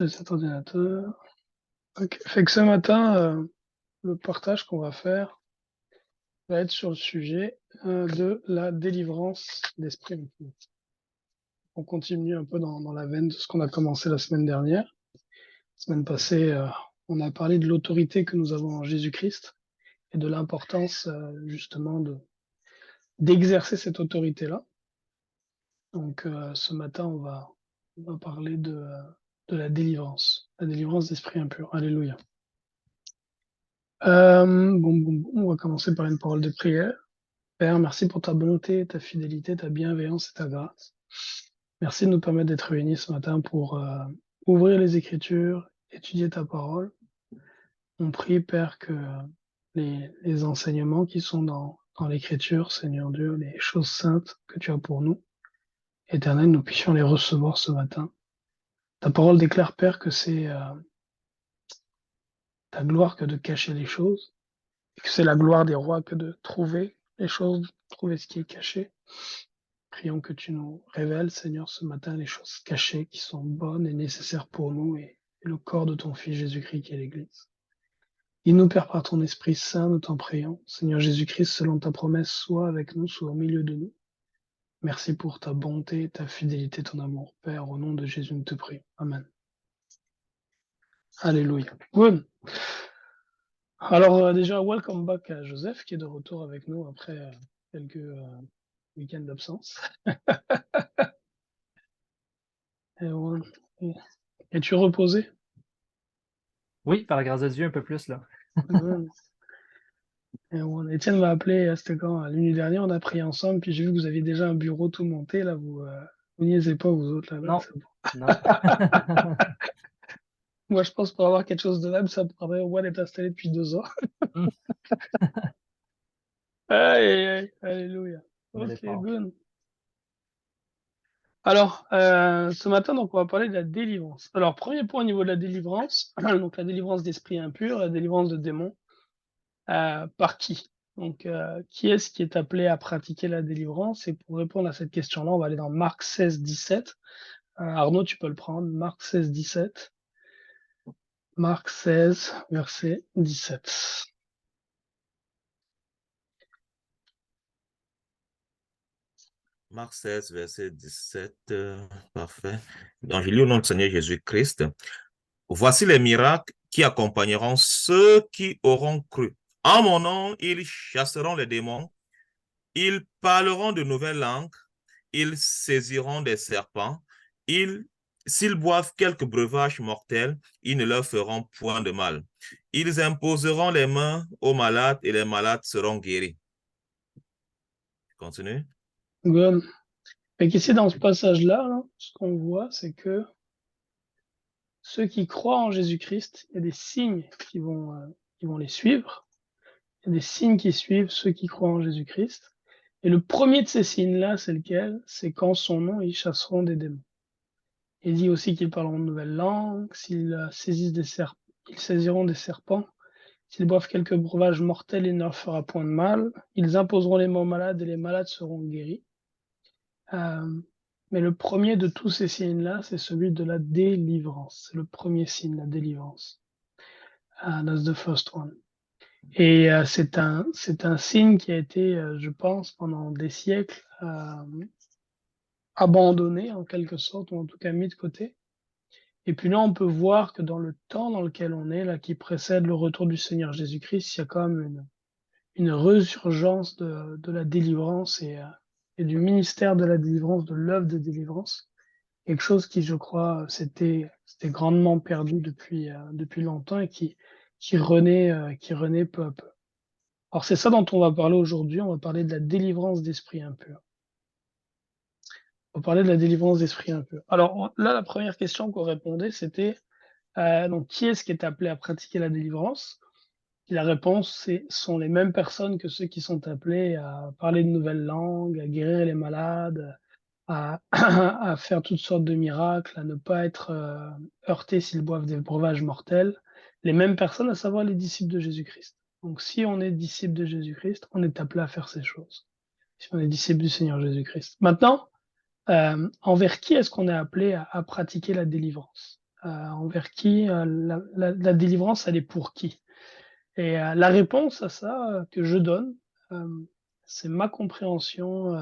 de cet ordinateur. Ok. Fait que ce matin, le partage qu'on va faire va être sur le sujet de la délivrance d'esprit impur. On continue un peu dans la veine de ce qu'on a commencé la semaine dernière. La semaine passée, on a parlé de l'autorité que nous avons en Jésus-Christ et de l'importance justement d'exercer cette autorité-là. Donc ce matin, on va parler de la délivrance d'esprit impur. Alléluia. On va commencer par une parole de prière. Père, merci pour ta bonté, ta fidélité, ta bienveillance et ta grâce. Merci de nous permettre d'être réunis ce matin pour ouvrir les Écritures, étudier ta parole. On prie, Père, que les enseignements qui sont dans l'Écriture, Seigneur Dieu, les choses saintes que tu as pour nous, Éternel, nous puissions les recevoir ce matin. Ta parole déclare, Père, que c'est ta gloire que de cacher les choses, et que c'est la gloire des rois que de trouver les choses, trouver ce qui est caché. Prions que tu nous révèles, Seigneur, ce matin, les choses cachées qui sont bonnes et nécessaires pour nous et le corps de ton Fils Jésus-Christ qui est l'Église. Guide-nous, Père, par ton Esprit Saint, nous t'en prions. Seigneur Jésus-Christ, selon ta promesse, sois avec nous, sois au milieu de nous. Merci pour ta bonté, ta fidélité, ton amour. Père, au nom de Jésus, nous te prions. Amen. Alléluia. Good. Alors déjà, welcome back à Joseph, qui est de retour avec nous après quelques week-ends d'absence. Es-tu reposé? Oui, par la grâce de Dieu, un peu plus, là. Étienne m'a appelé, c'était quand? L'année dernière, on a prié ensemble, puis j'ai vu que vous aviez déjà un bureau tout monté, là, vous niaisez pas, vous autres, là, Non, c'est bon. non. Moi, je pense pour avoir quelque chose de même, ça me prendrait au moins d'être installé depuis 2 ans. Hmm, Aïe, aïe, aïe, alléluia. mais Ok, l'effort. good. Alors, ce matin, donc, on va parler de la délivrance. Alors, premier point au niveau de la délivrance, donc la délivrance d'esprits impurs, la délivrance de démons, par qui? Donc, qui est-ce qui est appelé à pratiquer la délivrance? Et pour répondre à cette question-là, on va aller dans Marc 16, 17. Arnaud, tu peux le prendre. Marc 16, 17. Marc 16, verset 17. Marc 16, verset 17. Parfait. Donc, je lis au nom du Seigneur Jésus-Christ. Voici les miracles qui accompagneront ceux qui auront cru. En mon nom, ils chasseront les démons, ils parleront de nouvelles langues, ils saisiront des serpents, s'ils boivent quelques breuvages mortels, ils ne leur feront point de mal. Ils imposeront les mains aux malades et les malades seront guéris. Continue. Good. Fait qu'ici, dans ce passage-là, là, ce qu'on voit, c'est que ceux qui croient en Jésus-Christ, il y a des signes qui vont les suivre. Il y a des signes qui suivent ceux qui croient en Jésus-Christ. Et le premier de ces signes-là, c'est lequel? C'est qu'en son nom, ils chasseront des démons. Il dit aussi qu'ils parleront de nouvelles langues, s'ils ils saisiront des serpents, s'ils boivent quelques breuvages mortels, il ne leur fera point de mal, ils imposeront les mains aux malades et les malades seront guéris. Mais le premier de tous ces signes-là, c'est celui de la délivrance. C'est le premier signe, la délivrance. That's the first one. Et c'est un signe qui a été, je pense, pendant des siècles, abandonné en quelque sorte, ou en tout cas mis de côté. Et puis là, on peut voir que dans le temps dans lequel on est, là, qui précède le retour du Seigneur Jésus-Christ, il y a quand même une résurgence de la délivrance et du ministère de la délivrance, de l'œuvre de délivrance. Quelque chose qui, je crois, c'était grandement perdu depuis longtemps et qui renaît peu à peu. Alors c'est ça dont on va parler aujourd'hui. On va parler de la délivrance d'esprit impur. On va parler de la délivrance d'esprit impur. Alors là, la première question qu'on répondait, c'était donc qui est-ce qui est appelé à pratiquer la délivrance? Et la réponse, sont les mêmes personnes que ceux qui sont appelés à parler de nouvelles langues, à guérir les malades, à, à faire toutes sortes de miracles, à ne pas être heurtés s'ils boivent des breuvages mortels. Les mêmes personnes, à savoir les disciples de Jésus-Christ. Donc si on est disciple de Jésus-Christ, on est appelé à faire ces choses. Si on est disciple du Seigneur Jésus-Christ. Maintenant, envers qui est-ce qu'on est appelé à pratiquer la délivrance? envers qui la délivrance, elle est pour qui? Et la réponse à ça, que je donne, c'est ma compréhension,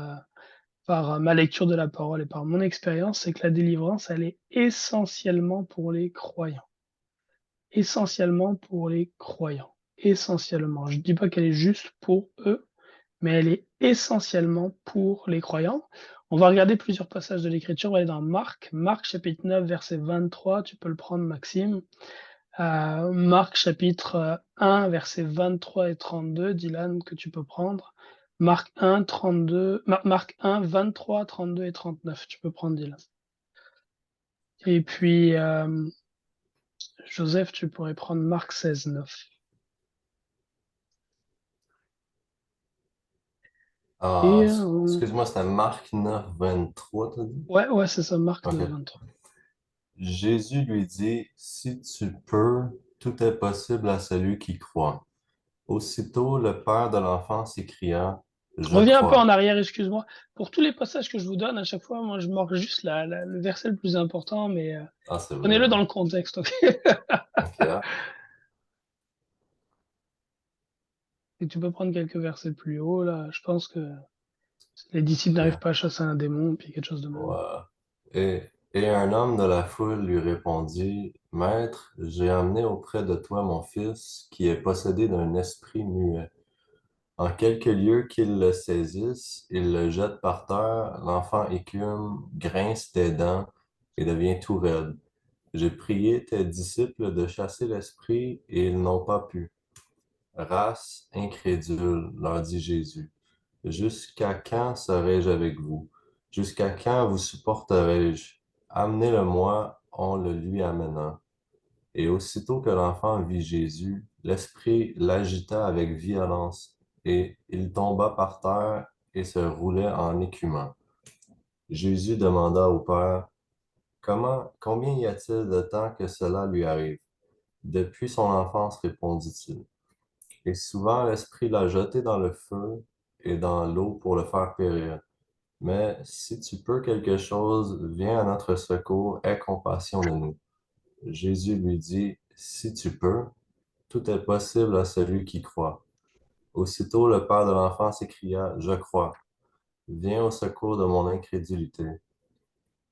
par ma lecture de la parole et par mon expérience, c'est que la délivrance, elle est essentiellement pour les croyants. Essentiellement pour les croyants. Essentiellement. Je dis pas qu'elle est juste pour eux, mais elle est essentiellement pour les croyants. On va regarder plusieurs passages de l'Écriture. On va aller dans Marc chapitre 9, verset 23. Tu peux le prendre, Maxime. Marc chapitre 1, versets 23 et 32, Dylan, que tu peux prendre. Marc 1, 32, Marc 1, 23, 32 et 39, tu peux prendre, Dylan. Et puis, Joseph, tu pourrais prendre Marc 16, 9. Ah, Et, excuse-moi, c'était Marc 9, 23, t'as dit? ouais, c'est ça, Marc Ok. 9, 23. Jésus lui dit, si tu peux, tout est possible à celui qui croit. Aussitôt, le père de l'enfant s'écria, je Reviens un peu en crois. arrière, excuse-moi. Pour tous les passages que je vous donne, à chaque fois, moi, je marque juste le verset le plus important, mais Ah, c'est vrai, prenez-le dans hein. le contexte, ok? Ok. Et tu peux prendre quelques versets plus haut, là. Je pense que les disciples n'arrivent Ok. pas à chasser un démon, puis quelque chose de même. Ouais. Et un homme de la foule lui répondit, Maître, j'ai amené auprès de toi mon fils qui est possédé d'un esprit muet. En quelque lieu qu'il le saisisse, il le jette par terre, l'enfant écume, grince des dents et devient tout raide. J'ai prié tes disciples de chasser l'esprit et ils n'ont pas pu. Race incrédule, leur dit Jésus. Jusqu'à quand serai-je avec vous? Jusqu'à quand vous supporterai-je? Amenez-le-moi, on le lui amena. Et aussitôt que l'enfant vit Jésus, l'esprit l'agita avec violence, et il tomba par terre et se roulait en écumant. Jésus demanda au Père, combien y a-t-il de temps que cela lui arrive? Depuis son enfance, répondit-il. Et souvent l'esprit l'a jeté dans le feu et dans l'eau pour le faire périr. Mais si tu peux quelque chose, viens à notre secours, aie compassion de nous. Jésus lui dit, si tu peux, tout est possible à celui qui croit. Aussitôt le père de l'enfant s'écria, je crois. Viens au secours de mon incrédulité.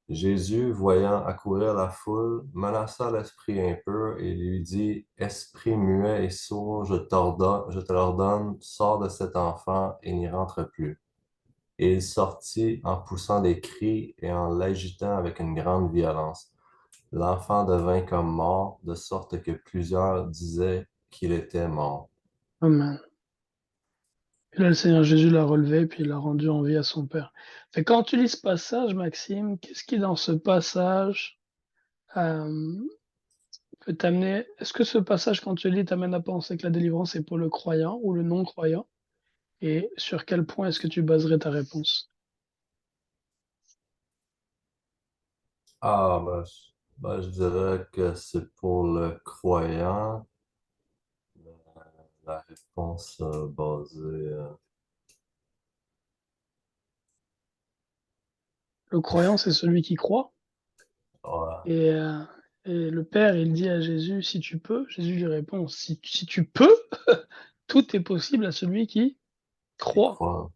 Jésus, voyant accourir la foule, menaça l'esprit impur et lui dit, Esprit muet et sourd, je te l'ordonne, sors de cet enfant et n'y rentre plus. Et il sortit en poussant des cris et en l'agitant avec une grande violence. L'enfant devint comme mort, de sorte que plusieurs disaient qu'il était mort. Amen. Et là, le Seigneur Jésus l'a relevé, puis il l'a rendu en vie à son Père. Fait quand tu lis ce passage, Maxime, qu'est-ce qui, dans ce passage, peut t'amener... Est-ce que ce passage, quand tu le lis, t'amène à penser que la délivrance est pour le croyant ou le non-croyant? Et sur quel point est-ce que tu baserais ta réponse? Ah, je dirais que c'est pour le croyant. La réponse basée. Le croyant, c'est celui qui croit. Ouais, Et, euh, et le Père, il dit à Jésus, si tu peux, Jésus lui répond, si tu peux, tout est possible à celui qui qui croit. croit.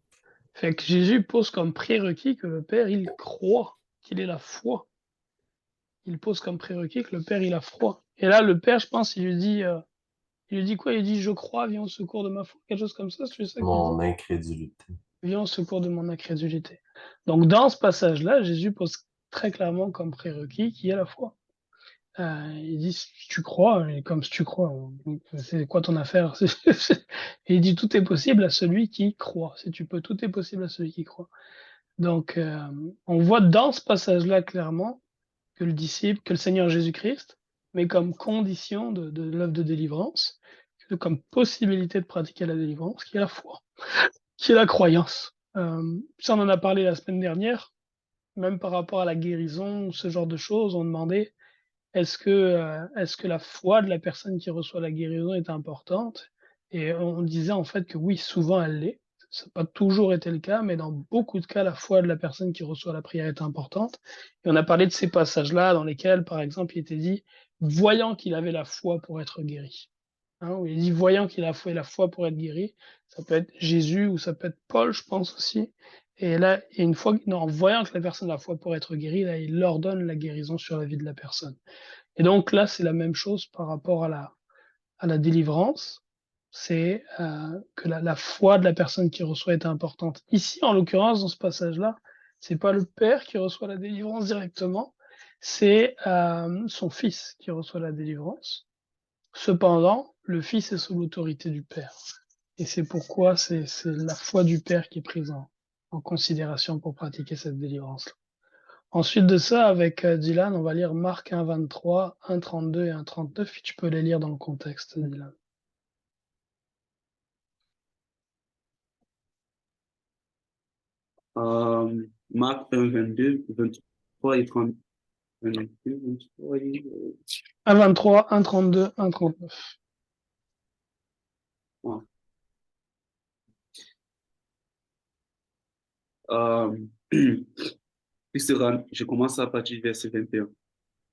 Fait que Jésus pose comme prérequis que le Père, il croit, qu'il ait la foi. Il pose comme prérequis que le Père, il a foi. Et là, le Père, je pense, il lui dit quoi? Il dit, je crois, viens au secours de ma foi. Quelque chose comme ça, c'est ça qu'il dit? Mon incrédulité. Viens au secours de mon incrédulité. Donc, dans ce passage-là, Jésus pose très clairement comme prérequis qui est la foi. Il dit, si tu crois, et comme si tu crois, c'est quoi ton affaire? Et il dit, tout est possible à celui qui croit. Si tu peux, tout est possible à celui qui croit. Donc, on voit dans ce passage-là clairement que le disciple, que le Seigneur Jésus-Christ, mais comme condition de l'œuvre de délivrance, comme possibilité de pratiquer la délivrance, qui est la foi, qui est la croyance. Ça, on en a parlé la semaine dernière, même par rapport à la guérison, ce genre de choses, on demandait est-ce que la foi de la personne qui reçoit la guérison est importante? Et on disait en fait que oui, souvent elle l'est. Ça n'a pas toujours été le cas, mais dans beaucoup de cas, la foi de la personne qui reçoit la prière est importante. Et on a parlé de ces passages-là dans lesquels, par exemple, il était dit, voyant qu'il avait la foi pour être guéri. Hein, où il dit, voyant qu'il a la foi pour être guéri, ça peut être Jésus ou ça peut être Paul, je pense aussi. Et là, une fois, non, en voyant que la personne a la foi pour être guérie, là, il ordonne la guérison sur la vie de la personne. Et donc là, c'est la même chose par rapport à la délivrance. C'est que la foi de la personne qui reçoit est importante. Ici, en l'occurrence, dans ce passage-là, c'est pas le père qui reçoit la délivrance directement, c'est son fils qui reçoit la délivrance. Cependant, le fils est sous l'autorité du père. Et c'est pourquoi c'est la foi du père qui est prise en considération pour pratiquer cette délivrance-là. Ensuite de ça, avec Dylan, on va lire Marc 1, 23, 1, 32 et 1, 39, puis tu peux les lire dans le contexte, Dylan. Marc 1, 22, 23 et 30. 22, 23 et... 1, 23, 1, 32, 1, 39. Ouais. Je commence à partir du verset 21.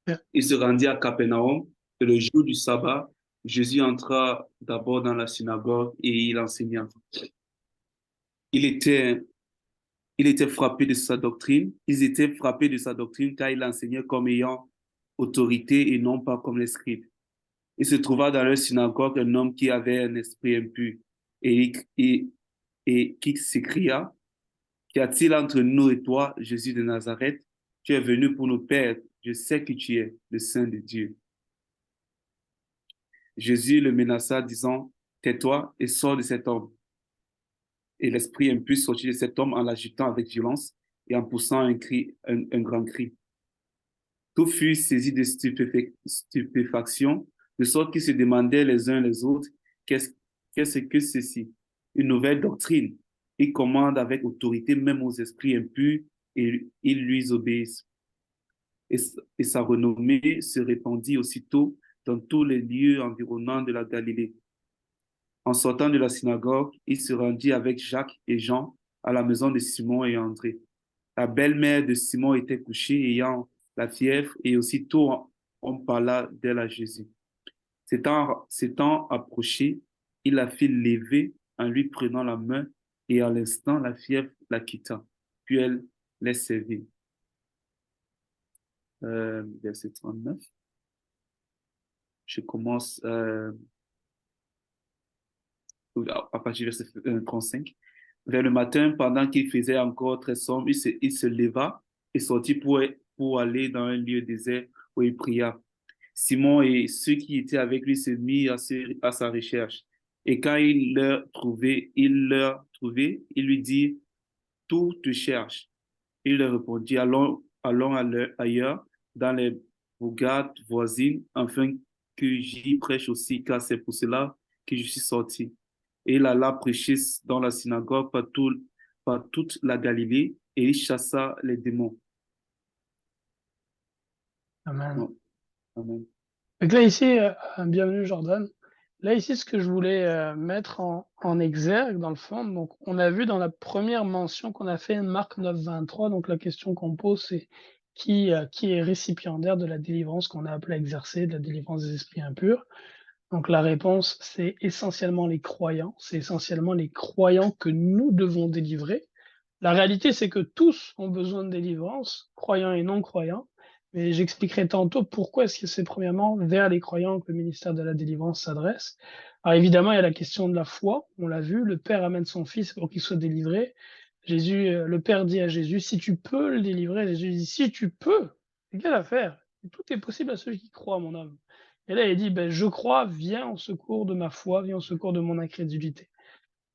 Yeah. Il se rendit à Capernaum et le jour du sabbat, Jésus entra d'abord dans la synagogue et il enseigna. Il était frappé de sa doctrine. Ils étaient frappés de sa doctrine car il enseignait comme ayant autorité et non pas comme les scribes. Il se trouva dans leur synagogue un homme qui avait un esprit impur et qui s'écria, qu'y a-t-il entre nous et toi, Jésus de Nazareth? Tu es venu pour nous perdre. Je sais que tu es le Saint de Dieu. Jésus le menaça, disant, tais-toi et sors de cet homme. Et l'esprit impur sortit de cet homme en l'agitant avec violence et en poussant un grand cri. Tous furent saisis de stupéfaction, de sorte qu'ils se demandaient les uns les autres, qu'est-ce que ceci? Une nouvelle doctrine. Il commande avec autorité même aux esprits impurs et ils lui obéissent. Et sa renommée se répandit aussitôt dans tous les lieux environnants de la Galilée. En sortant de la synagogue, il se rendit avec Jacques et Jean à la maison de Simon et André. La belle-mère de Simon était couchée, ayant la fièvre, et aussitôt on parla d'elle à Jésus. S'étant approché, il la fit lever en lui prenant la main, et à l'instant, la fièvre la quitta. Puis elle les servit. Verset 39. Je commence à partir du verset 35. Vers le matin, pendant qu'il faisait encore très sombre, il se leva et sortit pour aller dans un lieu désert où il pria. Simon et ceux qui étaient avec lui se mirent à sa recherche. Et quand il leur trouvait, il lui dit, tout te cherche. Il leur répondit, allons ailleurs, dans les bourgades voisines, afin que j'y prêche aussi, car c'est pour cela que je suis sorti. Et il alla prêcher dans la synagogue par toute la Galilée, et il chassa les démons. Amen. Ouais. Amen. Donc là, ici, bienvenue Jordan. Là, ici, ce que je voulais mettre en exergue, dans le fond, donc on a vu dans la première mention qu'on a fait, Marc 9, 23, donc la question qu'on pose, c'est qui est récipiendaire de la délivrance qu'on a appelé à exercer, de la délivrance des esprits impurs? Donc la réponse, c'est essentiellement les croyants. C'est essentiellement les croyants que nous devons délivrer. La réalité, c'est que tous ont besoin de délivrance, croyants et non-croyants. Mais j'expliquerai tantôt pourquoi est-ce que c'est premièrement vers les croyants que le ministère de la délivrance s'adresse. Alors évidemment, il y a la question de la foi. On l'a vu, le Père amène son Fils pour qu'il soit délivré. Le Père dit à Jésus, si tu peux le délivrer. Jésus dit, si tu peux, c'est quelle affaire? Tout est possible à celui qui croit, mon homme. Et là, il dit, ben, je crois, viens en secours de ma foi, viens en secours de mon incrédulité.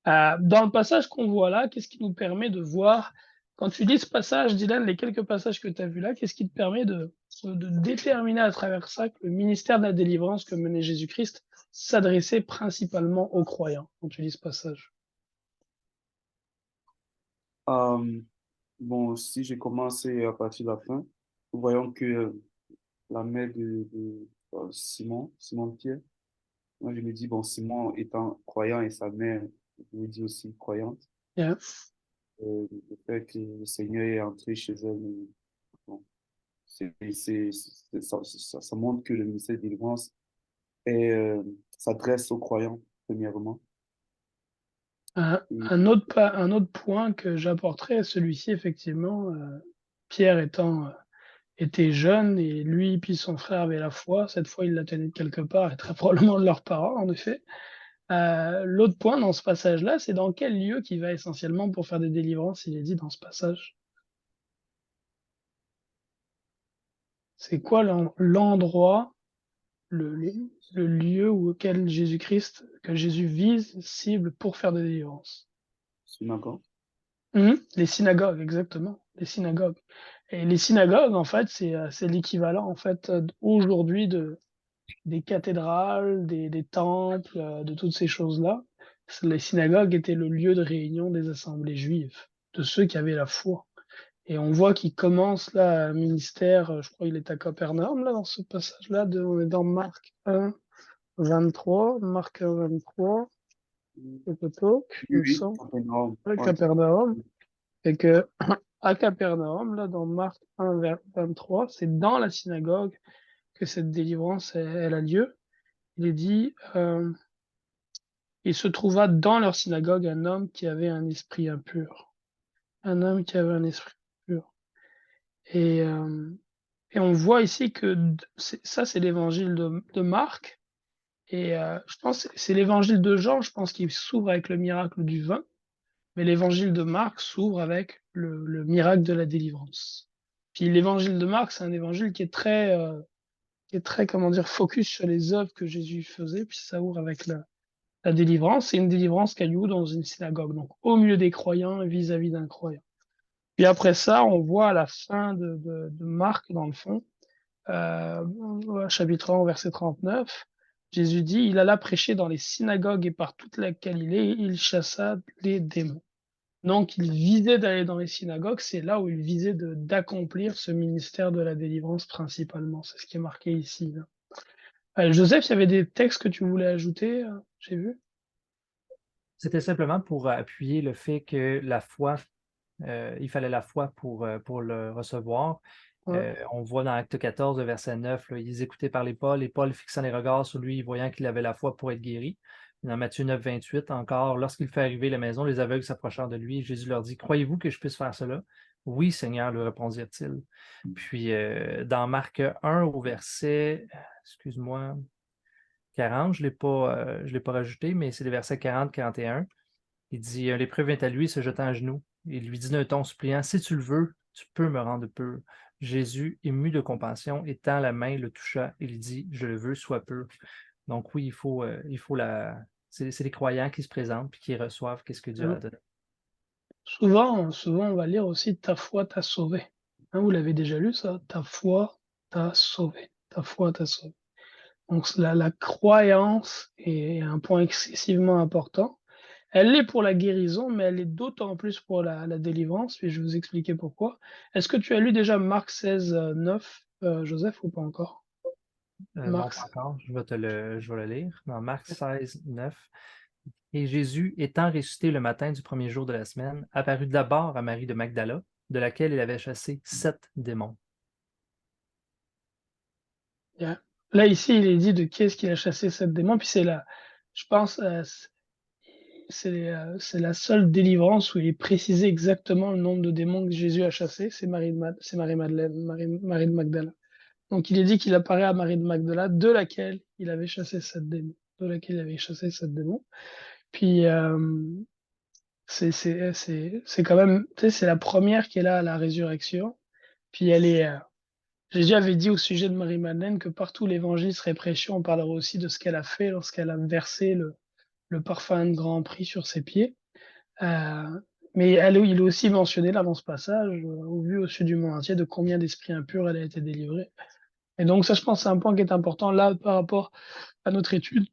Dans le passage qu'on voit là, qu'est-ce qui nous permet de voir, quand tu lis ce passage, Dylan, les quelques passages que tu as vus là, qu'est-ce qui te permet de déterminer à travers ça que le ministère de la délivrance que menait Jésus-Christ s'adressait principalement aux croyants, quand tu lis ce passage? Bon, si j'ai commencé à partir de la fin, nous voyons que la mère de Simon Pierre, moi je me dis, bon, Simon étant croyant et sa mère, je me dis aussi croyante, Yeah. Le fait que le Seigneur est entré chez elle. Bon, ça montre que le ministère de délivrance s'adresse aux croyants, premièrement. Et Un autre point que j'apporterais, celui-ci, effectivement, Pierre était jeune et lui puis son frère avaient la foi. Cette fois, il la tenait de quelque part et très probablement de leurs parents, en effet. L'autre point dans ce passage-là, c'est dans quel lieu qu'il va essentiellement pour faire des délivrances, il est dit dans ce passage. C'est quoi l'endroit, le lieu auquel que Jésus vise, cible pour faire des délivrances? synagogue. Les synagogues, exactement, les synagogues. Et les synagogues, en fait, c'est l'équivalent, en fait, aujourd'hui des cathédrales, des temples, de toutes ces choses-là. Les synagogues étaient le lieu de réunion des assemblées juives, de ceux qui avaient la foi. Et on voit qu'il commence là un ministère, je crois qu'il est à Capernaum, là, dans ce passage-là, on est dans Marc 1, 23, Marc 1, 23, il Oui, me oui, semble, Capernaum. à Ouais. Capernaum. Et que à Capernaum, là, dans Marc 1, 23, c'est dans la synagogue que cette délivrance, elle a lieu. Il est dit, il se trouva dans leur synagogue un homme qui avait un esprit impur. Un homme qui avait un esprit impur. Et on voit ici que ça, c'est l'évangile de Marc. Et je pense que c'est l'évangile de Jean, je pense qu'il s'ouvre avec le miracle du vin. Mais l'évangile de Marc s'ouvre avec le miracle de la délivrance. Puis l'évangile de Marc, c'est un évangile qui est très, comment dire, focus sur les œuvres que Jésus faisait. Puis ça ouvre avec la délivrance. C'est une délivrance qui a lieu dans une synagogue, donc au milieu des croyants et vis-à-vis d'un croyant. Puis après ça, on voit à la fin de Marc, dans le fond, chapitre 1, verset 39, Jésus dit, il alla prêcher dans les synagogues et par toute la Galilée, il chassa les démons. Donc, il visait d'aller dans les synagogues, c'est là où il visait d'accomplir ce ministère de la délivrance principalement. C'est ce qui est marqué ici, là. Joseph, il y avait des textes que tu voulais ajouter, j'ai vu? C'était simplement pour appuyer le fait que la foi, il fallait la foi pour le recevoir. Ouais. On voit dans Acte 14, verset 9, là, ils écoutaient parler Paul et Paul fixant les regards sur lui, voyant qu'il avait la foi pour être guéri. Dans Matthieu 9, 28, encore, lorsqu'il fait arriver la maison, les aveugles s'approchèrent de lui et Jésus leur dit, croyez-vous que je puisse faire cela? Oui, Seigneur, lui répondirent-ils. Puis dans Marc 1, au verset, excuse-moi, 40, je ne l'ai pas rajouté, mais c'est les versets 40-41. Il dit, un lépreux vient à lui, se jetant à genoux. Il lui dit d'un ton suppliant, si tu le veux, tu peux me rendre pur. Jésus, ému de compassion, étend la main, le toucha et lui dit, je le veux, sois pur. Donc oui, c'est les croyants qui se présentent puis qui reçoivent qu'est-ce que Dieu a donné. Souvent, on va lire aussi ta foi t'a sauvé. Hein, vous l'avez déjà lu, ça? Ta foi t'a sauvé. Ta foi t'a sauvé. Donc, la croyance est un point excessivement important. Elle l'est pour la guérison, mais elle est d'autant plus pour la délivrance, puis je vais vous expliquer pourquoi. Est-ce que tu as lu déjà Marc 16, 9, Joseph, ou pas encore? Non, Marc, pas encore, je vais le lire. Dans Marc 16, 9. Et Jésus, étant ressuscité le matin du premier jour de la semaine, apparut d'abord à Marie de Magdala, de laquelle il avait chassé 7 démons. yeah. Là, ici, il est dit de qui est-ce qu'il a chassé cette démon, puis je pense, c'est la seule délivrance où il est précisé exactement le nombre de démons que Jésus a chassés, c'est Marie-Madeleine, Marie de Magdala. Donc il est dit qu'il apparaît à Marie de Magdala, de laquelle il avait chassé cette démon, de laquelle il avait chassé cette démon. Puis c'est quand même, tu sais, c'est la première qui est là à la résurrection. Puis Jésus avait dit au sujet de Marie-Madeleine que partout l'évangile serait prêché, on parlera aussi de ce qu'elle a fait lorsqu'elle a versé le parfum de grand prix sur ses pieds. Mais il est aussi mentionné là dans ce passage, au vu au sud du monde entier, de combien d'esprits impurs elle a été délivrée. Et donc ça, je pense, c'est un point qui est important là par rapport à notre étude.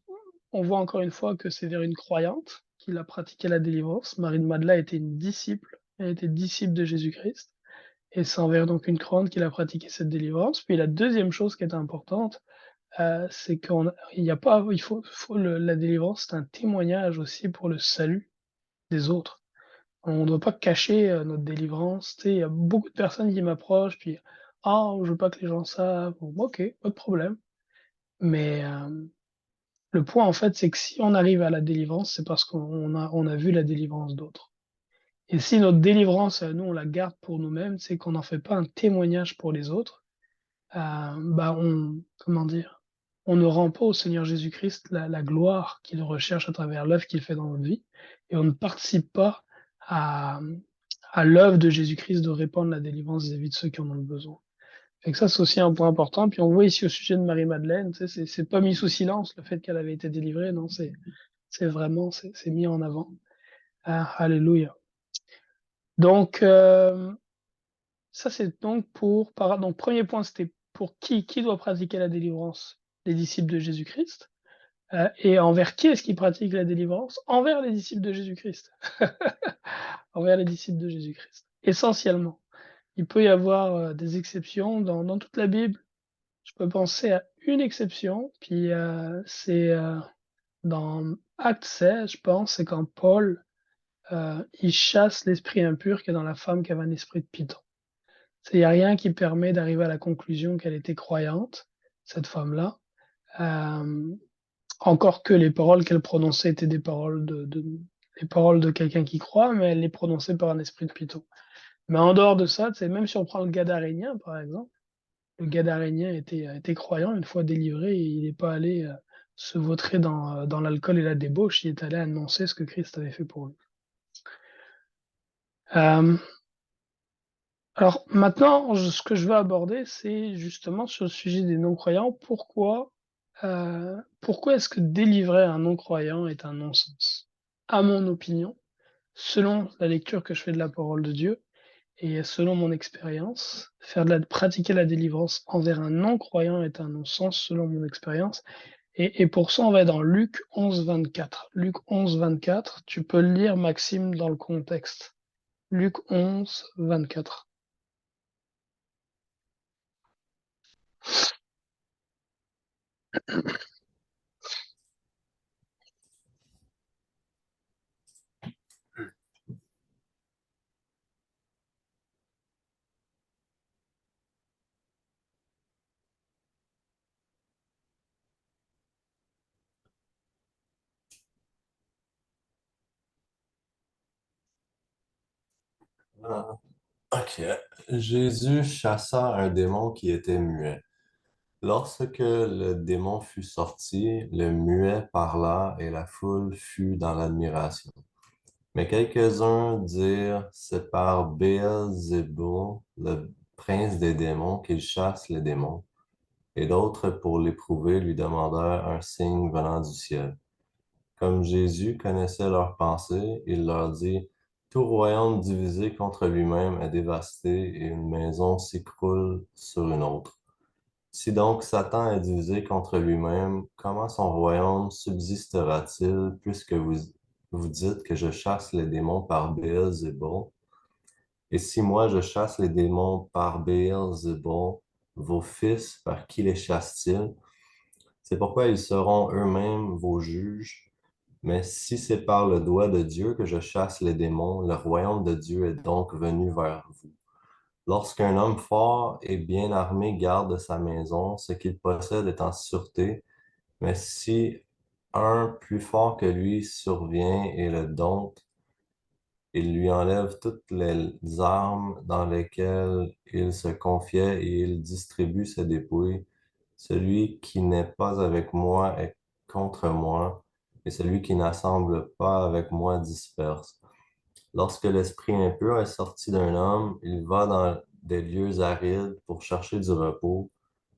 On voit encore une fois que c'est vers une croyante qu'il a pratiqué la délivrance. Marie de Magdala était une disciple, elle était disciple de Jésus-Christ. Et c'est envers donc une croyante qu'il a pratiqué cette délivrance. Puis la deuxième chose qui est importante, c'est qu'il n'y a pas, la délivrance, c'est un témoignage aussi pour le salut des autres. On ne doit pas cacher notre délivrance. Tu sais, il y a beaucoup de personnes qui m'approchent, puis ah, je veux pas que les gens savent. Bon, ok, pas de problème. Mais le point, en fait, c'est que si on arrive à la délivrance, c'est parce on a vu la délivrance d'autres. Et si notre délivrance, nous, on la garde pour nous-mêmes, c'est qu'on n'en fait pas un témoignage pour les autres, bah comment dire, on ne rend pas au Seigneur Jésus-Christ la gloire qu'il recherche à travers l'œuvre qu'il fait dans notre vie, et on ne participe pas à, à l'œuvre de Jésus-Christ de répandre la délivrance vis-à-vis de ceux qui en ont le besoin. Et que ça, c'est aussi un point important. Puis on voit ici au sujet de Marie-Madeleine, tu sais, c'est pas mis sous silence le fait qu'elle avait été délivrée, non, c'est vraiment, c'est mis en avant. Ah, alléluia. Donc, ça, c'est donc donc, premier point, c'était pour qui doit pratiquer la délivrance? Les disciples de Jésus-Christ. Et envers qui est-ce qui pratique la délivrance? Envers les disciples de Jésus-Christ. Envers les disciples de Jésus-Christ. Essentiellement. Il peut y avoir des exceptions dans toute la Bible. Je peux penser à une exception, puis c'est dans Acte 16, je pense, c'est quand Paul il chasse l'esprit impur qui est dans la femme qui avait un esprit de python. Il n'y a rien qui permet d'arriver à la conclusion qu'elle était croyante, cette femme-là. Encore que les paroles qu'elle prononçait étaient des paroles les paroles de quelqu'un qui croit, mais elle les prononçait par un esprit de python. Mais en dehors de ça, même si on prend le Gadarénien, par exemple, le Gadarénien était croyant, une fois délivré, et il n'est pas allé se vautrer dans l'alcool et la débauche, il est allé annoncer ce que Christ avait fait pour lui. Alors maintenant, ce que je veux aborder, c'est justement sur le sujet des non-croyants, pourquoi est-ce que délivrer un non-croyant est un non-sens? À mon opinion, selon la lecture que je fais de la parole de Dieu, et selon mon expérience, pratiquer la délivrance envers un non-croyant est un non-sens selon mon expérience. Et pour ça, on va dans Luc 11, 24. Luc 11, 24, tu peux le lire, Maxime, dans le contexte. Luc 11, 24. Ah, ok. Jésus chassa un démon qui était muet. Lorsque le démon fut sorti, le muet parla et la foule fut dans l'admiration. Mais quelques-uns dirent, c'est par Béelzébul, le prince des démons, qu'il chasse les démons. Et d'autres, pour l'éprouver, lui demandèrent un signe venant du ciel. Comme Jésus connaissait leurs pensées, il leur dit, tout royaume divisé contre lui-même est dévasté et une maison s'écroule sur une autre. Si donc Satan est divisé contre lui-même, comment son royaume subsistera-t-il, puisque vous dites que je chasse les démons par Béelzébul? Et si moi je chasse les démons par Béelzébul, vos fils, par qui les chassent-ils? C'est pourquoi ils seront eux-mêmes vos juges. Mais si c'est par le doigt de Dieu que je chasse les démons, le royaume de Dieu est donc venu vers vous. Lorsqu'un homme fort et bien armé garde sa maison, ce qu'il possède est en sûreté, mais si un plus fort que lui survient et le dompte, il lui enlève toutes les armes dans lesquelles il se confiait et il distribue ses dépouilles. Celui qui n'est pas avec moi est contre moi, et celui qui n'assemble pas avec moi disperse. Lorsque l'esprit impur est sorti d'un homme, il va dans des lieux arides pour chercher du repos.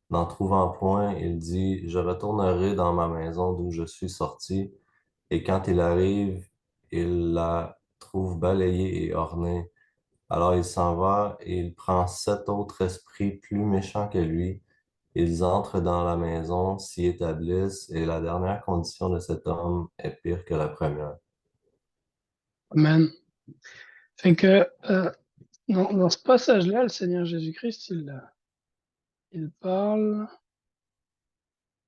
N'en trouvant point, il dit, je retournerai dans ma maison d'où je suis sorti. Et quand il arrive, il la trouve balayée et ornée. Alors il s'en va et il prend 7 autres esprits plus méchants que lui. Ils entrent dans la maison, s'y établissent, et la dernière condition de cet homme est pire que la première. Amen. Fait que dans ce passage-là, le Seigneur Jésus-Christ, il parle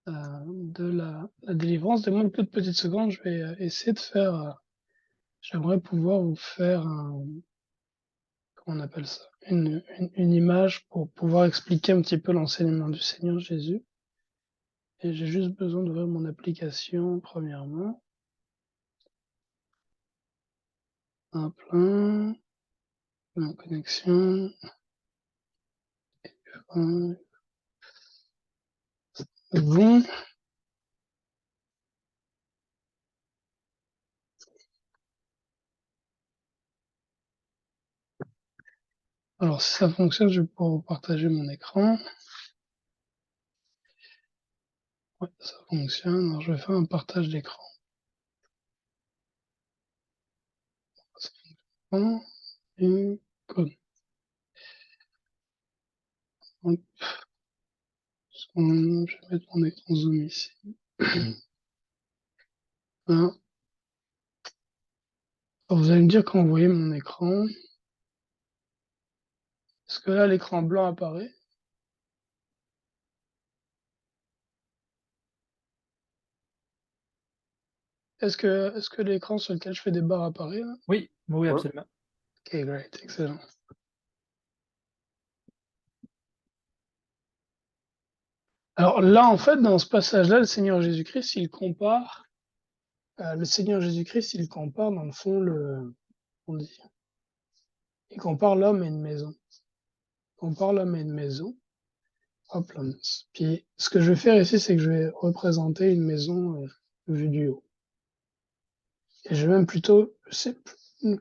de la délivrance. Donne-moi une toute petite seconde, je vais essayer de faire j'aimerais pouvoir vous faire comment on appelle ça? Une image pour pouvoir expliquer un petit peu l'enseignement du Seigneur Jésus. Et j'ai juste besoin d'ouvrir mon application premièrement. Un plein, en connexion. Bon. Alors, si ça fonctionne, je vais pouvoir vous partager mon écran. Ouais, ça fonctionne. Alors, je vais faire un partage d'écran. Ça fonctionne. Et comme. Hop. Je vais mettre mon écran zoom ici. Voilà. Alors, vous allez me dire quand vous voyez mon écran. Est-ce que là, l'écran blanc apparaît? Est-ce que l'écran sur lequel je fais des barres apparaît là? Oui, oui, absolument. Ok, great, excellent. Alors là, en fait, dans ce passage-là, le Seigneur Jésus-Christ, il compare, dans le fond, il compare l'homme à une maison. Il compare l'homme à une maison. Hop là. Puis, ce que je vais faire ici, c'est que je vais représenter une maison vue du haut. Et je vais même plutôt,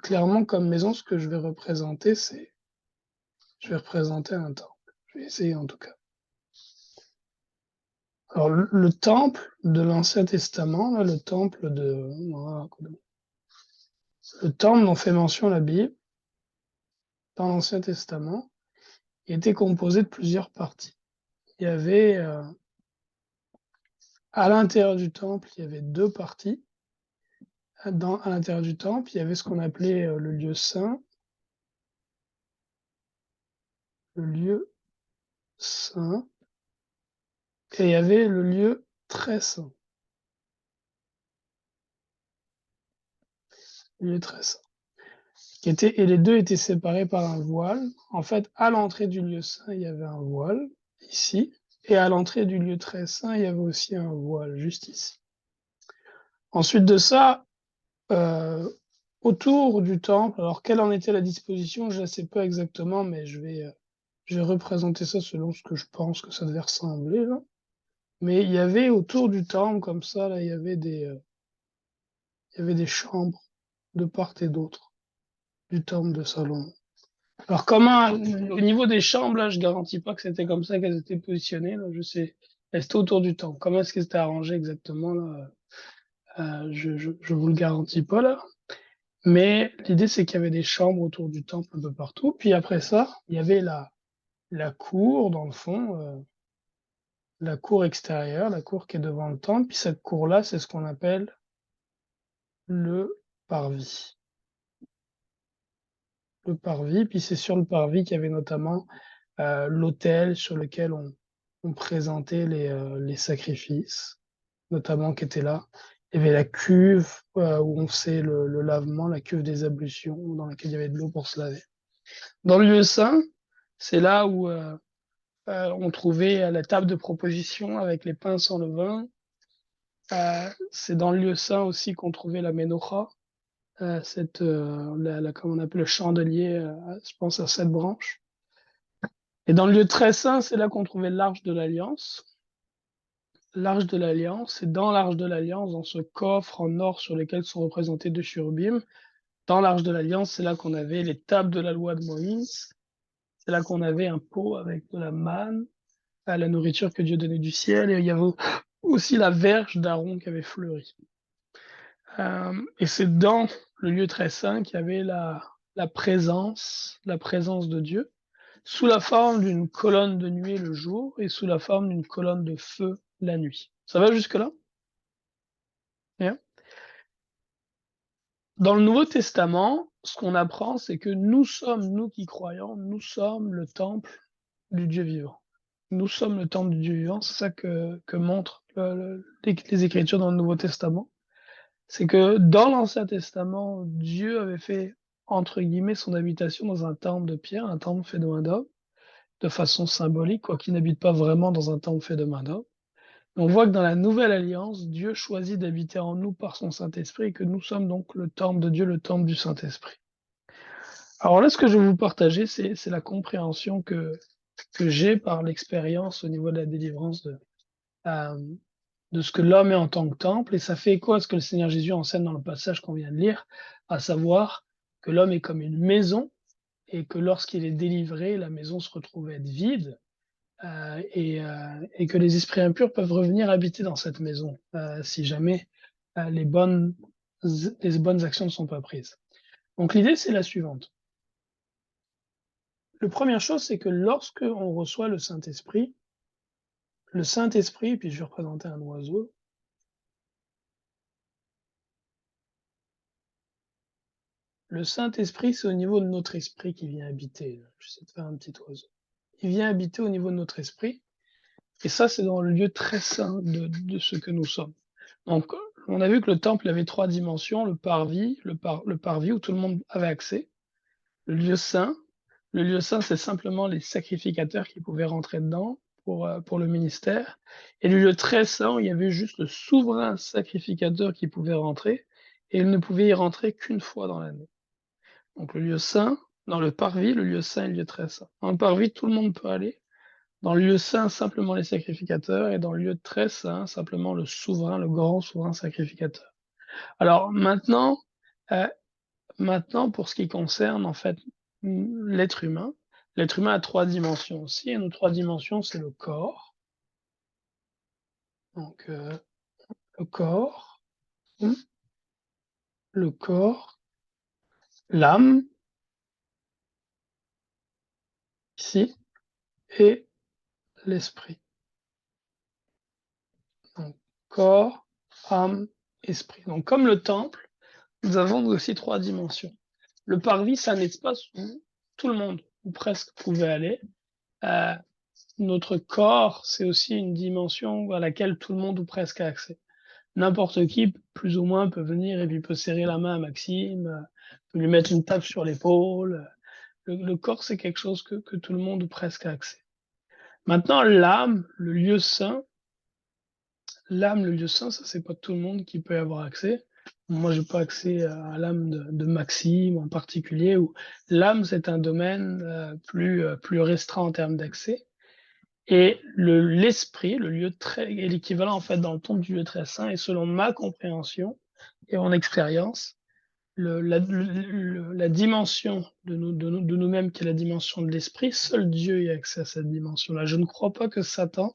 clairement comme maison, ce que je vais représenter, je vais représenter un temple. Je vais essayer en tout cas. Alors, le temple de l'Ancien Testament, là, le temple dont fait mention la Bible, dans l'Ancien Testament, il était composé de plusieurs parties. Il y avait, à l'intérieur du temple, il y avait deux parties. À l'intérieur du temple, il y avait ce qu'on appelait le lieu saint. Le lieu saint. Et il y avait le lieu très saint. Le lieu très saint. Et les deux étaient séparés par un voile. En fait, à l'entrée du lieu saint, il y avait un voile, ici. Et à l'entrée du lieu très saint, il y avait aussi un voile, juste ici. Ensuite de ça, autour du temple, alors quelle en était la disposition, je ne sais pas exactement, mais je vais représenter ça selon ce que je pense que ça devait ressembler, là. Mais il y avait autour du temple, comme ça, là, il y avait des chambres de part et d'autre du temple de Salomon. Alors comment, au niveau des chambres, là, je garantis pas que c'était comme ça qu'elles étaient positionnées, là, je sais. Elles étaient autour du temple. Comment est-ce qu'elles étaient arrangées exactement, là, je vous le garantis pas, là. Mais l'idée, c'est qu'il y avait des chambres autour du temple un peu partout. Puis après ça, il y avait la cour, dans le fond, la cour extérieure, la cour qui est devant le temple. Puis cette cour-là, c'est ce qu'on appelle le parvis. Le parvis, puis c'est sur le parvis qu'il y avait notamment l'autel sur lequel on présentait les sacrifices, notamment qui était là. Il y avait la cuve où on faisait le lavement, la cuve des ablutions, dans laquelle il y avait de l'eau pour se laver. Dans le lieu saint, c'est là où on trouvait la table de proposition avec les pains sans levain. C'est dans le lieu saint aussi qu'on trouvait la ménocha, comment on appelle le chandelier, je pense à 7 branches. Et dans le lieu très saint, c'est là qu'on trouvait l'arche de l'Alliance. L'arche de l'Alliance, et dans l'arche de l'Alliance, dans ce coffre en or sur lequel sont représentés deux chérubim, dans l'arche de l'Alliance, c'est là qu'on avait les tables de la loi de Moïse. C'est là qu'on avait un pot avec de la manne, la nourriture que Dieu donnait du ciel, et il y avait aussi la verge d'Aaron qui avait fleuri. Et c'est dans le lieu très saint qu'il y avait la présence de Dieu, sous la forme d'une colonne de nuée le jour et sous la forme d'une colonne de feu la nuit. Ça va jusque-là? Bien. Dans le Nouveau Testament, ce qu'on apprend, c'est que nous qui croyons, nous sommes le temple du Dieu vivant. Nous sommes le temple du Dieu vivant, c'est ça que montrent les Écritures dans le Nouveau Testament. c'est que dans l'Ancien Testament, Dieu avait fait, entre guillemets, son habitation dans un temple de pierre, un temple fait de main d'homme, de façon symbolique, quoiqu'il n'habite pas vraiment dans un temple fait de main d'homme. On voit que dans la Nouvelle Alliance, Dieu choisit d'habiter en nous par son Saint-Esprit et que nous sommes donc le temple de Dieu, le temple du Saint-Esprit. Alors là, ce que je vais vous partager, c'est la compréhension que j'ai par l'expérience au niveau de la délivrance de ce que l'homme est en tant que temple. Et ça fait écho à ce que le Seigneur Jésus enseigne dans le passage qu'on vient de lire, à savoir que l'homme est comme une maison et que lorsqu'il est délivré, la maison se retrouve être vide. Et que les esprits impurs peuvent revenir habiter dans cette maison si jamais les bonnes actions ne sont pas prises. Donc l'idée, c'est la suivante. La première chose, c'est que lorsque on reçoit le Saint-Esprit, puis je vais représenter un oiseau. Le Saint-Esprit, c'est au niveau de notre esprit qui vient habiter. J'essaie de faire un petit oiseau. Il vient habiter au niveau de notre esprit. Et ça, c'est dans le lieu très saint de ce que nous sommes. Donc, on a vu que le temple avait 3 dimensions, le parvis, le parvis où tout le monde avait accès, le lieu saint. Le lieu saint, c'est simplement les sacrificateurs qui pouvaient rentrer dedans pour le ministère. Et le lieu très saint, où il y avait juste le souverain sacrificateur qui pouvait rentrer, et il ne pouvait y rentrer qu'une fois dans l'année. Donc le lieu saint, dans le parvis, le lieu saint et le lieu très saint. Dans le parvis, tout le monde peut aller. Dans le lieu saint, simplement les sacrificateurs, et dans le lieu très saint, simplement le souverain, le grand souverain sacrificateur. Alors maintenant, pour ce qui concerne en fait l'être humain a 3 dimensions aussi, et nos 3 dimensions, c'est le corps. Donc le corps, l'âme, ici, et l'esprit. Donc corps, âme, esprit. Donc comme le temple, nous avons aussi 3 dimensions. Le parvis, c'est un espace où tout le monde, ou presque, pouvait aller. Notre corps, c'est aussi une dimension à laquelle tout le monde, ou presque, a accès. N'importe qui, plus ou moins, peut venir et puis peut serrer la main à Maxime, peut lui mettre une tape sur l'épaule. Le corps, c'est quelque chose que tout le monde, ou presque, a accès. Maintenant, l'âme, le lieu saint, ça, c'est pas tout le monde qui peut y avoir accès. Moi, j'ai pas accès à l'âme de Maxime en particulier, où l'âme, c'est un domaine plus restreint en termes d'accès. Et l'esprit, le lieu très, est l'équivalent en fait dans le temple du lieu très saint, et selon ma compréhension et mon expérience, la dimension de nous-mêmes, qui est la dimension de l'esprit, seul Dieu y a accès à cette dimension-là. Je ne crois pas que Satan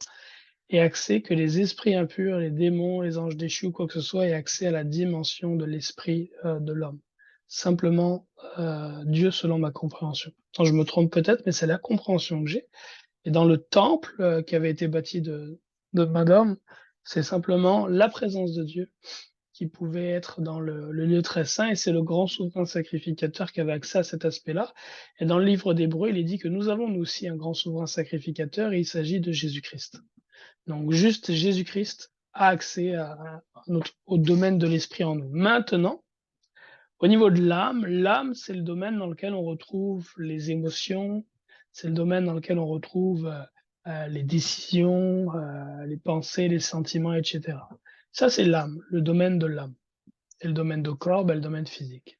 ait accès, que les esprits impurs, les démons, les anges déchus ou quoi que ce soit aient accès à la dimension de l'esprit de l'homme. Simplement Dieu selon ma compréhension. Attends, je me trompe peut-être, mais c'est la compréhension que j'ai. Et dans le temple qui avait été bâti de Madame, c'est simplement la présence de Dieu qui pouvait être dans le lieu très saint, et c'est le grand souverain sacrificateur qui avait accès à cet aspect-là. Et dans le livre d'Hébreux, il est dit que nous avons nous aussi un grand souverain sacrificateur, et il s'agit de Jésus-Christ. Donc juste Jésus-Christ a accès au domaine de l'esprit en nous. Maintenant, au niveau de l'âme, c'est le domaine dans lequel on retrouve les émotions, c'est le domaine dans lequel on retrouve les décisions, les pensées, les sentiments, etc. Ça, c'est l'âme, le domaine de l'âme. Et le domaine de corps, le domaine physique.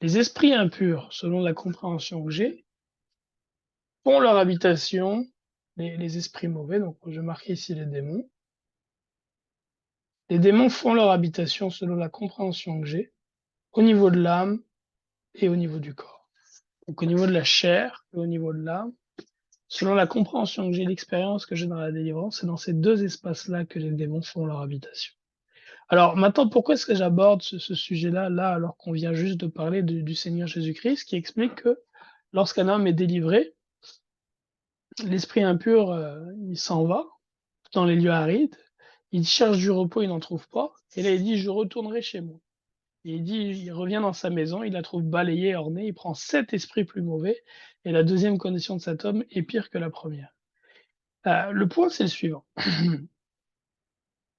Les esprits impurs, selon la compréhension que j'ai, font leur habitation, les esprits mauvais, donc je marque ici les démons. Les démons font leur habitation, selon la compréhension que j'ai, au niveau de l'âme et au niveau du corps. Donc au niveau de la chair et au niveau de l'âme, selon la compréhension que j'ai, l'expérience que j'ai dans la délivrance, c'est dans ces 2 espaces-là que les démons font leur habitation. Alors maintenant, pourquoi est-ce que j'aborde ce sujet-là, alors qu'on vient juste de parler du Seigneur Jésus-Christ, qui explique que lorsqu'un homme est délivré, l'esprit impur, il s'en va dans les lieux arides, il cherche du repos, il n'en trouve pas, et là il dit « je retournerai chez moi ». Et il dit, il revient dans sa maison, il la trouve balayée, ornée, il prend 7 esprits plus mauvais, et la deuxième condition de cet homme est pire que la première. Le point, c'est le suivant.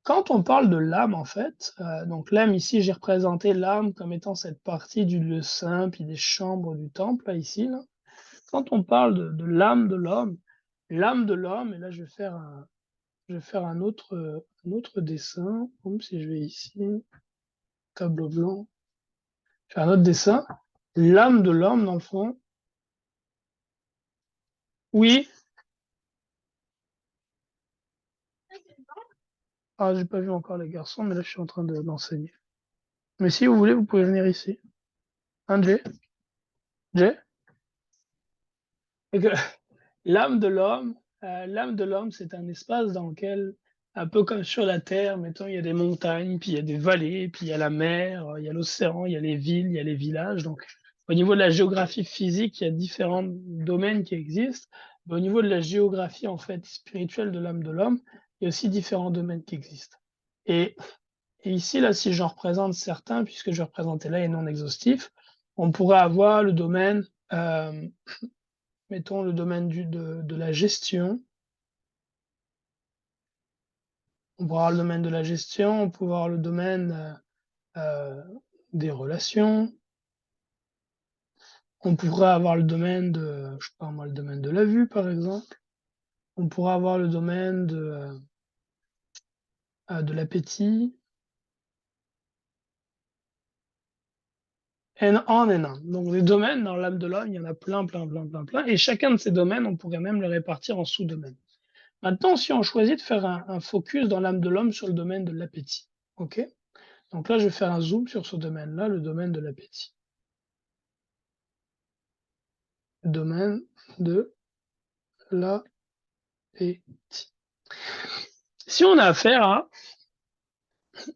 quand on parle de l'âme, en fait, donc l'âme ici, j'ai représenté l'âme comme étant cette partie du lieu saint, puis des chambres du temple, là, ici, là. Quand on parle de l'âme de l'homme, et là, je vais faire un autre dessin. Si je vais ici, tableau blanc, je fais un autre dessin. L'âme de l'homme, dans le fond. Oui. Ah, j'ai pas vu encore les garçons, mais là, je suis en train de l'enseigner. Mais si vous voulez, vous pouvez venir ici. Hein, Jay? Jay? Et que l'âme de l'homme, c'est un espace dans lequel, un peu comme sur la Terre, mettons, il y a des montagnes, puis il y a des vallées, puis il y a la mer, il y a l'océan, il y a les villes, il y a les villages. Donc, au niveau de la géographie physique, il y a différents domaines qui existent. Mais au niveau de la géographie, en fait, spirituelle de l'âme de l'homme, il y a aussi différents domaines qui existent. Et ici, là, si j'en représente certains, puisque je vais représenter là et non exhaustif, on pourrait avoir le domaine, mettons le domaine de la gestion. On pourrait avoir le domaine de la gestion, on pourrait avoir le domaine des relations, on pourrait avoir le domaine de, je sais pas moi, le domaine de la vue, par exemple. On pourrait avoir le domaine de l'appétit. And on and on. Donc, les domaines dans l'âme de l'homme, il y en a plein. Et chacun de ces domaines, on pourrait même le répartir en sous-domaines. Maintenant, si on choisit de faire un focus dans l'âme de l'homme sur le domaine de l'appétit, ok? Donc là, je vais faire un zoom sur ce domaine-là, le domaine de l'appétit. Le domaine de l'appétit. Si on a affaire à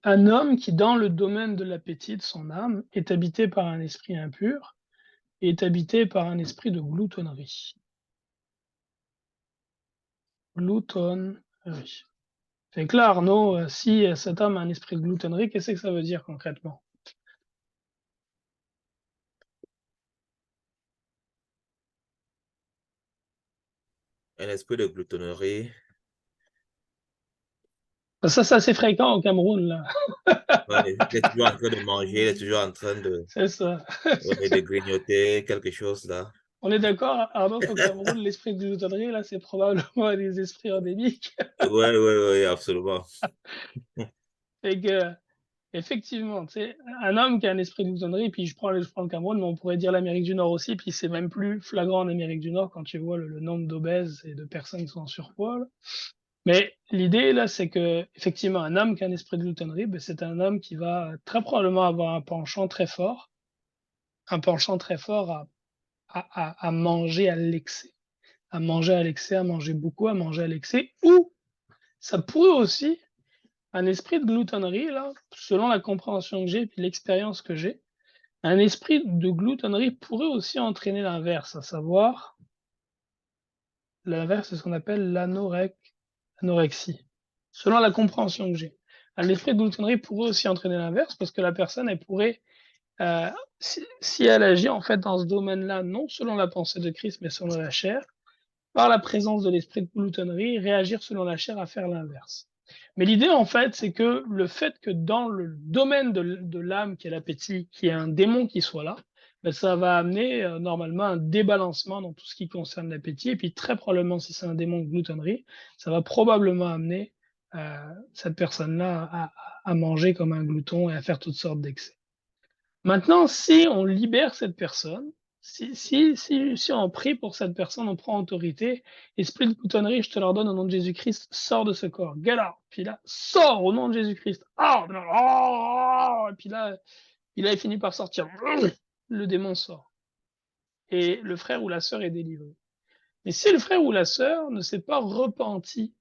un homme qui, dans le domaine de l'appétit de son âme, est habité par un esprit impur et est habité par un esprit de gloutonnerie. Gloutonnerie. Fait que là, Arnaud, si cet homme a un esprit de gloutonnerie, qu'est-ce que ça veut dire concrètement? Un esprit de gloutonnerie. Ça, c'est assez fréquent au Cameroun, là. Ouais, il est toujours en train de manger, il est toujours en train de, C'est ça. ouais, de grignoter quelque chose là. On est d'accord, Arnaud, qu'au Cameroun, l'esprit de gloutonnerie, là, c'est probablement des esprits endémiques. Ouais, absolument. Et que, effectivement, tu sais, un homme qui a un esprit de gloutonnerie, puis je prends le Cameroun, mais on pourrait dire l'Amérique du Nord aussi, puis c'est même plus flagrant en Amérique du Nord quand tu vois le nombre d'obèses et de personnes qui sont en surpoids, là. Mais l'idée, là, c'est que, effectivement, un homme qui a un esprit de gloutonnerie, ben, c'est un homme qui va très probablement avoir un penchant très fort à manger à l'excès, à manger beaucoup, à manger à l'excès, ou ça pourrait aussi, un esprit de gloutonnerie, là, selon la compréhension que j'ai, puis l'expérience que j'ai, un esprit de gloutonnerie pourrait aussi entraîner l'inverse, à savoir, l'inverse, c'est ce qu'on appelle l'anorexie. Selon la compréhension que j'ai. Un esprit de gloutonnerie pourrait aussi entraîner l'inverse, parce que la personne, elle pourrait, si elle agit en fait dans ce domaine-là, non selon la pensée de Christ, mais selon la chair, par la présence de l'esprit de gloutonnerie, réagir selon la chair à faire l'inverse. Mais l'idée, en fait, c'est que le fait que dans le domaine de l'âme, qui est l'appétit, qu'il y ait un démon qui soit là, ben, ça va amener normalement un débalancement dans tout ce qui concerne l'appétit. Et puis très probablement, si c'est un démon de gloutonnerie, ça va probablement amener cette personne-là à manger comme un glouton et à faire toutes sortes d'excès. Maintenant, si on libère cette personne, si on prie pour cette personne, on prend autorité, esprit de gloutonnerie, je te l'ordonne au nom de Jésus-Christ, sors de ce corps, get out. Puis là, sors au nom de Jésus-Christ. Et puis là, il finit par sortir. Le démon sort. Et le frère ou la sœur est délivré. Mais si le frère ou la sœur ne s'est pas repenti,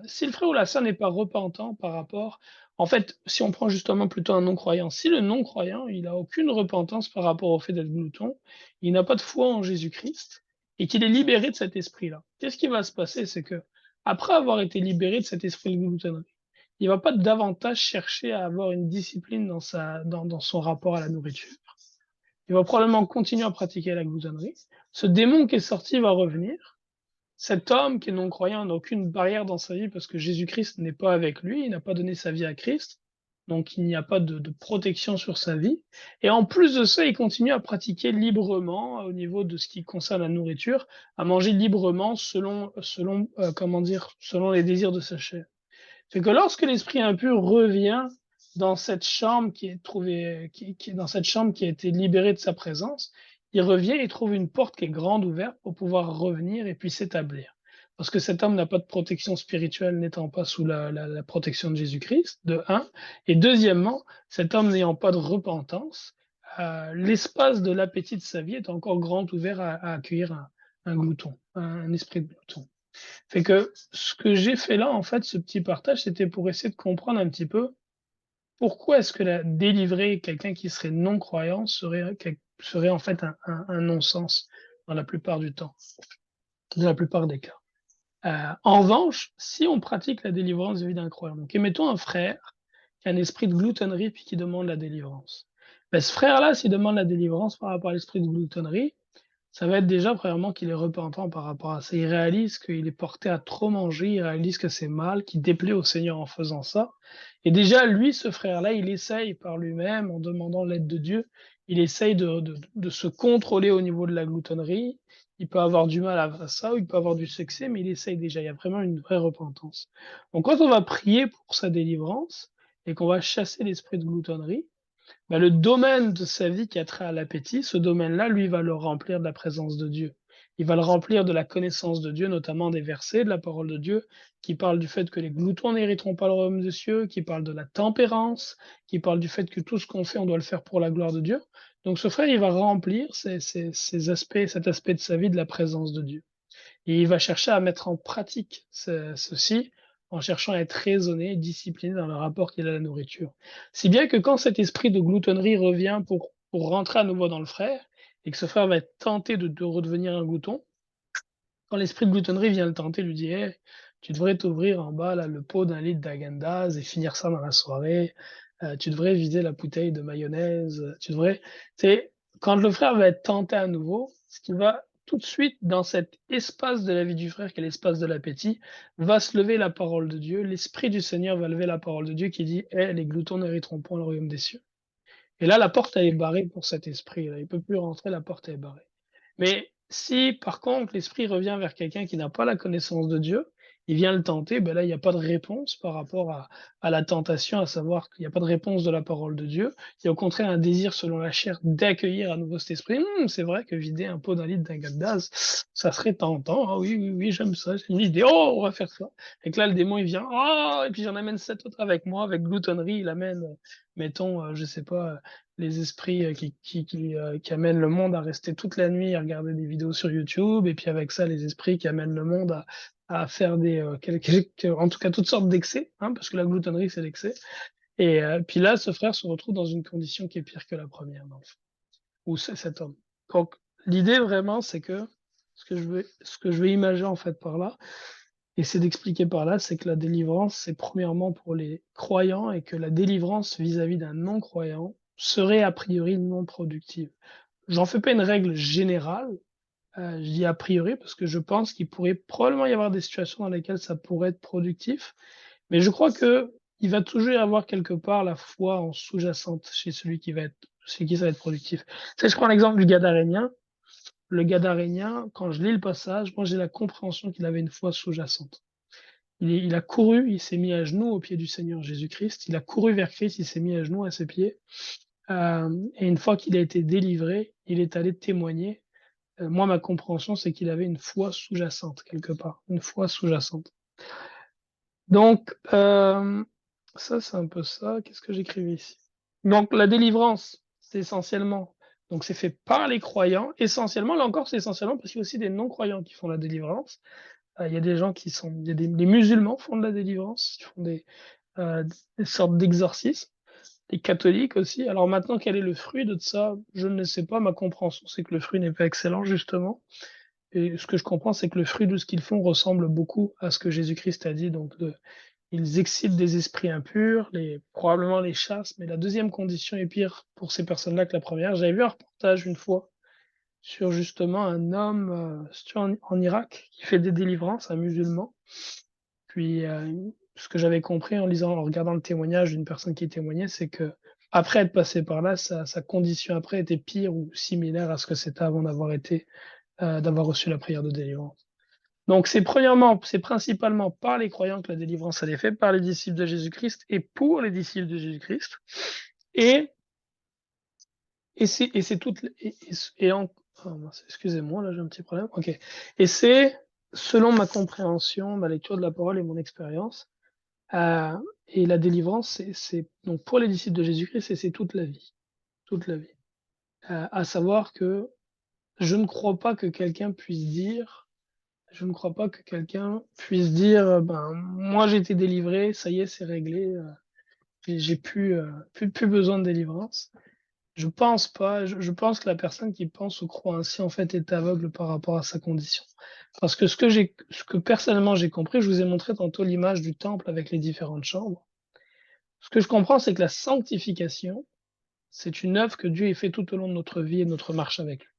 si le frère ou la sœur n'est pas repentant par rapport, en fait, si on prend justement plutôt un non-croyant, si le non-croyant, il n'a aucune repentance par rapport au fait d'être glouton, il n'a pas de foi en Jésus-Christ, et qu'il est libéré de cet esprit-là, qu'est-ce qui va se passer? C'est que, après avoir été libéré de cet esprit de gloutonnerie, il va pas davantage chercher à avoir une discipline dans son rapport à la nourriture. Il va probablement continuer à pratiquer la gloutonnerie. Ce démon qui est sorti va revenir. cet homme qui est non-croyant n'a aucune barrière dans sa vie parce que Jésus-Christ n'est pas avec lui, il n'a pas donné sa vie à Christ, donc il n'y a pas de protection sur sa vie. Et en plus de ça, il continue à pratiquer librement au niveau de ce qui concerne la nourriture, à manger librement selon les désirs de sa chair. Fait que lorsque l'esprit impur revient dans cette chambre qui est trouvée, qui est dans cette chambre qui a été libérée de sa présence, il revient et trouve une porte qui est grande ouverte pour pouvoir revenir et puis s'établir. Parce que cet homme n'a pas de protection spirituelle n'étant pas sous la protection de Jésus-Christ, de un. Et deuxièmement, cet homme n'ayant pas de repentance, l'espace de l'appétit de sa vie est encore grand ouvert à accueillir un glouton, un esprit de glouton. Fait que ce que j'ai fait là, en fait, ce petit partage, c'était pour essayer de comprendre un petit peu pourquoi est-ce que délivrer quelqu'un qui serait non-croyant serait en fait un non-sens dans la plupart du temps, dans la plupart des cas. En revanche, si on pratique la délivrance vis-à-vis d'un croyant, donc mettons un frère qui a un esprit de gloutonnerie puis qui demande la délivrance. Ben, ce frère-là, s'il demande la délivrance par rapport à l'esprit de gloutonnerie, ça va être déjà, premièrement, qu'il est repentant par rapport à ça. Il réalise qu'il est porté à trop manger, il réalise que c'est mal, qu'il déplaît au Seigneur en faisant ça. Et déjà, lui, ce frère-là, il essaye par lui-même, en demandant l'aide de Dieu, il essaye de se contrôler au niveau de la gloutonnerie. Il peut avoir du mal à ça, ou il peut avoir du succès, mais il essaye déjà. Il y a vraiment une vraie repentance. Donc, quand on va prier pour sa délivrance, et qu'on va chasser l'esprit de gloutonnerie, bah, le domaine de sa vie qui a trait à l'appétit, ce domaine-là, lui, va le remplir de la présence de Dieu. Il va le remplir de la connaissance de Dieu, notamment des versets de la parole de Dieu, qui parlent du fait que les gloutons n'hériteront pas le royaume des cieux, qui parlent de la tempérance, qui parlent du fait que tout ce qu'on fait, on doit le faire pour la gloire de Dieu. Donc ce frère, il va remplir cet aspect de sa vie de la présence de Dieu. Et il va chercher à mettre en pratique ceci en cherchant à être raisonné, discipliné dans le rapport qu'il a à la nourriture. Si bien que quand cet esprit de gloutonnerie revient pour rentrer à nouveau dans le frère, et que ce frère va être tenté de redevenir un glouton, quand l'esprit de gloutonnerie vient le tenter, lui dit hey, tu devrais t'ouvrir en bas là, le pot d'un litre d'Agandaz et finir ça dans la soirée, tu devrais vider la bouteille de mayonnaise, tu devrais... Quand le frère va être tenté à nouveau, ce qui va tout de suite, dans cet espace de la vie du frère, qui est l'espace de l'appétit, va se lever la parole de Dieu, l'Esprit du Seigneur va lever la parole de Dieu qui dit hey, les gloutons n'hériteront point le royaume des cieux. Et là, la porte, elle est barrée pour cet esprit. Là. Il ne peut plus rentrer, la porte est barrée. Mais si, par contre, l'esprit revient vers quelqu'un qui n'a pas la connaissance de Dieu, il vient le tenter, ben là, il n'y a pas de réponse par rapport à la tentation, à savoir qu'il n'y a pas de réponse de la parole de Dieu. Il y a au contraire un désir selon la chair d'accueillir à nouveau cet esprit. C'est vrai que vider un pot d'un litre d'Agandaz, ça serait tentant. Ah oui, oui, oui, j'aime ça. J'ai une idée. Oh, on va faire ça. Et que là, le démon, il vient. Oh, et puis j'en amène 7 autres avec moi, avec gloutonnerie. Il amène, mettons, je sais pas, les esprits qui amènent le monde à rester toute la nuit à regarder des vidéos sur YouTube, et puis avec ça, les esprits qui amènent le monde à faire en tout cas toutes sortes d'excès, hein, parce que la gloutonnerie, c'est l'excès. Et puis là, ce frère se retrouve dans une condition qui est pire que la première, dans le fond, ou c'est cet homme. Donc, l'idée vraiment, c'est que ce que je veux imaginer en fait par là, et c'est d'expliquer par là, c'est que la délivrance, c'est premièrement pour les croyants et que la délivrance vis-à-vis d'un non-croyant serait a priori non productive. J'en fais pas une règle générale, je dis a priori parce que je pense qu'il pourrait probablement y avoir des situations dans lesquelles ça pourrait être productif, mais je crois que il va toujours y avoir quelque part la foi en sous-jacente chez celui qui ça va être productif. Tu sais, je prends l'exemple du Gadarénien. Le Gadarénien, quand je lis le passage, moi j'ai la compréhension qu'il avait une foi sous-jacente. Il a couru, il s'est mis à genoux aux pieds du Seigneur Jésus-Christ, il a couru vers Christ, il s'est mis à genoux à ses pieds, et une fois qu'il a été délivré, il est allé témoigner. Moi, ma compréhension, c'est qu'il avait une foi sous-jacente, quelque part, une foi sous-jacente. Donc, ça, c'est un peu ça. Qu'est-ce que j'écrivais ici? Donc, la délivrance, c'est essentiellement, donc c'est fait par les croyants, essentiellement, là encore, c'est essentiellement parce qu'il y a aussi des non-croyants qui font la délivrance. Il y a des gens les musulmans font de la délivrance, ils font des sortes d'exorcismes. Les catholiques aussi. Alors maintenant, quel est le fruit de ça? Je ne sais pas. Ma compréhension, c'est que le fruit n'est pas excellent, justement. Et ce que je comprends, c'est que le fruit de ce qu'ils font ressemble beaucoup à ce que Jésus-Christ a dit. Donc, ils excitent des esprits impurs, probablement les chassent, mais la deuxième condition est pire pour ces personnes-là que la première. J'avais vu un reportage une fois sur justement un homme en Irak qui fait des délivrances, un musulman. Puis, ce que j'avais compris en regardant le témoignage d'une personne qui témoignait, c'est que après être passé par là, sa condition après était pire ou similaire à ce que c'était avant d'avoir reçu la prière de délivrance. Donc, c'est principalement par les croyants que la délivrance elle est faite, par les disciples de Jésus-Christ et pour les disciples de Jésus-Christ. C'est toute, excusez-moi, là j'ai un petit problème. Ok. Et c'est, selon ma compréhension, ma lecture de la parole et mon expérience, et la délivrance, c'est donc pour les disciples de Jésus-Christ, c'est toute la vie, toute la vie. À savoir que je ne crois pas que quelqu'un puisse dire, ben moi j'ai été délivré, ça y est, c'est réglé, j'ai plus besoin de délivrance. Je pense pas. Je pense que la personne qui pense ou croit ainsi, en fait, est aveugle par rapport à sa condition. Parce que ce que personnellement j'ai compris, je vous ai montré tantôt l'image du temple avec les différentes chambres. Ce que je comprends, c'est que la sanctification, c'est une œuvre que Dieu a fait tout au long de notre vie et de notre marche avec lui.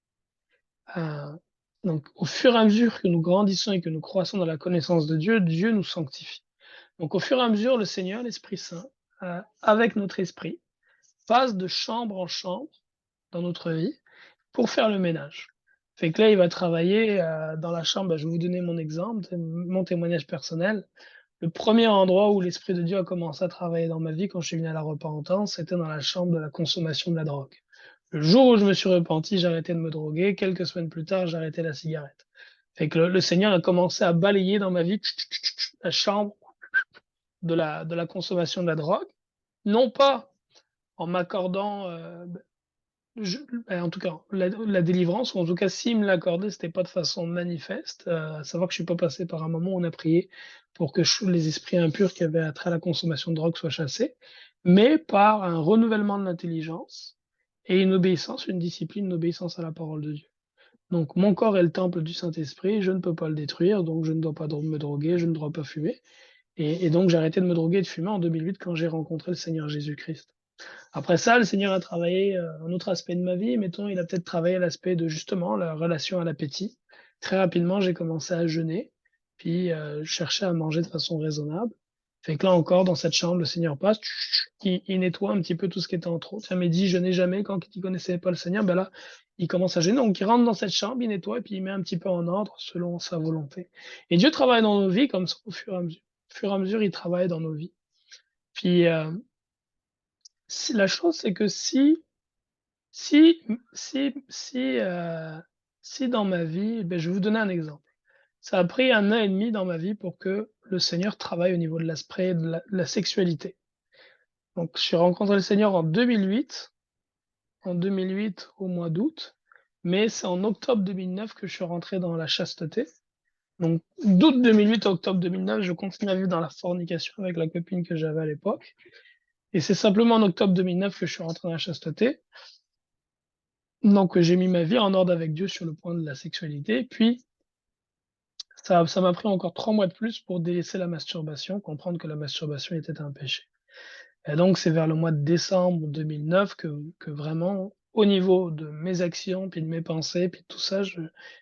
Donc, au fur et à mesure que nous grandissons et que nous croissons dans la connaissance de Dieu, Dieu nous sanctifie. Donc, au fur et à mesure, le Seigneur, l'Esprit Saint, avec notre esprit, passe de chambre en chambre dans notre vie pour faire le ménage. Fait que là, il va travailler dans la chambre. Je vais vous donner mon exemple, mon témoignage personnel. Le premier endroit où l'Esprit de Dieu a commencé à travailler dans ma vie quand je suis venu à la repentance, c'était dans la chambre de la consommation de la drogue. Le jour où je me suis repenti, j'ai arrêté de me droguer. Quelques semaines plus tard, j'ai arrêté la cigarette. Fait que le Seigneur a commencé à balayer dans ma vie la chambre de la consommation de la drogue. Non pas en m'accordant en tout cas, la délivrance, ou en tout cas, s'il me l'accordait, c'était pas de façon manifeste. À savoir que je suis pas passé par un moment où on a prié pour que les esprits impurs qui avaient attrait à la consommation de drogue soient chassés, mais par un renouvellement de l'intelligence et une obéissance, une discipline, une obéissance à la parole de Dieu. Donc, mon corps est le temple du Saint-Esprit, je ne peux pas le détruire, donc je ne dois pas me droguer, je ne dois pas fumer. Et donc, j'ai arrêté de me droguer et de fumer en 2008 quand j'ai rencontré le Seigneur Jésus-Christ. Après ça, le Seigneur a travaillé un autre aspect de ma vie. Mettons, il a peut-être travaillé l'aspect de justement la relation à l'appétit. Très rapidement, j'ai commencé à jeûner, puis je cherchais à manger de façon raisonnable. Fait que là encore, dans cette chambre, le Seigneur passe, il nettoie un petit peu tout ce qui était en trop. Tiens, mais dit, jeûnez jamais quand il connaissait pas le Seigneur, ben là, il commence à jeûner. Donc, il rentre dans cette chambre, il nettoie, et puis il met un petit peu en ordre selon sa volonté. Et Dieu travaille dans nos vies comme ça au fur et à mesure. Au fur et à mesure, il travaille dans nos vies. Puis, la chose, c'est que si dans ma vie, je vais vous donner un exemple. Ça a pris 1 an et demi dans ma vie pour que le Seigneur travaille au niveau de l'aspect de la sexualité. Donc, j'ai rencontré le Seigneur en 2008 au mois d'août, mais c'est en octobre 2009 que je suis rentré dans la chasteté. Donc, d'août 2008 à octobre 2009, je continue à vivre dans la fornication avec la copine que j'avais à l'époque. Et c'est simplement en octobre 2009 que je suis rentré dans la chasteté. Donc, j'ai mis ma vie en ordre avec Dieu sur le point de la sexualité. Puis, ça m'a pris encore 3 mois de plus pour délaisser la masturbation, comprendre que la masturbation était un péché. Et donc, c'est vers le mois de décembre 2009 que vraiment, au niveau de mes actions, puis de mes pensées, puis de tout ça,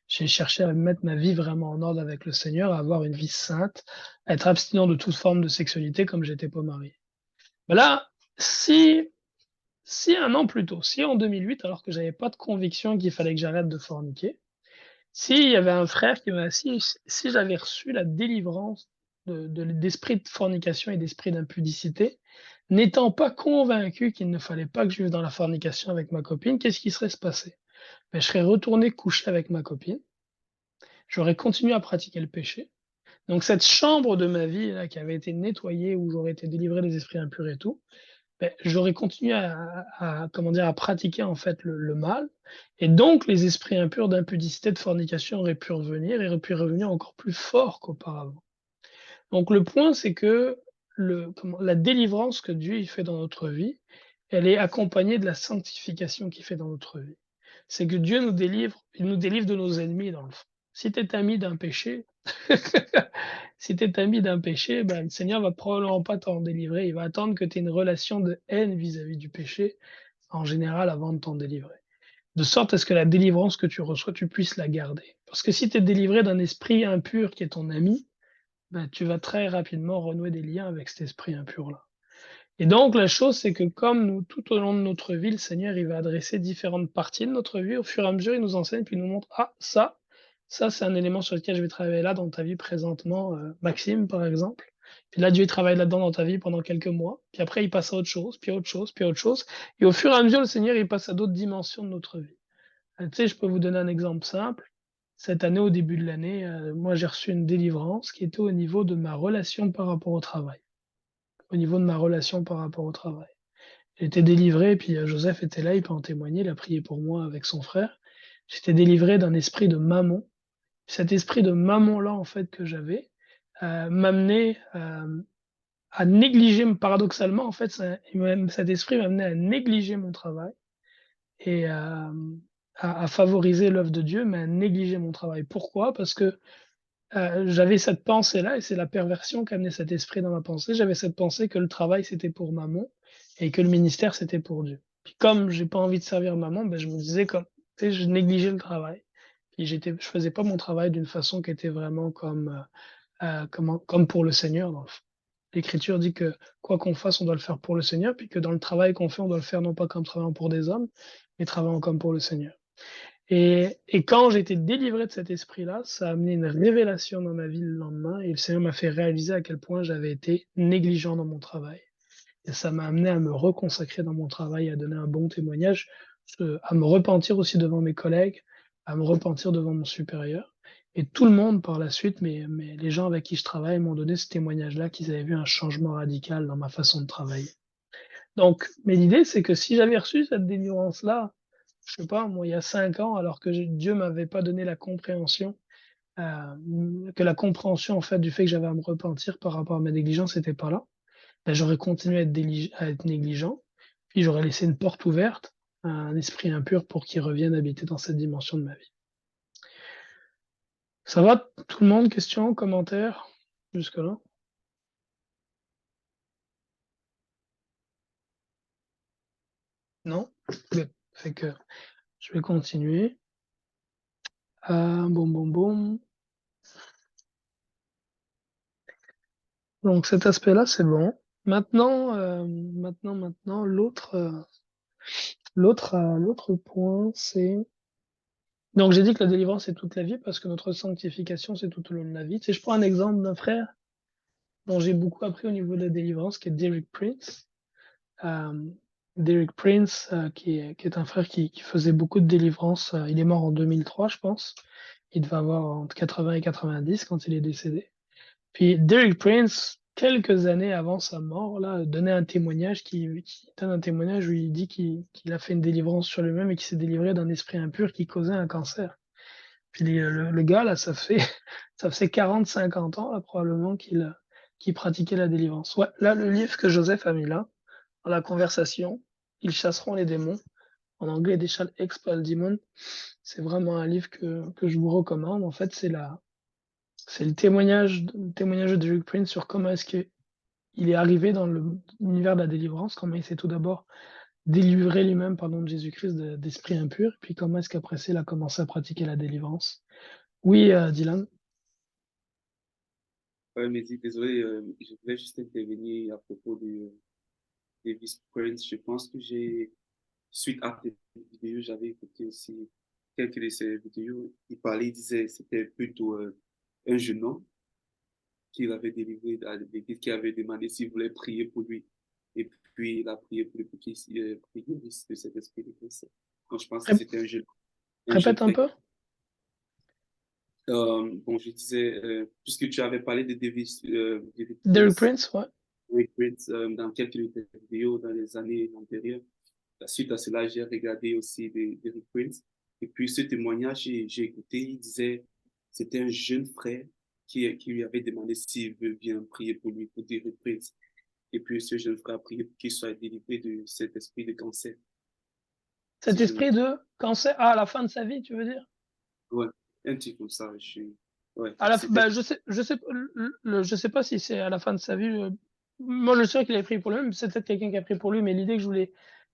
j'ai cherché à mettre ma vie vraiment en ordre avec le Seigneur, à avoir une vie sainte, à être abstinent de toute forme de sexualité comme j'étais pas marié. Mais là, si 1 an plus tôt, si en 2008, alors que j'avais pas de conviction qu'il fallait que j'arrête de forniquer, s'il y avait un frère qui m'a, si j'avais reçu la délivrance d'esprit de fornication et d'esprit d'impudicité, n'étant pas convaincu qu'il ne fallait pas que je vive dans la fornication avec ma copine, qu'est-ce qui serait se passé? Je serais retourné coucher avec ma copine, j'aurais continué à pratiquer le péché. Donc cette chambre de ma vie là, qui avait été nettoyée, où j'aurais été délivré des esprits impurs et tout, j'aurais continué à pratiquer en fait le mal, et donc les esprits impurs d'impudicité, de fornication auraient pu revenir et auraient pu revenir encore plus fort qu'auparavant. Donc le point, c'est que la délivrance que Dieu il fait dans notre vie, elle est accompagnée de la sanctification qu'il fait dans notre vie. C'est que Dieu nous délivre, il nous délivre de nos ennemis dans le fond. Si tu es ami d'un péché, si tu es ami d'un péché, le Seigneur va probablement pas t'en délivrer. Il va attendre que tu aies une relation de haine vis-à-vis du péché, en général, avant de t'en délivrer. de sorte à ce que la délivrance que tu reçois, tu puisses la garder. Parce que si tu es délivré d'un esprit impur qui est ton ami, ben, tu vas très rapidement renouer des liens avec cet esprit impur-là. Et donc, la chose, c'est que comme nous, tout au long de notre vie, le Seigneur, il va adresser différentes parties de notre vie. Au fur et à mesure, il nous enseigne, puis il nous montre, ah, ça, c'est un élément sur lequel je vais travailler là dans ta vie présentement, Maxime, par exemple. Puis là, Dieu, il travaille là-dedans dans ta vie pendant quelques mois. Puis après, il passe à autre chose, puis autre chose, puis autre chose. Et au fur et à mesure, le Seigneur, il passe à d'autres dimensions de notre vie. Tu sais, je peux vous donner un exemple simple. Cette année, au début de l'année, moi, j'ai reçu une délivrance qui était au niveau de ma relation par rapport au travail. Au niveau de ma relation par rapport au travail. J'ai été délivré, puis Joseph était là, il peut en témoigner, il a prié pour moi avec son frère. J'étais délivré d'un esprit de mammon. Cet esprit de mammon-là, en fait, que j'avais, m'amenait à négliger, paradoxalement, en fait, cet esprit m'amenait à négliger mon travail et à favoriser l'œuvre de Dieu, mais à négliger mon travail. Pourquoi? Parce que j'avais cette pensée-là, et c'est la perversion qui amenait cet esprit dans ma pensée. J'avais cette pensée que le travail, c'était pour maman, et que le ministère, c'était pour Dieu. Puis comme j'ai pas envie de servir maman, ben, je me disais comme, tu sais, je négligeais le travail. Puis je faisais pas mon travail d'une façon qui était vraiment comme pour le Seigneur, dans le fond. L'Écriture dit que quoi qu'on fasse, on doit le faire pour le Seigneur, puis que dans le travail qu'on fait, on doit le faire non pas comme travaillant pour des hommes, mais travaillant comme pour le Seigneur. Et quand j'ai été délivré de cet esprit-là, ça a amené une révélation dans ma vie le lendemain, et le Seigneur m'a fait réaliser à quel point j'avais été négligent dans mon travail. Et ça m'a amené à me reconsacrer dans mon travail, à donner un bon témoignage, à me repentir aussi devant mes collègues, à me repentir devant mon supérieur. Et tout le monde, par la suite, mais les gens avec qui je travaille m'ont donné ce témoignage-là, qu'ils avaient vu un changement radical dans ma façon de travailler. Donc, mais l'idée, c'est que si j'avais reçu cette délivrance-là, je sais pas, moi, il y a 5 ans, alors que Dieu m'avait pas donné la compréhension, que la compréhension, en fait, du fait que j'avais à me repentir par rapport à ma négligence n'était pas là, ben, j'aurais continué à être négligent, puis j'aurais laissé une porte ouverte à un esprit impur pour qu'il revienne habiter dans cette dimension de ma vie. Ça va, tout le monde? Questions, commentaires, jusque-là? Non? Good. Fait que je vais continuer. Boum. Donc cet aspect-là, c'est bon. Maintenant, l'autre point, c'est... Donc j'ai dit que la délivrance, c'est toute la vie, parce que notre sanctification, c'est tout au long de la vie. Tu sais, je prends un exemple d'un frère dont j'ai beaucoup appris au niveau de la délivrance, qui est Derek Prince. Derek Prince, qui est un frère qui faisait beaucoup de délivrance. Il est mort en 2003, je pense. Il devait avoir entre 80 et 90 quand il est décédé. Puis Derek Prince, quelques années avant sa mort, là, donnait un témoignage qui donne un témoignage où il dit qu'il a fait une délivrance sur lui-même et qu'il s'est délivré d'un esprit impur qui causait un cancer. Puis le gars, là, ça fait 40-50 ans, là, probablement, qu'il pratiquait la délivrance. Ouais, là, le livre que Joseph a mis là, dans la conversation, Ils chasseront les démons. En anglais, They shall expel demons. C'est vraiment un livre que je vous recommande. En fait, c'est le témoignage de Derek Prince sur comment est-ce qu'il est arrivé dans l'univers de la délivrance, comment il s'est tout d'abord délivré lui-même, pardon, de Jésus-Christ d'esprit impur, puis comment est-ce qu'après ça, il a commencé à pratiquer la délivrance. Oui, Dylan. Mais désolé, je voulais juste intervenir à propos de Davis Prince. Je pense que suite à cette vidéo, j'avais écouté aussi quelques de ces vidéos. Il parlait, il disait que c'était plutôt un jeune homme qu'il avait délivré à l'église, qui avait demandé s'il voulait prier pour lui. Et puis, il a prié pour lui pour qu'il guérisse de cet esprit de cancer. Donc, je pense que c'était un jeune. Répète un peu. Bon, je disais, puisque tu avais parlé de Derek Prince, ouais. Derek Prince, dans quelques vidéos dans les années antérieures. Suite à cela, j'ai regardé aussi Derek Prince. Et puis, ce témoignage, j'ai écouté, il disait, c'était un jeune frère qui lui avait demandé s'il veut bien prier pour lui, pour Derek Prince. Et puis, ce jeune frère a prié pour qu'il soit délivré de cet esprit de cancer. Cet esprit de cancer, à la fin de sa vie, tu veux dire? Ouais, un petit comme ça. Ouais, je sais pas si c'est à la fin de sa vie. Moi, je suis sûr qu'il a prié pour lui, mais c'est peut-être quelqu'un qui a prié pour lui, mais l'idée que je voulais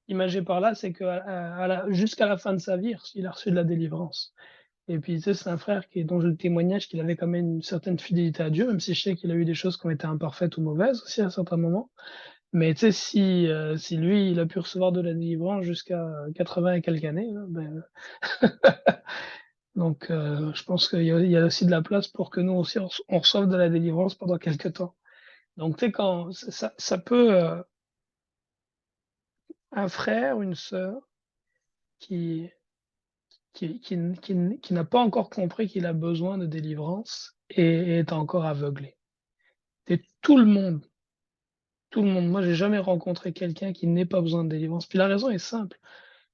imagé par là, c'est que jusqu'à la fin de sa vie, il a reçu de la délivrance. Et puis, tu sais, c'est un frère dont j'ai le témoignage qu'il avait quand même une certaine fidélité à Dieu, même si je sais qu'il a eu des choses qui ont été imparfaites ou mauvaises aussi à certains moments. Mais tu sais, si lui, il a pu recevoir de la délivrance jusqu'à 80 et quelques années, là, ben, donc je pense qu'il y a aussi de la place pour que nous aussi, on reçoive de la délivrance pendant quelques temps. Donc, tu sais, quand ça peut, un frère ou une sœur qui, qui n'a pas encore compris qu'il a besoin de délivrance et est encore aveuglé. Et tout le monde, moi j'ai jamais rencontré quelqu'un qui n'ait pas besoin de délivrance. Puis la raison est simple,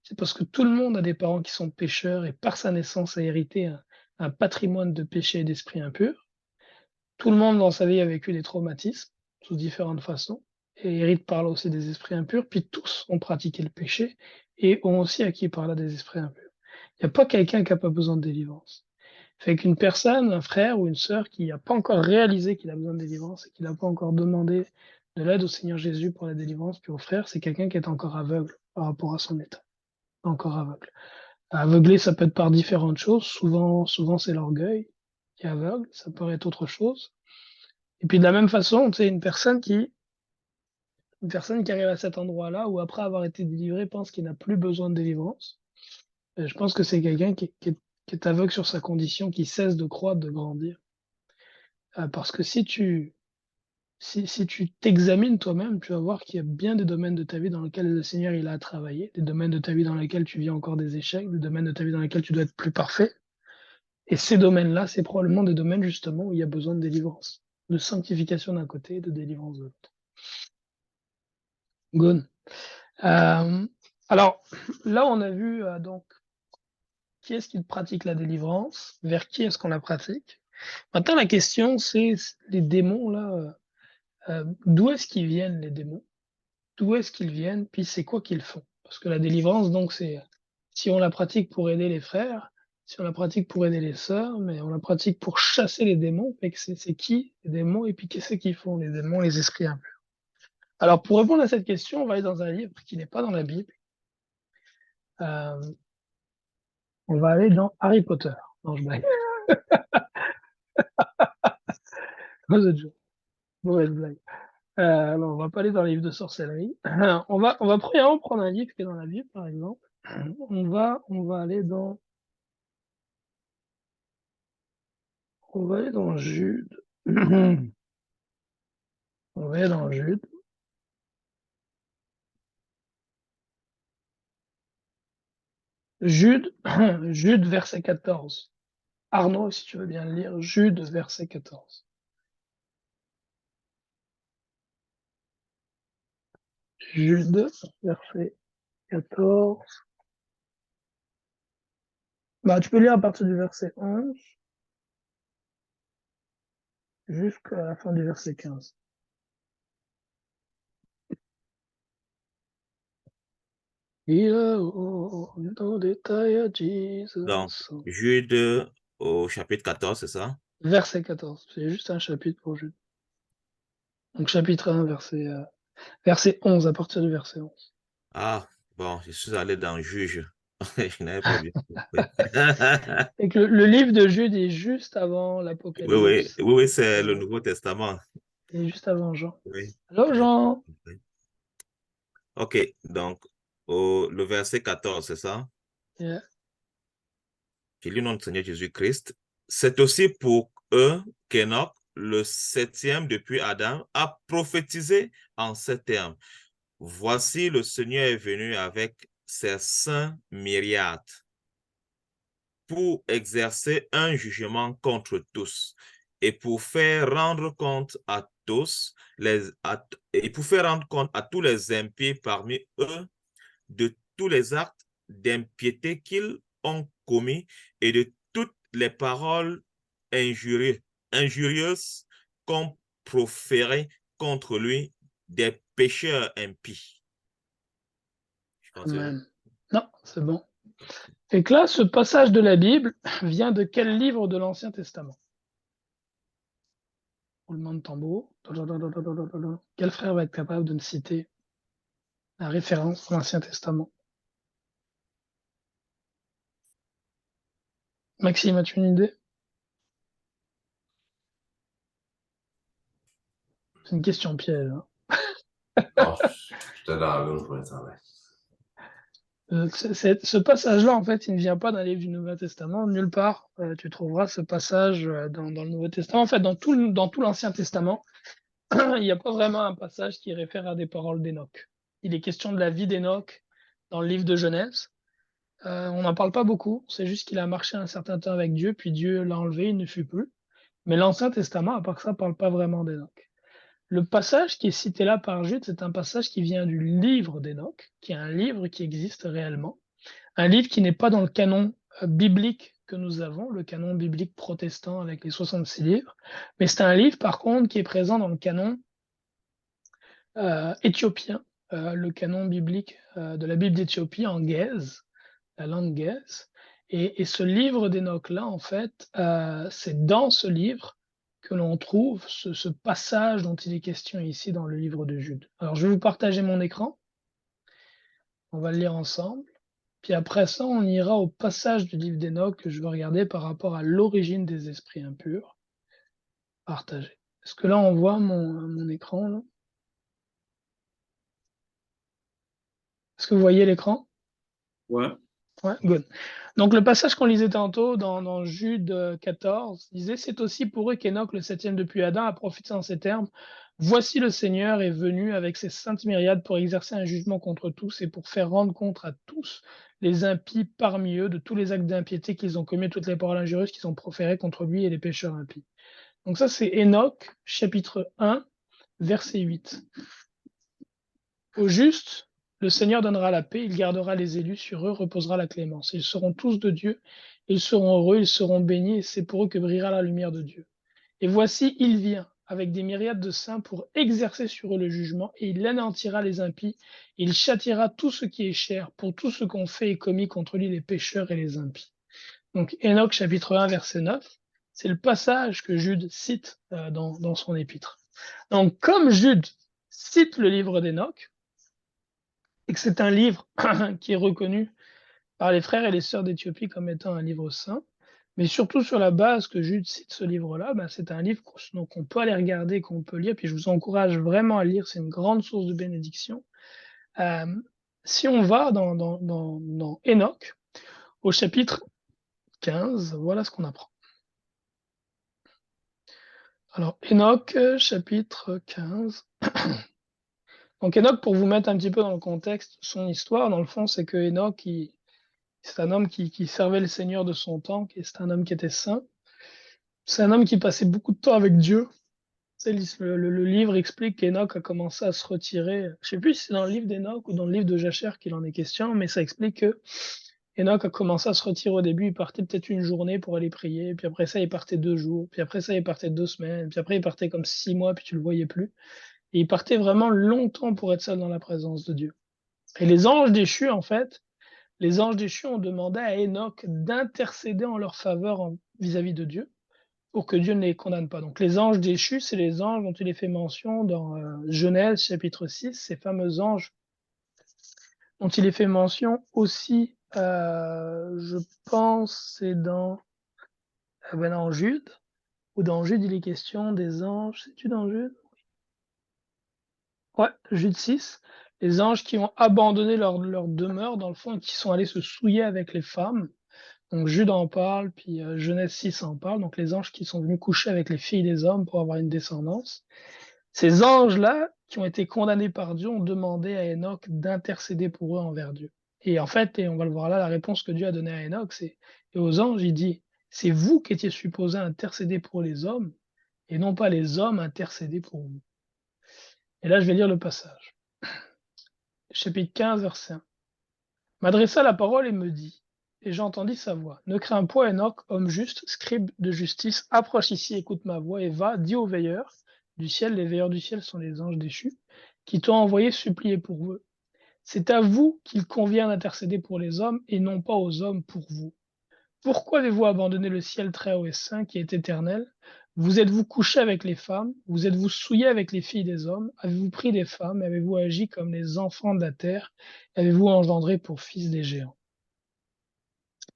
c'est parce que tout le monde a des parents qui sont pécheurs et par sa naissance a hérité un patrimoine de péché et d'esprit impur. Tout le monde dans sa vie a vécu des traumatismes sous différentes façons et hérite par là aussi des esprits impurs. Puis tous ont pratiqué le péché et ont aussi acquis par là des esprits impurs. Il n'y a pas quelqu'un qui n'a pas besoin de délivrance. Fait qu'une personne, un frère ou une sœur qui n'a pas encore réalisé qu'il a besoin de délivrance et qui n'a pas encore demandé de l'aide au Seigneur Jésus pour la délivrance, puis au frère, c'est quelqu'un qui est encore aveugle par rapport à son état. Encore aveugle. Aveuglé, ça peut être par différentes choses. Souvent c'est l'orgueil qui est aveugle. Ça peut être autre chose. Et puis de la même façon, tu sais, une personne qui arrive à cet endroit-là, où après avoir été délivré, pense qu'il n'a plus besoin de délivrance. Je pense que c'est quelqu'un qui est aveugle sur sa condition, qui cesse de croître, de grandir. Parce que si tu t'examines toi-même, tu vas voir qu'il y a bien des domaines de ta vie dans lesquels le Seigneur il a travaillé, des domaines de ta vie dans lesquels tu vis encore des échecs, des domaines de ta vie dans lesquels tu dois être plus parfait. Et ces domaines-là, c'est probablement des domaines justement où il y a besoin de délivrance, de sanctification d'un côté et de délivrance de l'autre. Gone. Alors, là, on a vu donc qui est-ce qui pratique la délivrance, vers qui est-ce qu'on la pratique. Maintenant, la question, c'est les démons, là, d'où est-ce qu'ils viennent, les démons? D'où est-ce qu'ils viennent? Puis c'est quoi qu'ils font? Parce que la délivrance, donc, c'est si on la pratique pour aider les frères, si on la pratique pour aider les sœurs, mais on la pratique pour chasser les démons, mais c'est qui les démons et puis qu'est-ce qu'ils font, les démons, les esprits impurs? Alors, pour répondre à cette question, on va aller dans un livre qui n'est pas dans la Bible. On va aller dans Harry Potter. Non, je blague. Mauvaise blague. Alors, on va pas aller dans les livres de sorcellerie. On va premièrement prendre un livre qui est dans la Bible, par exemple. On va aller dans Jude. On va aller dans Jude. Jude, verset 14. Arnaud, si tu veux bien le lire, Jude, verset 14. Jude, verset 14. Bah, tu peux lire à partir du verset 11 jusqu'à la fin du verset 15. Donc, Jude au chapitre 14, c'est ça? Verset 14. C'est juste un chapitre pour Jude. Donc, chapitre 1, verset 11, à partir du verset 11. Ah, bon, je suis allé dans Juge. Je n'avais pas bien compris. Et que le livre de Jude est juste avant Oui, l'Apocalypse. c'est le Nouveau Testament. Et juste avant Jean. Oui. Allô, Jean? Ok, donc le verset 14, c'est ça? Yeah. J'ai lu notre Seigneur Jésus-Christ. C'est aussi pour eux qu'Enoch, le 7e depuis Adam, a prophétisé en ces termes. Voici, le Seigneur est venu avec ses saints myriades pour exercer un jugement contre tous et pour faire rendre compte à tous et pour faire rendre compte à tous les impies parmi eux de tous les actes d'impiété qu'ils ont commis et de toutes les paroles injurieuses qu'ont proférées contre lui des pécheurs impies. Amen. Non, c'est bon. Et que là, ce passage de la Bible vient de quel livre de l'Ancien Testament? Roulement de tambour. Quel frère va être capable de me citer la référence dans l'Ancien Testament. Maxime, as-tu une idée? C'est une question piège. Hein. Non, j'étais dans la lune pour l'instant. Ce passage-là, en fait, il ne vient pas d'un livre du Nouveau Testament. Nulle part, tu trouveras ce passage dans le Nouveau Testament. En fait, dans tout l'Ancien Testament, il n'y a pas vraiment un passage qui réfère à des paroles d'Enoch. Il est question de la vie d'Enoch dans le livre de Genèse. On n'en parle pas beaucoup. C'est juste qu'il a marché un certain temps avec Dieu, puis Dieu l'a enlevé, il ne fut plus. Mais l'Ancien Testament, à part ça, ne parle pas vraiment d'Enoch. Le passage qui est cité là par Jude, c'est un passage qui vient du livre d'Enoch, qui est un livre qui existe réellement. Un livre qui n'est pas dans le canon biblique que nous avons, le canon biblique protestant avec les 66 livres, mais c'est un livre par contre qui est présent dans le canon éthiopien, le canon biblique de la Bible d'Éthiopie en Gèze, la langue Gèze. Et ce livre d'Enoch-là, en fait, c'est dans ce livre que l'on trouve ce passage dont il est question ici dans le livre de Jude. Alors, je vais vous partager mon écran. On va le lire ensemble. Puis après ça, on ira au passage du livre d'Enoch que je vais regarder par rapport à l'origine des esprits impurs. Partager. Est-ce que là, on voit mon écran là? Est-ce que vous voyez l'écran? Ouais. Ouais, good. Donc le passage qu'on lisait tantôt dans Jude 14 disait « C'est aussi pour eux qu'Enoch, le septième depuis Adam, a prophétisé en ces termes. Voici le Seigneur est venu avec ses saintes myriades pour exercer un jugement contre tous et pour faire rendre compte à tous les impies parmi eux de tous les actes d'impiété qu'ils ont commis, toutes les paroles injurieuses qu'ils ont proférées contre lui et les pécheurs impies. » Donc ça, c'est Enoch, chapitre 1, verset 8. Au juste, le Seigneur donnera la paix, il gardera les élus, sur eux reposera la clémence. Ils seront tous de Dieu, ils seront heureux, ils seront bénis, et c'est pour eux que brillera la lumière de Dieu. Et voici, il vient avec des myriades de saints pour exercer sur eux le jugement, et il anéantira les impies, et il châtiera tout ce qui est cher pour tout ce qu'ont fait et commis contre lui les pécheurs et les impies. Donc Enoch chapitre 1 verset 9, c'est le passage que Jude cite dans son épître. Donc comme Jude cite le livre d'Enoch, et que c'est un livre qui est reconnu par les frères et les sœurs d'Éthiopie comme étant un livre saint, mais surtout sur la base que Jude cite ce livre-là, c'est un livre qu'on peut aller regarder, qu'on peut lire, puis je vous encourage vraiment à lire, c'est une grande source de bénédiction. Si on va dans Enoch, au chapitre 15, voilà ce qu'on apprend. Alors, Enoch, chapitre 15. Donc Enoch, pour vous mettre un petit peu dans le contexte, son histoire, dans le fond, c'est que Enoch, c'est un homme qui servait le Seigneur de son temps, et c'est un homme qui était saint. C'est un homme qui passait beaucoup de temps avec Dieu. Le livre explique qu'Enoch a commencé à se retirer. Je ne sais plus si c'est dans le livre d'Enoch ou dans le livre de Jachère qu'il en est question, mais ça explique que Enoch a commencé à se retirer au début. Il partait peut-être une journée pour aller prier, puis après ça, il partait 2 jours, puis après ça, il partait 2 semaines, puis après, il partait comme 6 mois, puis tu le voyais plus. Et il partait vraiment longtemps pour être seul dans la présence de Dieu. Et les anges déchus, en fait, les anges déchus ont demandé à Enoch d'intercéder en leur faveur vis-à-vis de Dieu pour que Dieu ne les condamne pas. Donc les anges déchus, c'est les anges dont il est fait mention dans Genèse chapitre 6, ces fameux anges dont il est fait mention aussi, je pense, c'est dans Jude, ou dans Jude, il est question des anges, c'est-tu dans Jude? Ouais, Jude 6, les anges qui ont abandonné leur demeure, dans le fond, et qui sont allés se souiller avec les femmes. Donc Jude en parle, puis Genèse 6 en parle, donc les anges qui sont venus coucher avec les filles des hommes pour avoir une descendance. Ces anges-là, qui ont été condamnés par Dieu, ont demandé à Enoch d'intercéder pour eux envers Dieu. Et en fait, et on va le voir là, la réponse que Dieu a donnée à Enoch, et aux anges, il dit, c'est vous qui étiez supposés intercéder pour les hommes, et non pas les hommes intercéder pour vous. Et là, je vais lire le passage. Chapitre 15, verset 1. M'adressa la parole et me dit, et j'entendis sa voix. Ne crains point, Enoch, homme juste, scribe de justice, approche ici, écoute ma voix, et va, dis aux veilleurs du ciel, les veilleurs du ciel sont les anges déchus, qui t'ont envoyé supplier pour eux. C'est à vous qu'il convient d'intercéder pour les hommes, et non pas aux hommes pour vous. Pourquoi avez-vous abandonné le ciel très haut et saint, qui est éternel? Vous êtes-vous couché avec les femmes? Vous êtes-vous souillé avec les filles des hommes? Avez-vous pris des femmes? Avez-vous agi comme les enfants de la terre? Avez-vous engendré pour fils des géants?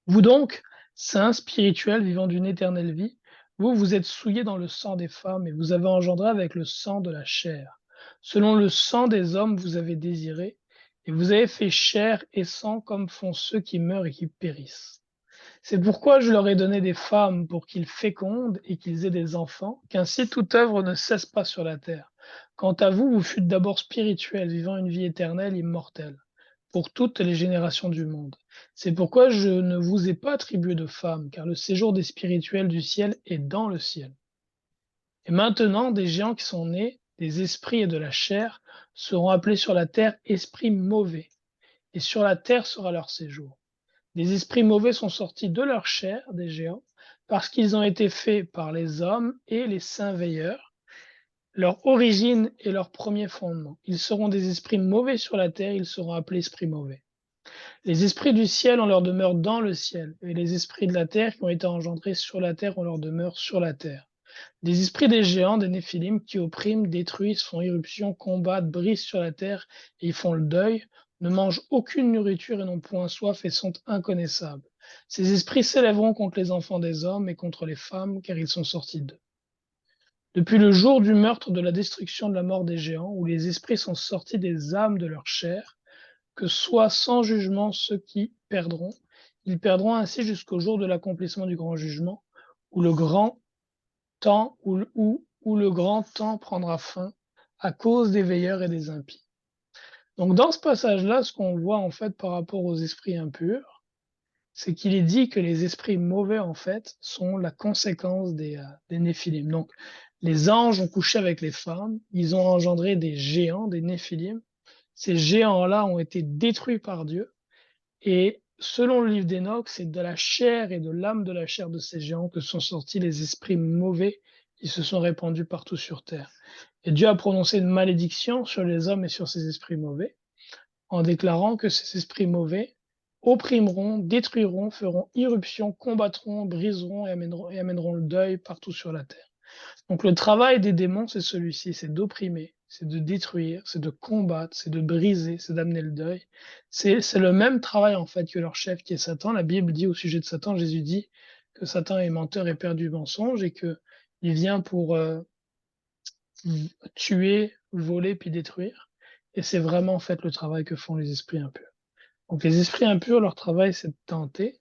Vous donc, saints, spirituels, vivant d'une éternelle vie, vous êtes souillés dans le sang des femmes et vous avez engendré avec le sang de la chair. Selon le sang des hommes, vous avez désiré et vous avez fait chair et sang comme font ceux qui meurent et qui périssent. C'est pourquoi je leur ai donné des femmes pour qu'ils fécondent et qu'ils aient des enfants, qu'ainsi toute œuvre ne cesse pas sur la terre. Quant à vous, vous fûtes d'abord spirituels, vivant une vie éternelle, immortelle, pour toutes les générations du monde. C'est pourquoi je ne vous ai pas attribué de femmes, car le séjour des spirituels du ciel est dans le ciel. Et maintenant, des géants qui sont nés, des esprits et de la chair, seront appelés sur la terre esprits mauvais, et sur la terre sera leur séjour. Des esprits mauvais sont sortis de leur chair, des géants, parce qu'ils ont été faits par les hommes et les saints veilleurs, leur origine et leur premier fondement. Ils seront des esprits mauvais sur la terre, ils seront appelés esprits mauvais. Les esprits du ciel ont leur demeure dans le ciel, et les esprits de la terre qui ont été engendrés sur la terre ont leur demeure sur la terre. Des esprits des géants, des néphilim, qui oppriment, détruisent, font irruption, combattent, brisent sur la terre, et ils font le deuil, ne mangent aucune nourriture et n'ont point soif et sont inconnaissables. Ces esprits s'élèveront contre les enfants des hommes et contre les femmes, car ils sont sortis d'eux. Depuis le jour du meurtre, de la destruction, de la mort des géants, où les esprits sont sortis des âmes de leur chair, que soit sans jugement ceux qui perdront. Ils perdront ainsi jusqu'au jour de l'accomplissement du grand jugement, où le grand temps, où le grand temps prendra fin à cause des veilleurs et des impies. Donc dans ce passage-là, ce qu'on voit en fait par rapport aux esprits impurs, c'est qu'il est dit que les esprits mauvais en fait sont la conséquence des néphilim. Donc les anges ont couché avec les femmes, ils ont engendré des géants, des néphilim. Ces géants-là ont été détruits par Dieu. Et selon le livre d'Enoch, c'est de la chair et de l'âme de la chair de ces géants que sont sortis les esprits mauvais qui se sont répandus partout sur terre. Et Dieu a prononcé une malédiction sur les hommes et sur ces esprits mauvais, en déclarant que ces esprits mauvais opprimeront, détruiront, feront irruption, combattront, briseront et amèneront le deuil partout sur la terre. Donc le travail des démons, c'est celui-ci, c'est d'opprimer, c'est de détruire, c'est de combattre, c'est de briser, c'est d'amener le deuil. C'est le même travail en fait que leur chef qui est Satan. La Bible dit au sujet de Satan, Jésus dit que Satan est menteur et père du mensonge et qu'il vient pour tuer, voler puis détruire. Et c'est vraiment en fait le travail que font les esprits impurs. Donc les esprits impurs, leur travail c'est de tenter,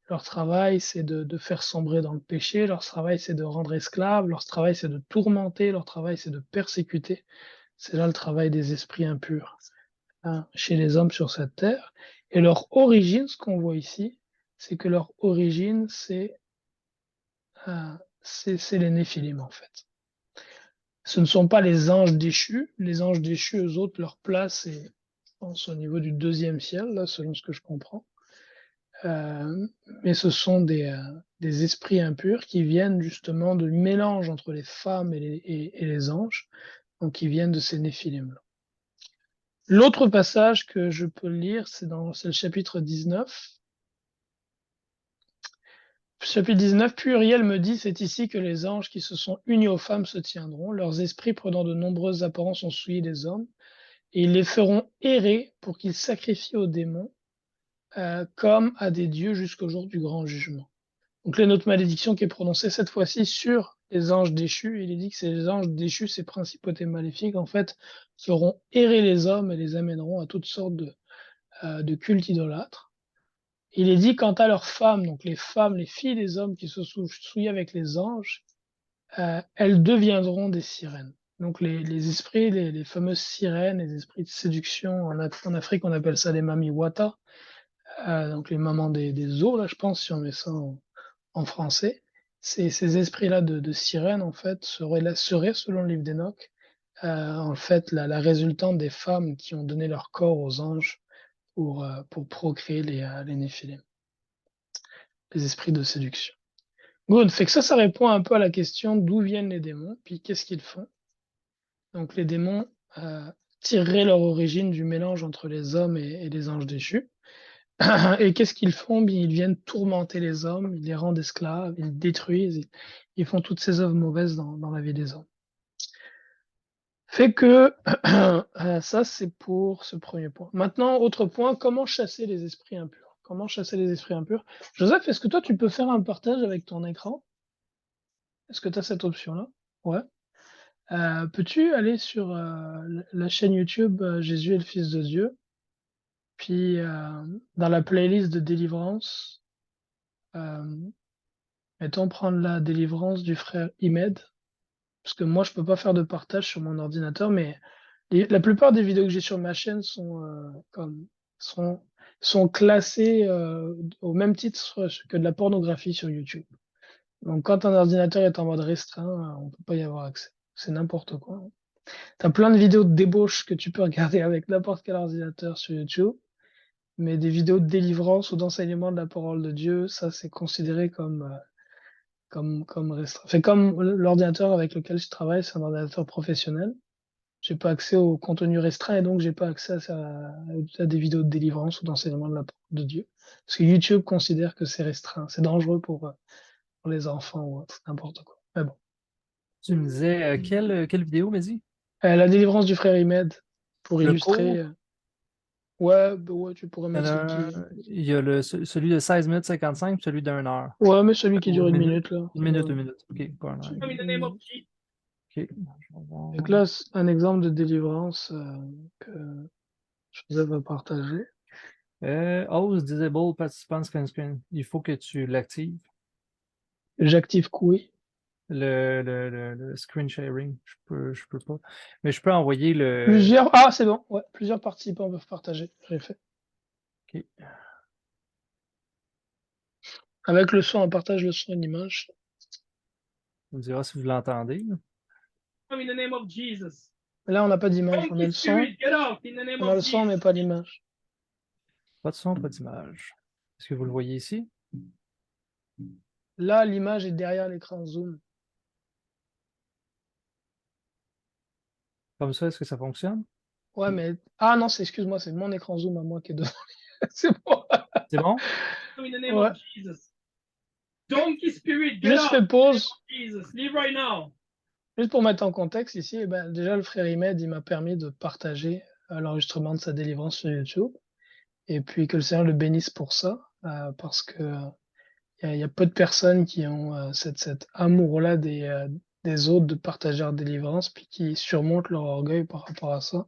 leur travail, c'est de faire sombrer dans le péché. Leur travail, c'est de rendre esclaves. Leur travail, c'est de tourmenter. Leur travail, c'est de persécuter. C'est là le travail des esprits impurs chez les hommes sur cette terre. Et leur origine, ce qu'on voit ici, c'est que leur origine, c'est les néphilim, en fait. Ce ne sont pas les anges déchus. Les anges déchus, eux autres, leur place est, je pense, au niveau du 2e ciel, là, selon ce que je comprends. Mais ce sont des esprits impurs qui viennent justement du mélange entre les femmes et les anges, donc qui viennent de ces néphilim-là. L'autre passage que je peux lire, c'est le chapitre 19. Chapitre 19, puis Uriel me dit, c'est ici que les anges qui se sont unis aux femmes se tiendront, leurs esprits prenant de nombreuses apparences ont souillé les hommes, et ils les feront errer pour qu'ils sacrifient aux démons, comme à des dieux jusqu'au jour du grand jugement. Donc là, notre malédiction qui est prononcée cette fois-ci sur les anges déchus, il est dit que ces anges déchus, ces principautés maléfiques, en fait, feront errer les hommes et les amèneront à toutes sortes de cultes idolâtres. Il est dit quant à leurs femmes, donc les femmes, les filles des hommes qui se souillent avec les anges, elles deviendront des sirènes. Donc les esprits, les fameuses sirènes, les esprits de séduction, en Afrique on appelle ça les mamiwata, donc les mamans des eaux, là je pense, si on met ça en français, ces esprits-là de sirènes, en fait, seraient, selon le livre d'Enoch, en fait, la résultante des femmes qui ont donné leur corps aux anges pour procréer les néphilim, les esprits de séduction. Good, fait que ça répond un peu à la question d'où viennent les démons, puis qu'est-ce qu'ils font. Donc les démons tireraient leur origine du mélange entre les hommes et les anges déchus. Et qu'est-ce qu'ils font? Ils viennent tourmenter les hommes, ils les rendent esclaves, ils détruisent, ils font toutes ces œuvres mauvaises dans la vie des hommes. Fait que ça, c'est pour ce premier point. Maintenant, autre point, comment chasser les esprits impurs? Comment chasser les esprits impurs? Joseph, est-ce que toi, tu peux faire un partage avec ton écran? Est-ce que tu as cette option-là? Ouais. Peux-tu aller sur la chaîne YouTube Jésus est le Fils de Dieu? Puis dans la playlist de délivrance, mettons prendre la délivrance du frère Imed, parce que moi je peux pas faire de partage sur mon ordinateur, mais la plupart des vidéos que j'ai sur ma chaîne sont classées au même titre que de la pornographie sur YouTube. Donc quand un ordinateur est en mode restreint, on peut pas y avoir accès. C'est n'importe quoi. T'as plein de vidéos de débauche que tu peux regarder avec n'importe quel ordinateur sur YouTube, mais des vidéos de délivrance ou d'enseignement de la parole de Dieu, ça c'est considéré comme restreint. C'est comme l'ordinateur avec lequel je travaille, c'est un ordinateur professionnel. J'ai pas accès au contenu restreint et donc j'ai pas accès à des vidéos de délivrance ou d'enseignement de la parole de Dieu. Parce que YouTube considère que c'est restreint, c'est dangereux pour les enfants ou n'importe quoi. Mais bon. Tu me disais, quelle vidéo, Mehdi? La délivrance du frère Imed, pour Le illustrer. cours? Ouais, tu pourrais Il y en mettre a celui un, il y a celui de 16 minutes 55 et celui d'1 heure. Ouais, mais celui qui Ou dure une une minute. minute, là. Une minute, Ouais. une minute. OK, pas 1 heure. Une minute. OK. Je vais voir. Donc là, c'est un exemple de délivrance que Joseph va partager. Host Disable Participant Scan Screen. Il faut que tu l'actives. J'active Koui. Le screen sharing. Je peux pas. Mais je peux envoyer le. Plusieurs. Ah, c'est bon. Ouais, plusieurs participants peuvent partager. J'ai fait. OK. Avec le son, on partage le son et l'image. On me dira si vous l'entendez. In the name of Jesus. Là, on n'a pas d'image. On a le son. On a le son, mais pas l'image. Pas de son, pas d'image. Est-ce que vous le voyez ici? Là, l'image est derrière l'écran Zoom. Comme ça, est-ce que ça fonctionne? Ouais, mais. Ah non, excuse-moi, c'est mon écran Zoom à moi qui est devant. C'est bon. C'est bon? Ouais. Juste fais pause. Juste pour mettre en contexte ici, eh ben, déjà le frère Imed, il m'a permis de partager l'enregistrement de sa délivrance sur YouTube. Et puis que le Seigneur le bénisse pour ça, parce que il y a peu de personnes qui ont cet amour-là des autres de partager leur délivrance, puis qui surmontent leur orgueil par rapport à ça.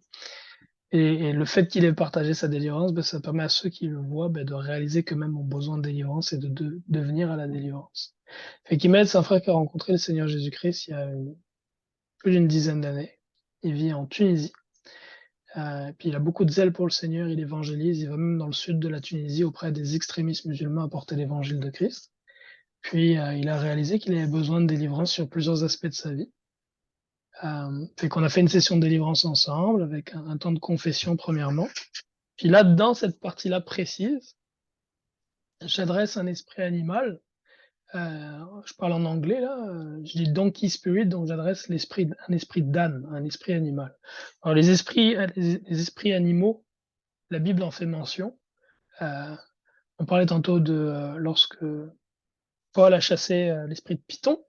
Et le fait qu'il ait partagé sa délivrance, ben, ça permet à ceux qui le voient ben, de réaliser qu'eux-mêmes ont besoin de délivrance et de venir à la délivrance. Fait qu'Imed, c'est un frère qui a rencontré le Seigneur Jésus-Christ il y a plus d'une dizaine d'années. Il vit en Tunisie. Puis il a beaucoup de zèle pour le Seigneur, il évangélise, il va même dans le sud de la Tunisie auprès des extrémistes musulmans apporter l'évangile de Christ. Puis il a réalisé qu'il avait besoin de délivrance sur plusieurs aspects de sa vie. Fait qu'on a fait une session de délivrance ensemble avec un temps de confession premièrement. Puis là, dans cette partie-là précise, j'adresse un esprit animal. Je parle en anglais là, je dis donkey spirit, donc j'adresse un esprit d'âne, un esprit animal. Alors les esprits animaux, la Bible en fait mention. On parlait tantôt de lorsque Paul a chassé l'esprit de Python.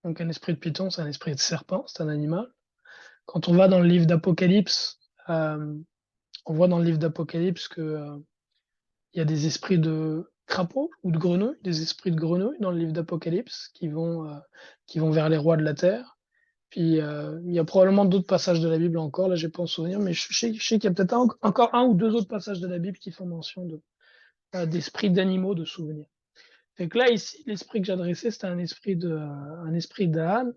Donc un esprit de Python, c'est un esprit de serpent, c'est un animal. Quand on va dans le livre d'Apocalypse, on voit dans le livre d'Apocalypse que il y a des esprits de crapauds ou de grenouilles, des esprits de grenouilles dans le livre d'Apocalypse qui vont vers les rois de la terre. Puis il y a probablement d'autres passages de la Bible encore, là j'ai pas en souvenir, mais je sais qu'il y a peut-être encore un ou deux autres passages de la Bible qui font mention d'esprits d'animaux de souvenirs. Fait que là ici, l'esprit que j'adressais, c'était un esprit d'âne,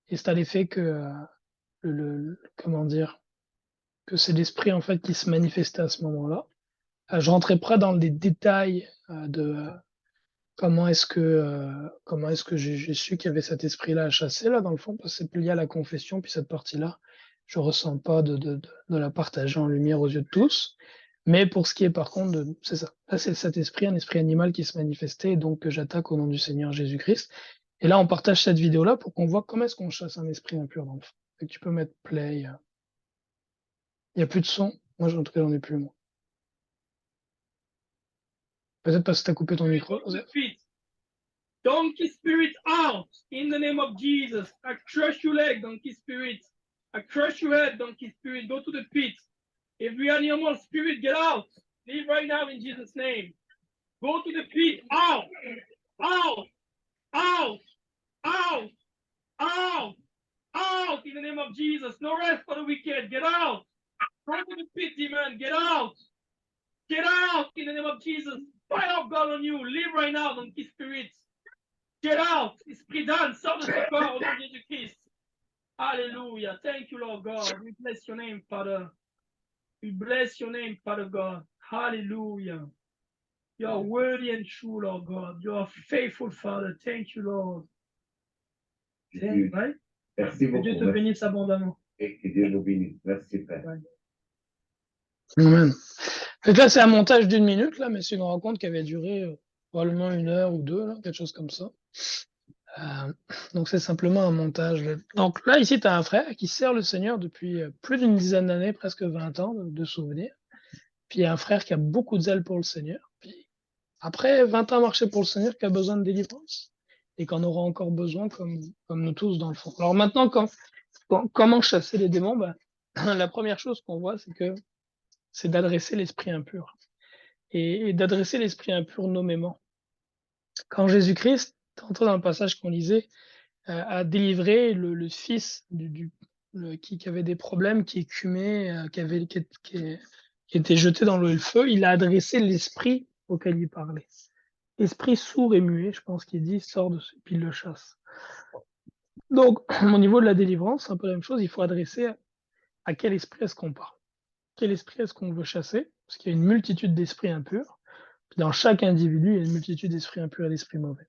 et c'est à l'effet que comment dire, que c'est l'esprit en fait qui se manifestait à ce moment-là. Je rentrais pas dans les détails de comment est-ce que j'ai su qu'il y avait cet esprit-là à chasser là dans le fond, parce que c'est lié à la confession, puis cette partie-là, je ressens pas de la partager en lumière aux yeux de tous. Mais pour ce qui est par contre c'est ça. Là, c'est cet esprit, un esprit animal qui se manifestait, et donc que j'attaque au nom du Seigneur Jésus-Christ. Et là, on partage cette vidéo-là pour qu'on voit comment est-ce qu'on chasse un esprit impur dans le fond. Fait que tu peux mettre play. Il n'y a plus de son. Moi, en tout cas, j'en ai plus, moi. Peut-être parce que tu as coupé ton micro. Donkey spirit out in the name of Jesus. I crush your leg, donkey spirit. I crush your head, donkey spirit. Go to the pit. Every animal spirit, get out. Leave right now in Jesus' name. Go to the pit. Out. Out. Out. Out. Out. Out in the name of Jesus. No rest for the wicked. Get out. Go to the pit, demon. Get out. Get out in the name of Jesus. Fire of God on you. Live right now, donkey spirits. Get out. Esprit d'âne, sors de ce corps au nom de Jésus-Christ. Hallelujah. Thank you, Lord God. We bless your name, Father. We bless your name, Father God. Hallelujah. You are worthy and true, Lord God. You are faithful, Father. Thank you, Lord. Thank, right? Merci Que beaucoup. Dieu te bénisse abondamment. Et que Dieu nous bénisse. Merci, Père. Ouais. Amen. Donc là, c'est un montage d'1 minute, là, mais c'est une rencontre qui avait duré probablement 1 heure ou 2, là, quelque chose comme ça. Donc c'est simplement un montage. Donc là, ici, tu as un frère qui sert le Seigneur depuis plus d'une dizaine d'années, presque 20 ans de souvenirs. Puis il y a un frère qui a beaucoup de zèle pour le Seigneur. Puis après 20 ans marché pour le Seigneur, qui a besoin de délivrance et qu'en aura encore besoin comme nous tous dans le fond. Alors maintenant, comment chasser les démons? La première chose qu'on voit, c'est d'adresser l'esprit impur et d'adresser l'esprit impur nommément. Quand Jésus-Christ, tantôt dans le passage qu'on lisait, a délivré le fils qui avait des problèmes, qui écumait, qui était jeté dans l'eau et le feu, il a adressé l'esprit auquel il parlait. Esprit sourd et muet, je pense qu'il dit, sort de ce, puis il le chasse. Donc, au niveau de la délivrance, c'est un peu la même chose, il faut adresser à quel esprit est-ce qu'on parle. Quel esprit est-ce qu'on veut chasser? Parce qu'il y a une multitude d'esprits impurs. Puis dans chaque individu, il y a une multitude d'esprits impurs et d'esprits mauvais.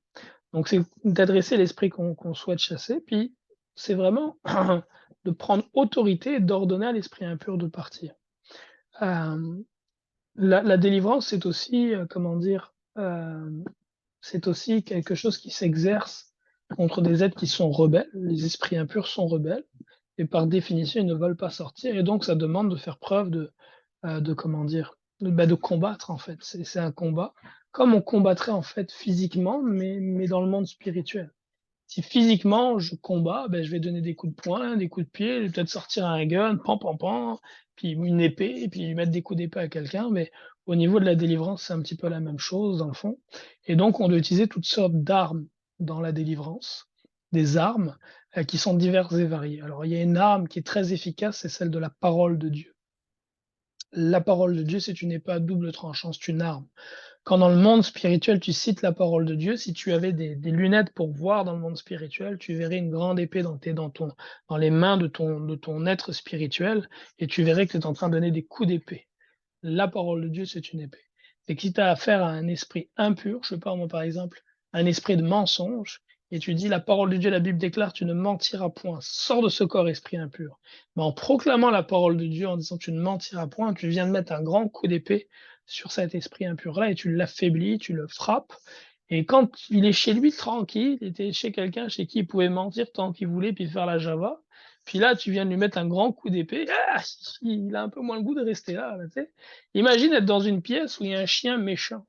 Donc, c'est d'adresser l'esprit qu'on souhaite chasser, puis c'est vraiment de prendre autorité et d'ordonner à l'esprit impur de partir. La délivrance, c'est aussi, c'est aussi quelque chose qui s'exerce contre des êtres qui sont rebelles. Les esprits impurs sont rebelles, et par définition, ils ne veulent pas sortir, et donc ça demande de faire preuve de combattre, en fait. C'est un combat, comme on combattrait, en fait, physiquement, mais dans le monde spirituel. Si physiquement, je combats, je vais donner des coups de poing, des coups de pied, je vais peut-être sortir un gun, pan, puis une épée, puis mettre des coups d'épée à quelqu'un, mais au niveau de la délivrance, c'est un petit peu la même chose, dans le fond. Et donc, on doit utiliser toutes sortes d'armes dans la délivrance, des armes qui sont diverses et variées. Alors, il y a une arme qui est très efficace, c'est celle de la parole de Dieu. La parole de Dieu, c'est une épée à double tranchant, c'est une arme. Quand dans le monde spirituel, tu cites la parole de Dieu, si tu avais des lunettes pour voir dans le monde spirituel, tu verrais une grande épée dans les mains de ton être spirituel, et tu verrais que tu es en train de donner des coups d'épée. La parole de Dieu, c'est une épée. Et que si tu as affaire à un esprit impur, je sais pas moi par exemple, un esprit de mensonge, et tu dis la parole de Dieu, la Bible déclare, tu ne mentiras point, sors de ce corps esprit impur. Mais en proclamant la parole de Dieu, en disant tu ne mentiras point, tu viens de mettre un grand coup d'épée sur cet esprit impur-là et tu l'affaiblis, tu le frappes. Et quand il est chez lui tranquille, il était chez quelqu'un chez qui il pouvait mentir tant qu'il voulait, puis faire la Java. Puis là, tu viens de lui mettre un grand coup d'épée. Ah, il a un peu moins le goût de rester là. Tu sais. Imagine être dans une pièce où il y a un chien méchant.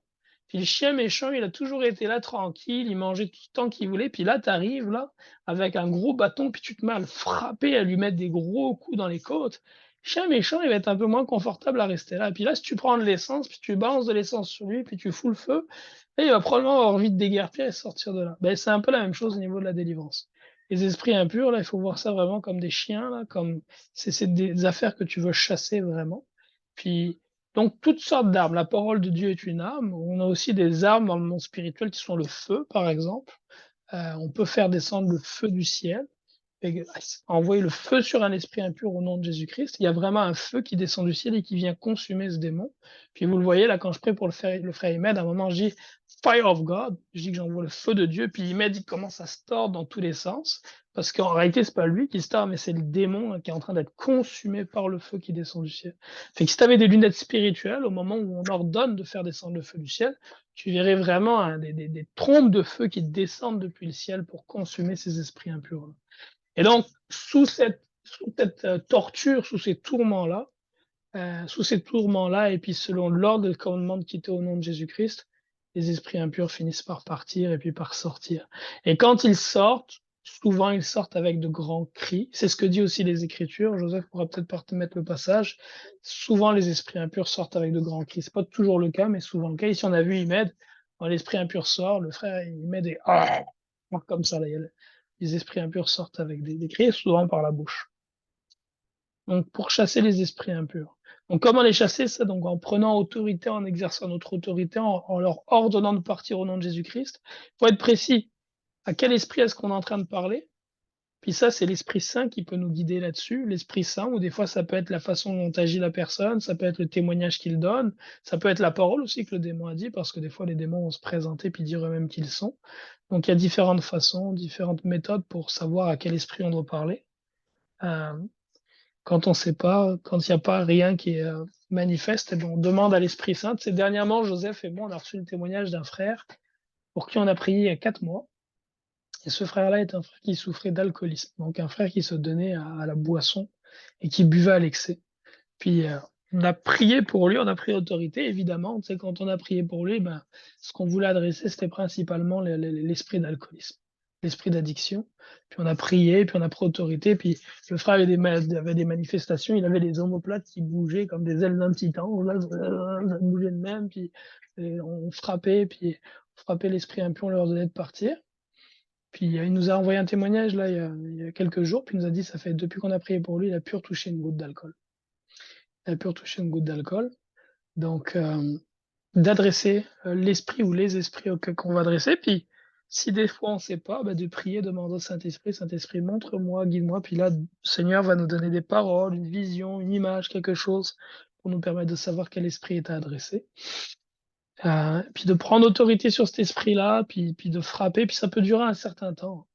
Puis le chien méchant, il a toujours été là tranquille, il mangeait tout le temps qu'il voulait. Puis là, tu arrives là avec un gros bâton, puis tu te mets à le frapper, à lui mettre des gros coups dans les côtes. Le chien méchant, il va être un peu moins confortable à rester là. Puis là, si tu prends de l'essence, puis tu balances de l'essence sur lui, puis tu fous le feu, et il va probablement avoir envie de déguerpir et sortir de là. C'est un peu la même chose au niveau de la délivrance. Les esprits impurs, là, il faut voir ça vraiment comme des chiens, là, comme c'est des affaires que tu veux chasser vraiment. Puis, donc, toutes sortes d'armes. La parole de Dieu est une arme. On a aussi des armes dans le monde spirituel qui sont le feu, par exemple. On peut faire descendre le feu du ciel. Envoyer le feu sur un esprit impur au nom de Jésus-Christ. Il y a vraiment un feu qui descend du ciel et qui vient consumer ce démon. Puis vous le voyez là, quand je prie pour le frère Imed, à un moment, je dis Fire of God. Je dis que j'envoie le feu de Dieu. Puis Imed, il commence à se tordre dans tous les sens. Parce qu'en réalité, c'est pas lui qui se tord, mais c'est le démon qui est en train d'être consumé par le feu qui descend du ciel. Fait que si tu avais des lunettes spirituelles, au moment où on ordonne de faire descendre le feu du ciel, tu verrais vraiment des trompes de feu qui descendent depuis le ciel pour consumer ces esprits impurs. Et donc, sous cette torture, sous ces tourments-là, et puis selon l'ordre et le commandement de quitter au nom de Jésus-Christ, les esprits impurs finissent par partir et puis par sortir. Et quand ils sortent, souvent ils sortent avec de grands cris. C'est ce que dit aussi les Écritures. Joseph pourra peut-être mettre le passage. Souvent les esprits impurs sortent avec de grands cris. C'est pas toujours le cas, mais souvent le cas. Ici on a vu Imed, quand l'esprit impur sort, le frère Imed est comme ça là. Les esprits impurs sortent avec des cris, souvent par la bouche. Donc pour chasser les esprits impurs. Donc comment les chasser? Ça, donc en prenant autorité, en exerçant notre autorité, en leur ordonnant de partir au nom de Jésus-Christ. Il faut être précis. À quel esprit est-ce qu'on est en train de parler? Puis ça, c'est l'Esprit Saint qui peut nous guider là-dessus. L'Esprit Saint, ou des fois, ça peut être la façon dont agit la personne, ça peut être le témoignage qu'il donne, ça peut être la parole aussi que le démon a dit, parce que des fois, les démons vont se présenter puis dire eux-mêmes qu'ils sont. Donc il y a différentes façons, différentes méthodes pour savoir à quel esprit on doit parler. Quand on sait pas, quand il n'y a pas rien qui est manifeste, eh bien, on demande à l'Esprit Saint. C'est dernièrement, Joseph et moi, on a reçu le témoignage d'un frère pour qui on a prié il y a 4 mois. Et ce frère-là est un frère qui souffrait d'alcoolisme, donc un frère qui se donnait à la boisson et qui buvait à l'excès. Puis on a prié pour lui, on a pris autorité, évidemment. Tu sais, quand on a prié pour lui, ben, ce qu'on voulait adresser, c'était principalement l'esprit d'alcoolisme, l'esprit d'addiction. Puis on a prié, puis on a pris autorité. Puis le frère avait des manifestations, il avait des omoplates qui bougeaient comme des ailes d'un petit ange. Là, ça bougeait de même. Puis on frappait l'esprit impur, on leur donnait de partir. Puis il nous a envoyé un témoignage là il y a quelques jours, puis il nous a dit ça fait depuis qu'on a prié pour lui, il a pu retoucher une goutte d'alcool. Il a pu retoucher une goutte d'alcool. Donc d'adresser l'esprit ou les esprits qu'on va adresser. Puis si des fois on ne sait pas, de prier, demander au Saint-Esprit, Saint-Esprit, montre-moi, guide-moi. Puis là, le Seigneur va nous donner des paroles, une vision, une image, quelque chose pour nous permettre de savoir quel esprit est à adresser. Puis de prendre autorité sur cet esprit-là, puis de frapper, puis ça peut durer un certain temps.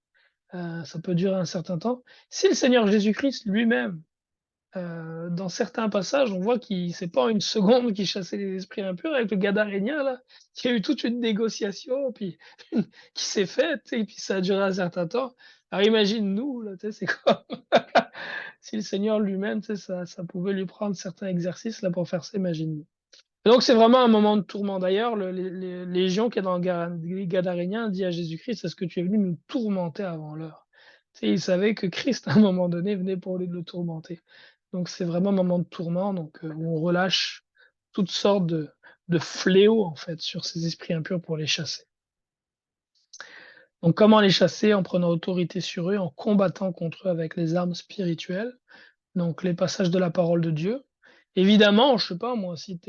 Ça peut durer un certain temps. Si le Seigneur Jésus-Christ lui-même, dans certains passages, on voit qu'il c'est pas une seconde qu'il chassait les esprits impurs avec le Gadarénien, là, qu'il y a eu toute une négociation, puis qui s'est faite, et puis ça a duré un certain temps. Alors imagine-nous, là, c'est comme si le Seigneur lui-même, ça pouvait lui prendre certains exercices là pour faire ça, imagine-nous. Donc c'est vraiment un moment de tourment. D'ailleurs, les légions qui est dans le Gadarénien dit à Jésus-Christ, est-ce que tu es venu nous tourmenter avant l'heure? Il savait que Christ, à un moment donné, venait pour lui le tourmenter. Donc c'est vraiment un moment de tourment, donc où on relâche toutes sortes de fléaux, en fait, sur ces esprits impurs pour les chasser. Donc comment les chasser? En prenant autorité sur eux, en combattant contre eux avec les armes spirituelles, donc les passages de la parole de Dieu. Évidemment, je sais pas moi, si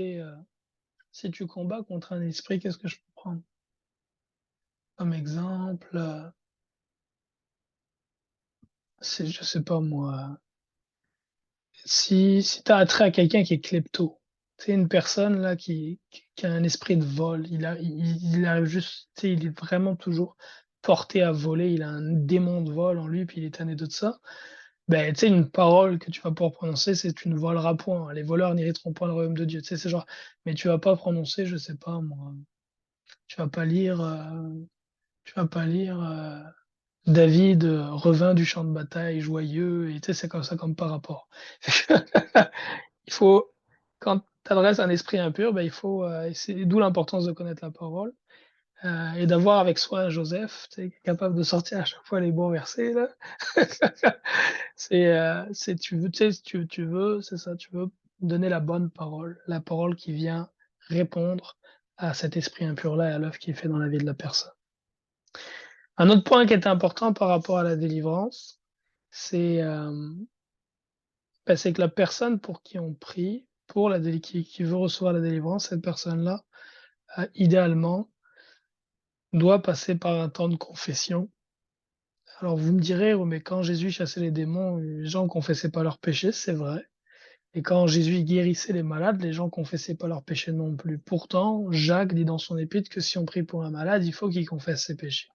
tu combats contre un esprit, qu'est-ce que je peux prendre comme exemple? Je sais pas moi, si tu as attrait à quelqu'un qui est klepto, c'est une personne là qui a un esprit de vol, il arrive juste, il est vraiment toujours porté à voler, il a un démon de vol en lui, puis il est tanné de ça. Ben, tu sais, une parole que tu vas pouvoir prononcer, c'est tu ne voleras point. Les voleurs n'hériteront point le royaume de Dieu. Tu sais, c'est genre, mais tu vas pas prononcer, je sais pas moi, tu vas pas lire, David revint du champ de bataille joyeux, et tu sais, c'est comme ça comme par rapport. Il faut, quand tu adresses un esprit impur, il faut, c'est d'où l'importance de connaître la parole et d'avoir avec soi un Joseph, tu sais, capable de sortir à chaque fois les bons versets là. Tu veux, tu sais, tu veux, c'est ça, tu veux donner la bonne parole, la parole qui vient répondre à cet esprit impur là et à l'œuvre qui est fait dans la vie de la personne. Un autre point qui est important par rapport à la délivrance, c'est que la personne pour qui on prie, qui veut recevoir la délivrance, cette personne-là, idéalement, doit passer par un temps de confession. Alors vous me direz, oh, mais quand Jésus chassait les démons, les gens ne confessaient pas leurs péchés, c'est vrai. Et quand Jésus guérissait les malades, les gens ne confessaient pas leurs péchés non plus. Pourtant, Jacques dit dans son épître que si on prie pour un malade, il faut qu'il confesse ses péchés.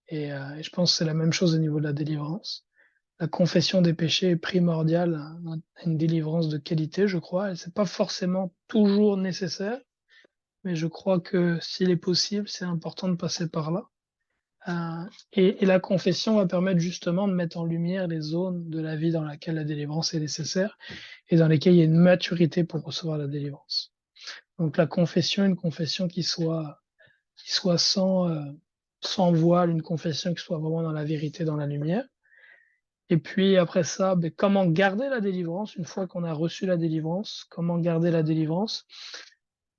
Et je pense que c'est la même chose au niveau de la délivrance. La confession des péchés est primordiale à une délivrance de qualité, je crois. Et c'est pas forcément toujours nécessaire, mais je crois que s'il est possible, c'est important de passer par là. Et la confession va permettre justement de mettre en lumière les zones de la vie dans laquelle la délivrance est nécessaire et dans lesquelles il y a une maturité pour recevoir la délivrance. Donc la confession, une confession qui soit qui soit sans voile, une confession qui soit vraiment dans la vérité, dans la lumière. Et puis après ça, ben, comment garder la délivrance une fois qu'on a reçu la délivrance? Comment garder la délivrance?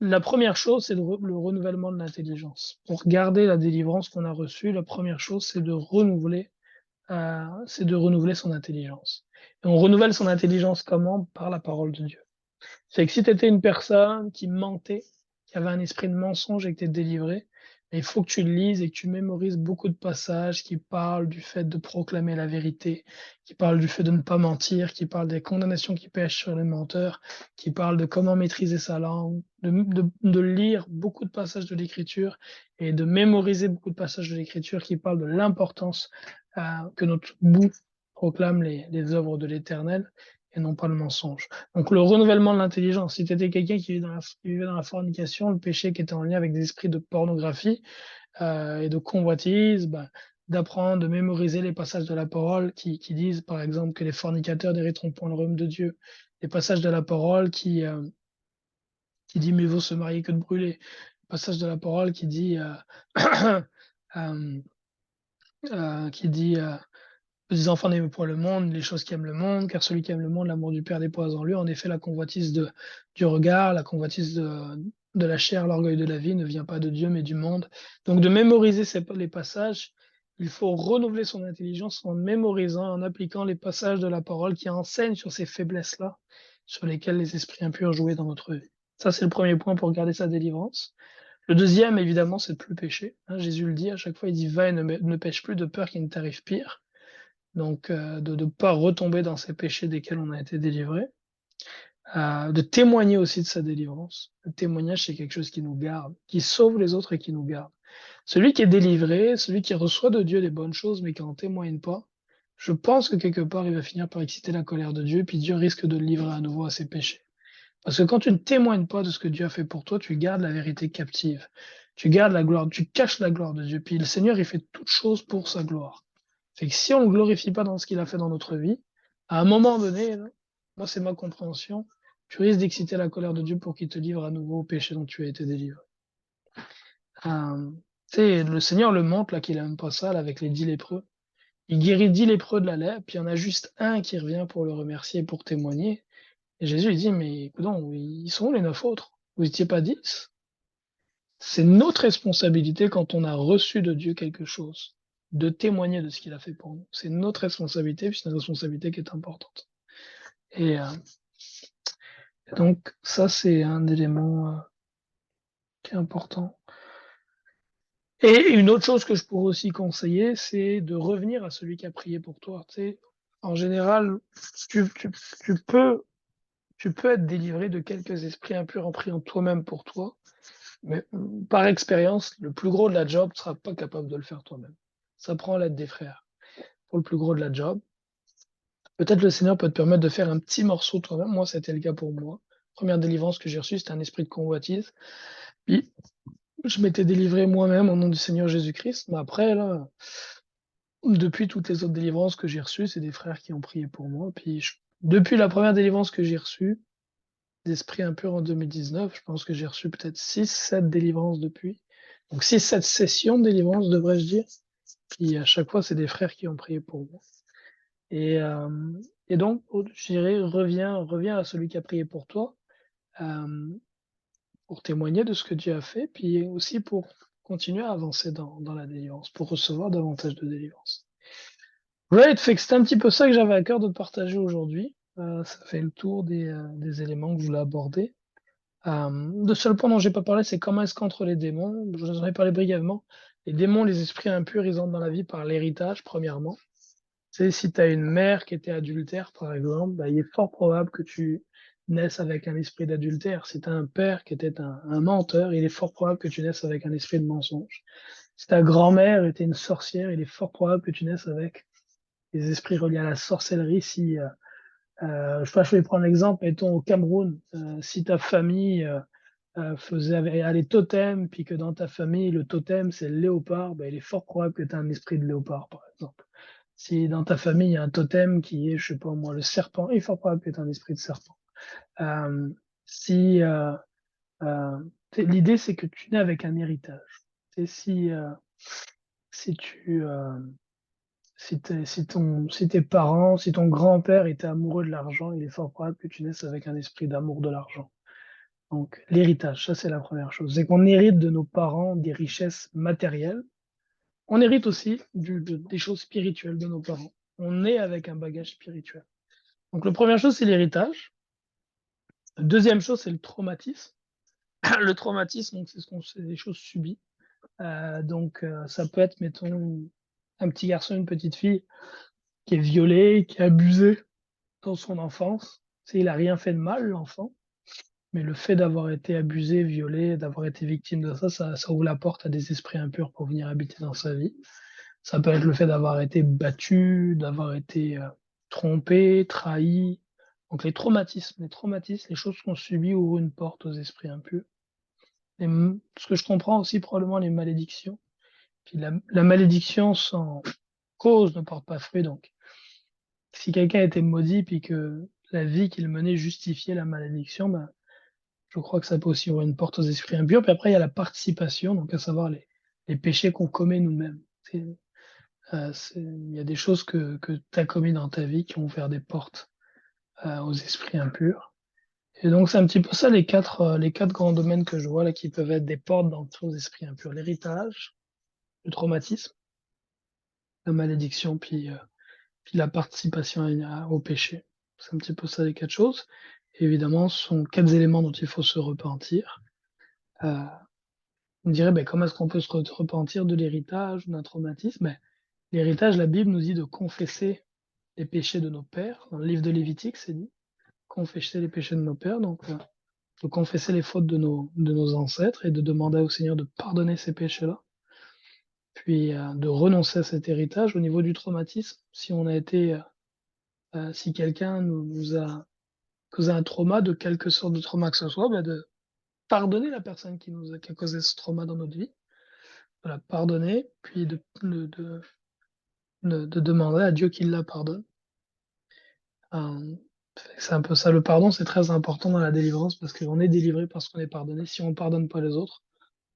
La première chose, c'est le renouvellement de l'intelligence. Pour garder la délivrance qu'on a reçue, la première chose, c'est de renouveler son intelligence. Et on renouvelle son intelligence comment? Par la parole de Dieu. C'est que si tu étais une personne qui mentait, qui avait un esprit de mensonge et que tu es délivré, il faut que tu le lises et que tu mémorises beaucoup de passages qui parlent du fait de proclamer la vérité, qui parlent du fait de ne pas mentir, qui parlent des condamnations qui pèsent sur les menteurs, qui parlent de comment maîtriser sa langue, de lire beaucoup de passages de l'Écriture et de mémoriser beaucoup de passages de l'Écriture qui parlent de l'importance que notre bouche proclame les œuvres de l'Éternel et non pas le mensonge. Donc le renouvellement de l'intelligence. Si tu étais quelqu'un qui vivait dans la fornication, le péché qui était en lien avec des esprits de pornographie et de convoitise, d'apprendre, de mémoriser les passages de la parole qui disent par exemple que les fornicateurs n'hériteront point le royaume de Dieu. Les passages de la parole qui dit mieux vaut se marier que de brûler. Le passage de la parole qui dit les enfants n'aiment point le monde, les choses qui aiment le monde, car celui qui aime le monde, l'amour du Père dépose en lui. En effet, la convoitise du regard, la convoitise de la chair, l'orgueil de la vie ne vient pas de Dieu, mais du monde. Donc, de mémoriser les passages, il faut renouveler son intelligence en mémorisant, en appliquant les passages de la parole qui enseignent sur ces faiblesses-là, sur lesquelles les esprits impurs jouaient dans notre vie. Ça, c'est le premier point pour garder sa délivrance. Le deuxième, évidemment, c'est de plus pécher. Jésus le dit à chaque fois, il dit « Va et ne pêche plus de peur qu'il ne t'arrive pire ». Donc, de ne pas retomber dans ces péchés desquels on a été délivré. De témoigner aussi de sa délivrance. Le témoignage, c'est quelque chose qui nous garde, qui sauve les autres et qui nous garde. Celui qui est délivré, celui qui reçoit de Dieu les bonnes choses, mais qui n'en témoigne pas, je pense que quelque part, il va finir par exciter la colère de Dieu, puis Dieu risque de le livrer à nouveau à ses péchés. Parce que quand tu ne témoignes pas de ce que Dieu a fait pour toi, tu gardes la vérité captive. Tu gardes la gloire, tu caches la gloire de Dieu. Puis le Seigneur, il fait toutes choses pour sa gloire. Fait que si on ne le glorifie pas dans ce qu'il a fait dans notre vie, à un moment donné, là, moi c'est ma compréhension, tu risques d'exciter la colère de Dieu pour qu'il te livre à nouveau au péché dont tu as été délivré. Le Seigneur le montre là qu'il n'aime pas ça là, avec les 10 lépreux. Il guérit 10 lépreux de la lèpre, puis il y en a juste un qui revient pour le remercier, pour témoigner. Et Jésus il dit, mais écoutons, ils sont où les 9 autres? Vous n'étiez pas 10? C'est notre responsabilité quand on a reçu de Dieu quelque chose, de témoigner de ce qu'il a fait pour nous. C'est notre responsabilité, puis c'est une responsabilité qui est importante. Et donc, ça, c'est un élément qui est important. Et une autre chose que je pourrais aussi conseiller, c'est de revenir à celui qui a prié pour toi. Tu sais, en général, tu peux être délivré de quelques esprits impurs en priant toi-même pour toi, mais par expérience, le plus gros de la job, tu ne seras pas capable de le faire toi-même. Ça prend l'aide des frères pour le plus gros de la job. Peut-être le Seigneur peut te permettre de faire un petit morceau toi-même. Moi, c'était le cas pour moi. Première délivrance que j'ai reçue, c'était un esprit de convoitise. Puis, je m'étais délivré moi-même au nom du Seigneur Jésus-Christ. Mais après, là, depuis toutes les autres délivrances que j'ai reçues, c'est des frères qui ont prié pour moi. Puis, depuis la première délivrance que j'ai reçue, d'esprit impur en 2019, je pense que j'ai reçu peut-être 6-7 délivrances depuis. Donc 6-7 sessions de délivrance, devrais-je dire. Puis à chaque fois, c'est des frères qui ont prié pour moi. Et donc, je dirais, reviens à celui qui a prié pour toi, pour témoigner de ce que Dieu a fait, puis aussi pour continuer à avancer dans la délivrance, pour recevoir davantage de délivrance. Right, fait que c'est un petit peu ça que j'avais à cœur de partager aujourd'hui. Ça fait le tour des éléments que je voulais aborder. Le seul point dont j'ai pas parlé, c'est comment est-ce qu'entre les démons, je vous en ai parlé brièvement, les démons, les esprits impurs, ils entrent dans la vie par l'héritage, premièrement. Tu sais, si tu as une mère qui était adultère, par exemple, il est fort probable que tu naisses avec un esprit d'adultère. Si tu as un père qui était un menteur, il est fort probable que tu naisses avec un esprit de mensonge. Si ta grand-mère était une sorcière, il est fort probable que tu naisses avec des esprits reliés à la sorcellerie. Si, je vais prendre l'exemple, mettons au Cameroun, si ta famille avait les totems, puis que dans ta famille, le totem, c'est le léopard, il est fort probable que tu as un esprit de léopard, par exemple. Si dans ta famille, il y a un totem qui est, je sais pas moi, le serpent, il est fort probable que tu aies un esprit de serpent. L'idée, c'est que tu nais avec un héritage. C'est si tu, si tes parents, si ton grand-père était amoureux de l'argent, il est fort probable que tu naisses avec un esprit d'amour de l'argent. Donc, l'héritage, ça c'est la première chose. C'est qu'on hérite de nos parents des richesses matérielles. On hérite aussi des choses spirituelles de nos parents. On est avec un bagage spirituel. Donc, la première chose, c'est l'héritage. La deuxième chose, c'est le traumatisme. Le traumatisme, c'est des choses subies. Ça peut être, mettons, un petit garçon, une petite fille qui est violé, qui est abusé dans son enfance. Il n'a rien fait de mal, l'enfant. Mais le fait d'avoir été abusé, violé, d'avoir été victime de ça ouvre la porte à des esprits impurs pour venir habiter dans sa vie. Ça peut être le fait d'avoir été battu, d'avoir été trompé, trahi. Donc les traumatismes, les choses qu'on subit ouvrent une porte aux esprits impurs. Et ce que je comprends aussi, probablement les malédictions. Puis la malédiction sans cause ne porte pas fruit. Donc, si quelqu'un était maudit puis que la vie qu'il menait justifiait la malédiction, ben, je crois que ça peut aussi ouvrir une porte aux esprits impurs. Puis après, il y a la participation, donc à savoir les péchés qu'on commet nous-mêmes. Il y a des choses que tu as commis dans ta vie qui ont ouvert des portes aux esprits impurs. Et donc, c'est un petit peu ça les quatre grands domaines que je vois là qui peuvent être des portes d'entrée aux esprits impurs. L'héritage, le traumatisme, la malédiction, puis la participation au péché. C'est un petit peu ça les quatre choses. Et évidemment, ce sont quatre éléments dont il faut se repentir. On dirait, ben, comment est-ce qu'on peut se repentir de l'héritage, d'un traumatisme? Ben, l'héritage, la Bible nous dit de confesser les péchés de nos pères. Dans le livre de Lévitique, c'est dit confesser les péchés de nos pères. Donc, de confesser les fautes de nos ancêtres et de demander au Seigneur de pardonner ces péchés-là. Puis de renoncer à cet héritage. Au niveau du traumatisme, si on a été, si quelqu'un nous a causé un trauma, de quelque sorte de trauma que ce soit, ben de pardonner la personne qui a causé ce trauma dans notre vie, de la pardonner, puis de demander à Dieu qu'il la pardonne. C'est un peu ça, le pardon, c'est très important dans la délivrance parce qu'on est délivré parce qu'on est pardonné. Si on ne pardonne pas les autres,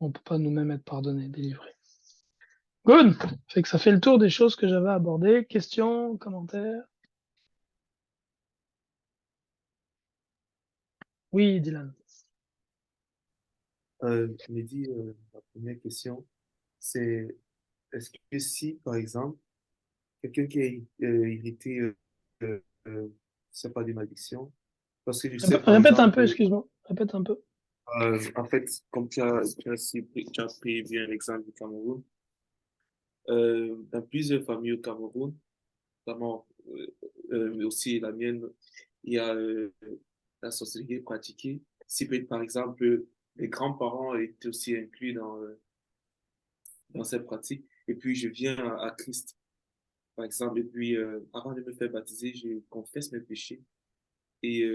on ne peut pas nous-mêmes être pardonnés, délivrés. Good! Fait que ça fait le tour des choses que j'avais abordées. Questions, commentaires? Oui, Dylan. Mehdi, la première question, c'est est-ce que si, par exemple, quelqu'un qui est hérité, c'est pas des malédictions, parce que je sais, par Répète un exemple, peu, excuse-moi. Répète un peu. en fait, comme tu as pris bien l'exemple du Cameroun, dans plusieurs familles au Cameroun, notamment mais aussi la mienne, il y a la sorcellerie pratiquée. Si, par exemple, les grands-parents étaient aussi inclus dans cette pratique, et puis je viens à Christ, par exemple, et puis avant de me faire baptiser, je confesse mes péchés. Et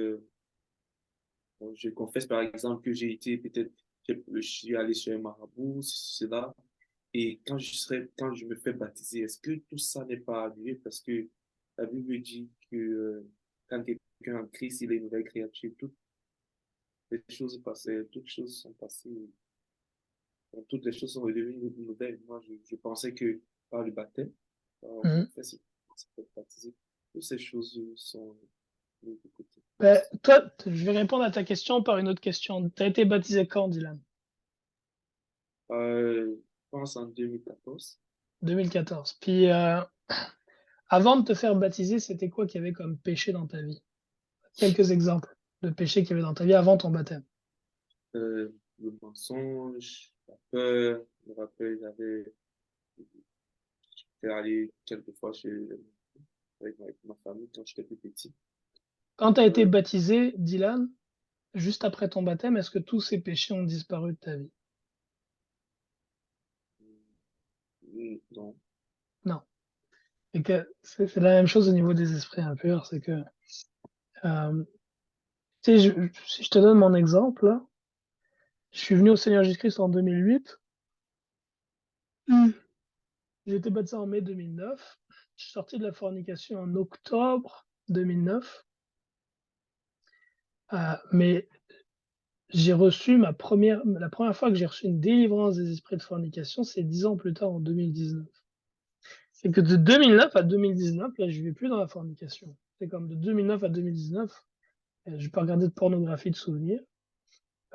bon, je confesse, par exemple, que j'ai été peut-être, je suis allé chez un marabout, cela. Et quand je me fais baptiser, est-ce que tout ça n'est pas annulé? Parce que la Bible dit que quand quelqu'un est en Christ, il est une nouvelle créature. Toutes les choses passées, toutes les choses sont passées, toutes les choses sont devenues nouvelles. Moi, je pensais que par le baptême, on fait se baptiser, toutes ces choses sont mises de côté. Ben, toi, je vais répondre à ta question par une autre question. Tu as été baptisé quand, Dylan? Je pense en 2014. 2014. Puis, avant de te faire baptiser, c'était quoi qu'il y avait comme péché dans ta vie? Quelques exemples de péchés qu'il y avait dans ta vie avant ton baptême. Le mensonge, la peur, je me rappelle, j'étais allé quelques fois avec ma famille quand j'étais plus petit. Quand tu as été baptisé, Dylan, juste après ton baptême, est-ce que tous ces péchés ont disparu de ta vie? Non. Non. Et que c'est la même chose au niveau des esprits impurs, c'est que tu sais, si je te donne mon exemple, là, je suis venu au Seigneur Jésus-Christ en 2008. J'ai été baptisé en mai 2009. Je suis sorti de la fornication en octobre 2009. Mais j'ai reçu la première fois que j'ai reçu une délivrance des esprits de fornication, c'est 10 ans plus tard, en 2019. C'est que de 2009 à 2019, là, je vais plus dans la fornication. C'est comme de 2009 à 2019, j'ai pas regardé de pornographie de souvenirs.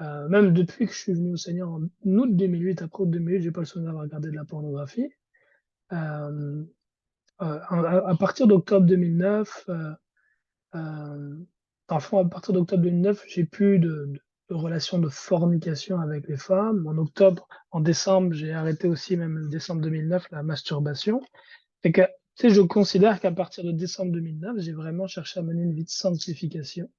Même depuis que je suis venu au Seigneur en août 2008, après août 2008, j'ai pas le souvenir d'avoir regardé de la pornographie. À partir d'octobre 2009, enfin, à partir d'octobre 2009, j'ai plus de relations de fornication avec les femmes. En décembre, j'ai arrêté aussi, même décembre 2009, la masturbation. Et que, tu sais, je considère qu'à partir de décembre 2009, j'ai vraiment cherché à mener une vie de sanctification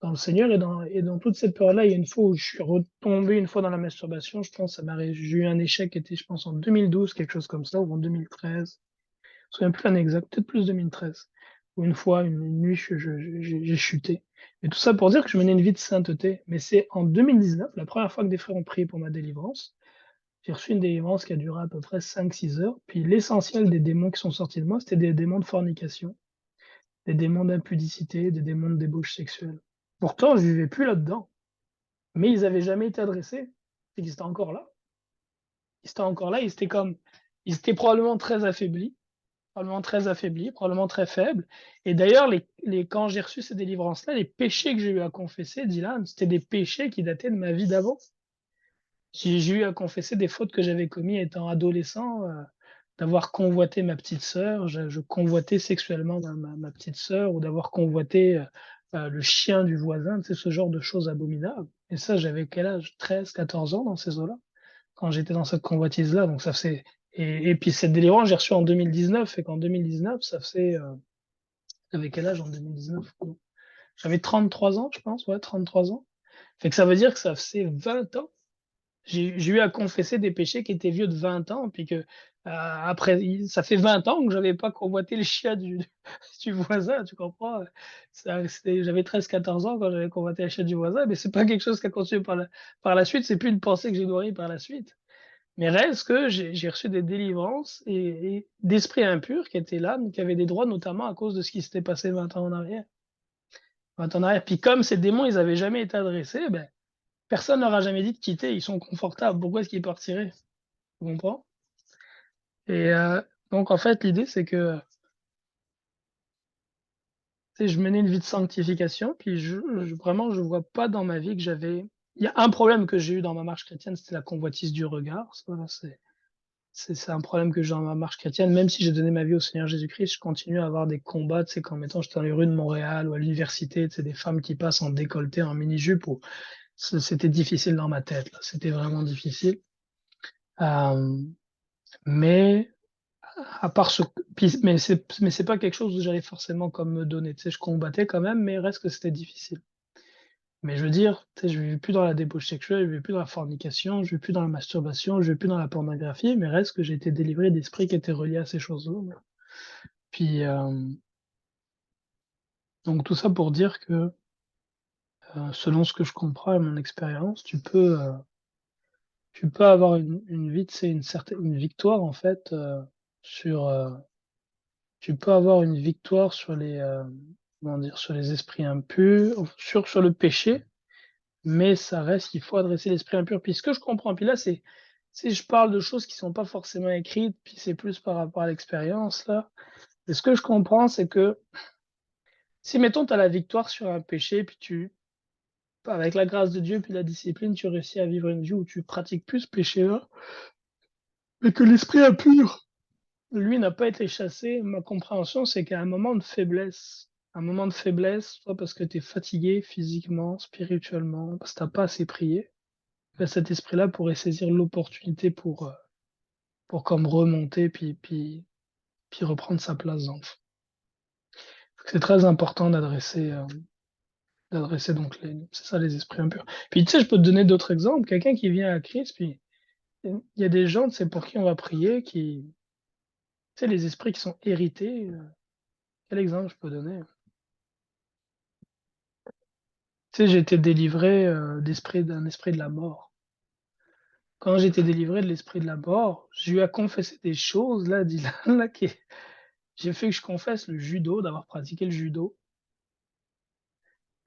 dans le Seigneur. Et dans toute cette période-là, il y a une fois où je suis retombé une fois dans la masturbation. Je pense, j'ai eu un échec qui était, je pense, en 2012, quelque chose comme ça, ou en 2013. Je me souviens plus l'année exacte, peut-être plus 2013. Ou une fois, une nuit, j'ai chuté. Mais tout ça pour dire que je menais une vie de sainteté. Mais c'est en 2019, la première fois que des frères ont prié pour ma délivrance. J'ai reçu une délivrance qui a duré à peu près 5-6 heures. Puis l'essentiel des démons qui sont sortis de moi, c'était des démons de fornication, des démons d'impudicité, des démons de débauche sexuelle. Pourtant, je vivais plus là-dedans. Mais ils n'avaient jamais été adressés. C'est qu'ils étaient encore là. Ils étaient encore là. Ils étaient probablement très affaiblis, probablement très faibles. Et d'ailleurs, quand j'ai reçu ces délivrances-là, les péchés que j'ai eu à confesser, Dylan, c'était des péchés qui dataient de ma vie d'avant. J'ai eu à confesser des fautes que j'avais commises étant adolescent, d'avoir convoité ma petite sœur. Je convoitais sexuellement ma petite sœur, ou d'avoir convoité le chien du voisin, tu sais, ce genre de choses abominables. Et ça, j'avais quel âge? 13, 14 ans dans ces eaux-là, quand j'étais dans cette convoitise-là. Donc ça faisait. Et puis cette délivrance, j'ai reçu en 2019, et qu'en 2019, ça faisait. J'avais quel âge en 2019? J'avais 33 ans, je pense, ouais, 33 ans. Fait que ça veut dire que ça faisait 20 ans. J'ai eu à confesser des péchés qui étaient vieux de 20 ans, puis que après, ça fait 20 ans que j'avais pas convoité le chien du voisin, tu comprends? J'avais 13-14 ans quand j'avais convoité le chien du voisin, mais c'est pas quelque chose qui a continué par la suite, c'est plus une pensée que j'ai nourrie par la suite. Mais reste que j'ai reçu des délivrances et d'esprits impurs qui étaient là, mais qui avaient des droits, notamment à cause de ce qui s'était passé 20 ans en arrière. 20 ans en arrière. Puis comme ces démons, ils n'avaient jamais été adressés, ben, personne leur a jamais dit de quitter, ils sont confortables. Pourquoi est-ce qu'ils partiraient? Tu comprends? Et donc, en fait, l'idée, c'est que je menais une vie de sanctification, puis vraiment, je vois pas dans ma vie que j'avais. Il y a un problème que j'ai eu dans ma marche chrétienne, c'était la convoitise du regard. Voilà, c'est un problème que j'ai dans ma marche chrétienne. Même si j'ai donné ma vie au Seigneur Jésus-Christ, je continue à avoir des combats, tu sais, quand mettons, j'étais dans les rues de Montréal ou à l'université, tu sais, des femmes qui passent en décolleté, en mini-jupe, c'était difficile dans ma tête, là. C'était vraiment difficile. Mais à part mais c'est pas quelque chose où j'allais forcément comme me donner. Tu sais, je combattais quand même, mais reste que c'était difficile. Mais je veux dire, tu sais, je vis plus dans la débauche sexuelle, je vis plus dans la fornication, je vis plus dans la masturbation, je vis plus dans la pornographie, mais reste que j'ai été délivré d'esprits qui étaient reliés à ces choses-là. Puis donc tout ça pour dire que selon ce que je comprends et mon expérience, tu peux avoir une vie, c'est une victoire en fait sur tu peux avoir une victoire sur les comment dire, sur les esprits impurs, sur le péché, mais ça reste qu'il faut adresser l'esprit impur. Puis ce que je comprends, puis là c'est je parle de choses qui sont pas forcément écrites, puis c'est plus par rapport à l'expérience là. Et ce que je comprends, c'est que si mettons tu as la victoire sur un péché, puis avec la grâce de Dieu puis la discipline, tu réussis à vivre une vie où tu pratiques plus ce péché-là, mais que l'esprit impur, lui, n'a pas été chassé. Ma compréhension, c'est qu'à un moment de faiblesse, soit parce que tu es fatigué physiquement, spirituellement, parce que tu n'as pas assez prié, ben, cet esprit-là pourrait saisir l'opportunité pour comme remonter puis reprendre sa place dans le fond. C'est très important d'adresser donc c'est ça, les esprits impurs. Puis tu sais, je peux te donner d'autres exemples. Quelqu'un qui vient à Christ, puis il y a des gens, tu sais, pour qui on va prier, tu sais, les esprits qui sont hérités. Quel exemple je peux donner? Tu sais, j'ai été délivré d'un esprit de la mort. Quand j'ai été délivré de l'esprit de la mort, j'ai eu à confesser des choses, là, Dylan, là, j'ai fait que je confesse le judo, d'avoir pratiqué le judo.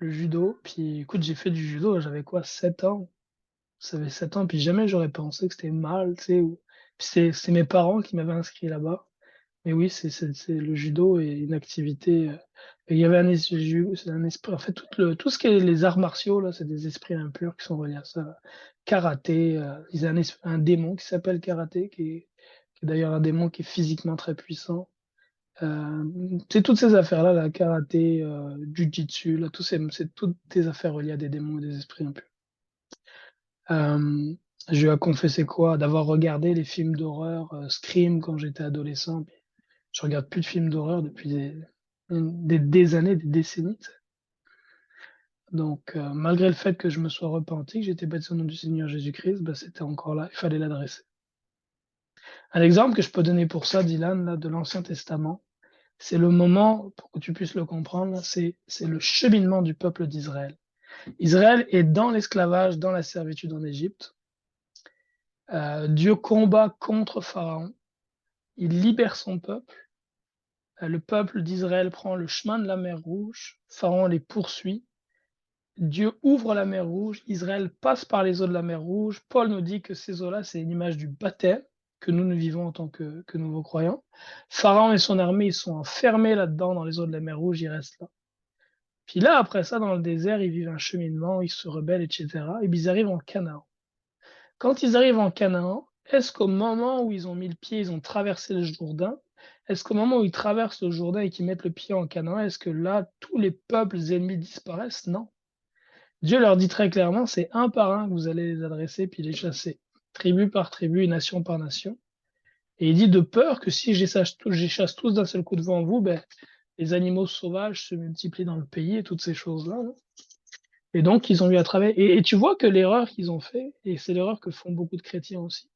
le judo. Puis écoute, j'ai fait du judo, j'avais quoi, 7 ans? J'avais 7 ans, puis jamais j'aurais pensé que c'était mal, tu sais. Puis c'est mes parents qui m'avaient inscrit là-bas. Mais oui, le judo est une activité. Et il y avait c'est un esprit. En fait, tout ce qui est les arts martiaux, là, c'est des esprits impurs qui sont reliés à ça. Karaté, il y a un démon qui s'appelle karaté, qui est d'ailleurs un démon qui est physiquement très puissant. C'est toutes ces affaires-là, la karaté, jujitsu, là, c'est toutes des affaires reliées à des démons et des esprits impurs. Je lui ai confessé quoi? D'avoir regardé les films d'horreur Scream quand j'étais adolescent. Puis je regarde plus de films d'horreur depuis des années, des décennies. Tu sais. Donc, malgré le fait que je me sois repenti, que j'étais baptisé au nom du Seigneur Jésus-Christ, bah, c'était encore là, il fallait l'adresser. Un exemple que je peux donner pour ça, Dylan, là, de l'Ancien Testament, c'est le moment, pour que tu puisses le comprendre, là, c'est le cheminement du peuple d'Israël. Israël est dans l'esclavage, dans la servitude en Égypte. Dieu combat contre Pharaon. Il libère son peuple. Le peuple d'Israël prend le chemin de la mer Rouge. Pharaon les poursuit. Dieu ouvre la mer Rouge. Israël passe par les eaux de la mer Rouge. Paul nous dit que ces eaux-là, c'est une image du baptême que nous vivons en tant que nouveaux croyants. Pharaon et son armée, ils sont enfermés là-dedans, dans les eaux de la mer Rouge. Ils restent là. Puis là, après ça, dans le désert, ils vivent un cheminement, ils se rebellent, etc. Et puis ils arrivent en Canaan. Quand ils arrivent en Canaan, est-ce qu'au moment où ils ont mis le pied, ils ont traversé le Jourdain, est-ce qu'au moment où ils traversent le Jourdain et qu'ils mettent le pied en Canaan, est-ce que là, tous les peuples ennemis disparaissent? Non. Dieu leur dit très clairement, c'est un par un que vous allez les adresser puis les chasser, tribu par tribu et nation par nation. Et il dit de peur que si je les chasse tous d'un seul coup devant vous, ben, les animaux sauvages se multiplient dans le pays et toutes ces choses-là. Hein. Et donc, ils ont eu à travailler. Et tu vois que l'erreur qu'ils ont fait, et c'est l'erreur que font beaucoup de chrétiens aussi,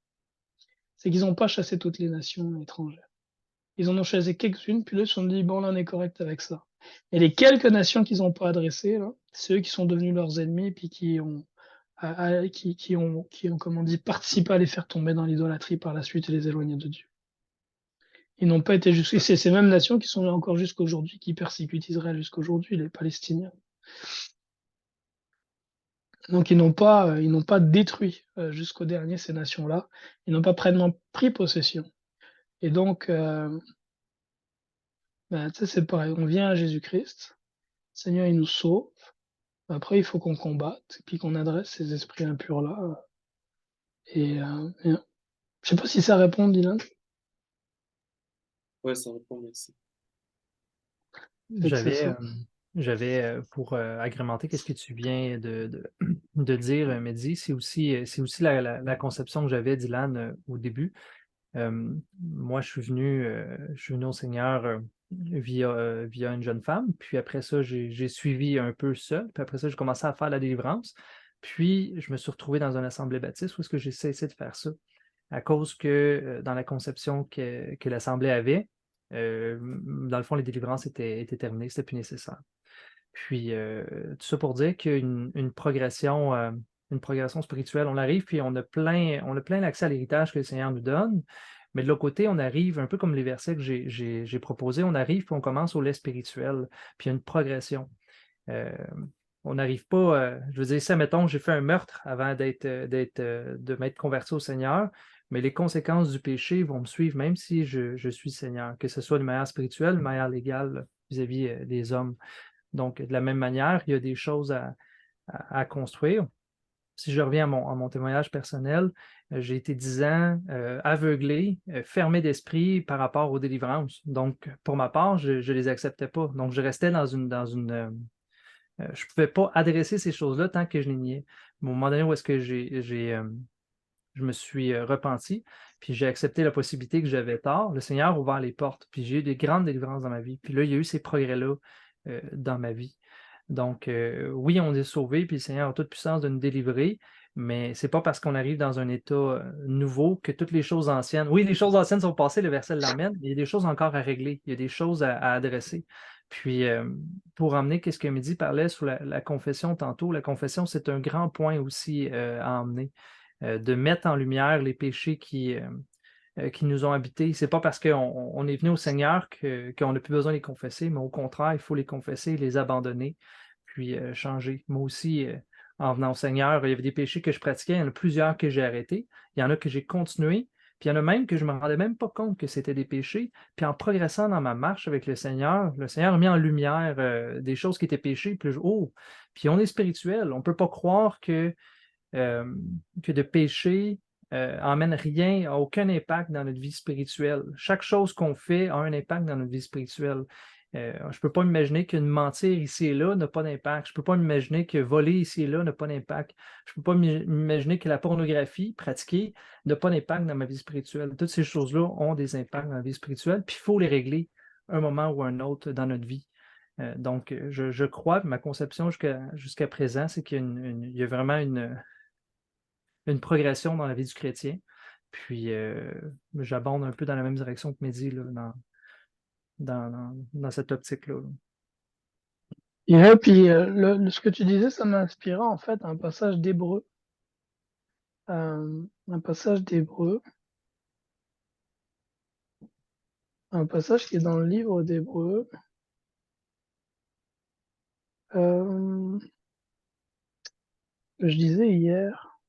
c'est qu'ils n'ont pas chassé toutes les nations étrangères. Ils en ont chassé quelques-unes, puis là, ils se sont dit, bon, là, on est correct avec ça. Et les quelques nations qu'ils n'ont pas adressées, là, c'est eux qui sont devenus leurs ennemis, puis qui ont, comment on dit, participé à les faire tomber dans l'idolâtrie par la suite et les éloigner de Dieu. Ils n'ont pas été jusqu'à ces mêmes nations qui sont là encore jusqu'aujourd'hui, qui persécutent Israël jusqu'aujourd'hui, les Palestiniens. Donc ils n'ont pas détruit jusqu'au dernier ces nations-là. Ils n'ont pas pleinement pris possession. Et donc, c'est pareil. On vient à Jésus-Christ. Le Seigneur, il nous sauve. Après, il faut qu'on combatte, puis qu'on adresse ces esprits impurs-là. Et je sais pas si ça répond, Dylan. Ouais, ça répond, merci. J'avais pour agrémenter qu'est-ce que tu viens de dire, Mehdi, c'est aussi la conception que j'avais, Dylan, au début. Moi, je suis venu au Seigneur via une jeune femme, puis après ça, j'ai suivi un peu seul, puis après ça, j'ai commencé à faire la délivrance, puis je me suis retrouvé dans une assemblée baptiste où est-ce que j'ai cessé de faire ça, à cause que dans la conception que l'assemblée avait, dans le fond, les délivrances étaient terminées, c'était plus nécessaire. Puis, tout ça pour dire qu'une progression spirituelle, on arrive, puis on a plein d'accès à l'héritage que le Seigneur nous donne, mais de l'autre côté, on arrive, un peu comme les versets que j'ai proposés, on arrive, puis on commence au lait spirituel, puis il y a une progression. On n'arrive pas, je veux dire, ça, mettons, j'ai fait un meurtre avant de m'être converti au Seigneur, mais les conséquences du péché vont me suivre, même si je suis Seigneur, que ce soit de manière spirituelle, de manière légale vis-à-vis des hommes. Donc, de la même manière, il y a des choses à construire. Si je reviens à mon témoignage personnel, j'ai été 10 ans aveuglé, fermé d'esprit par rapport aux délivrances. Donc, pour ma part, je ne les acceptais pas. Donc, je restais dans une je ne pouvais pas adresser ces choses-là tant que je les niais. Mais au moment donné où est-ce que je me suis repenti, puis j'ai accepté la possibilité que j'avais tort, le Seigneur a ouvert les portes, puis j'ai eu des grandes délivrances dans ma vie. Puis là, il y a eu ces progrès-là dans ma vie. Donc, oui, on est sauvé, puis le Seigneur a toute puissance de nous délivrer, mais c'est pas parce qu'on arrive dans un état nouveau que toutes les choses anciennes... Oui, les choses anciennes sont passées, le verset l'amène, mais il y a des choses encore à régler, il y a des choses à adresser. Puis, pour emmener ce que Mehdi parlait sur la confession tantôt, la confession, c'est un grand point aussi à emmener, de mettre en lumière les péchés qui nous ont habités. C'est pas parce qu'on est venu au Seigneur qu'on n'a plus besoin de les confesser, mais au contraire, il faut les confesser et les abandonner. puis changer. Moi aussi, en venant au Seigneur, il y avait des péchés que je pratiquais, il y en a plusieurs que j'ai arrêtés, il y en a que j'ai continué, puis il y en a même que je ne me rendais même pas compte que c'était des péchés. Puis en progressant dans ma marche avec le Seigneur a mis en lumière des choses qui étaient péchées, puis on est spirituel, on ne peut pas croire que de péché emmène rien, a aucun impact dans notre vie spirituelle. Chaque chose qu'on fait a un impact dans notre vie spirituelle. Je ne peux pas m'imaginer qu'une mentir ici et là n'a pas d'impact. Je ne peux pas m'imaginer que voler ici et là n'a pas d'impact. Je ne peux pas m'imaginer que la pornographie pratiquée n'a pas d'impact dans ma vie spirituelle. Toutes ces choses-là ont des impacts dans la vie spirituelle, puis il faut les régler un moment ou un autre dans notre vie. Donc, je crois, ma conception jusqu'à présent, c'est qu'il y a vraiment une progression dans la vie du chrétien. Puis, j'abonde un peu dans la même direction que Mehdi là, dans cette optique-là. Et puis, ce que tu disais, ça m'a inspiré en fait un passage d'Hébreu. Un passage d'Hébreu. Un passage qui est dans le livre d'Hébreu. Que je disais hier.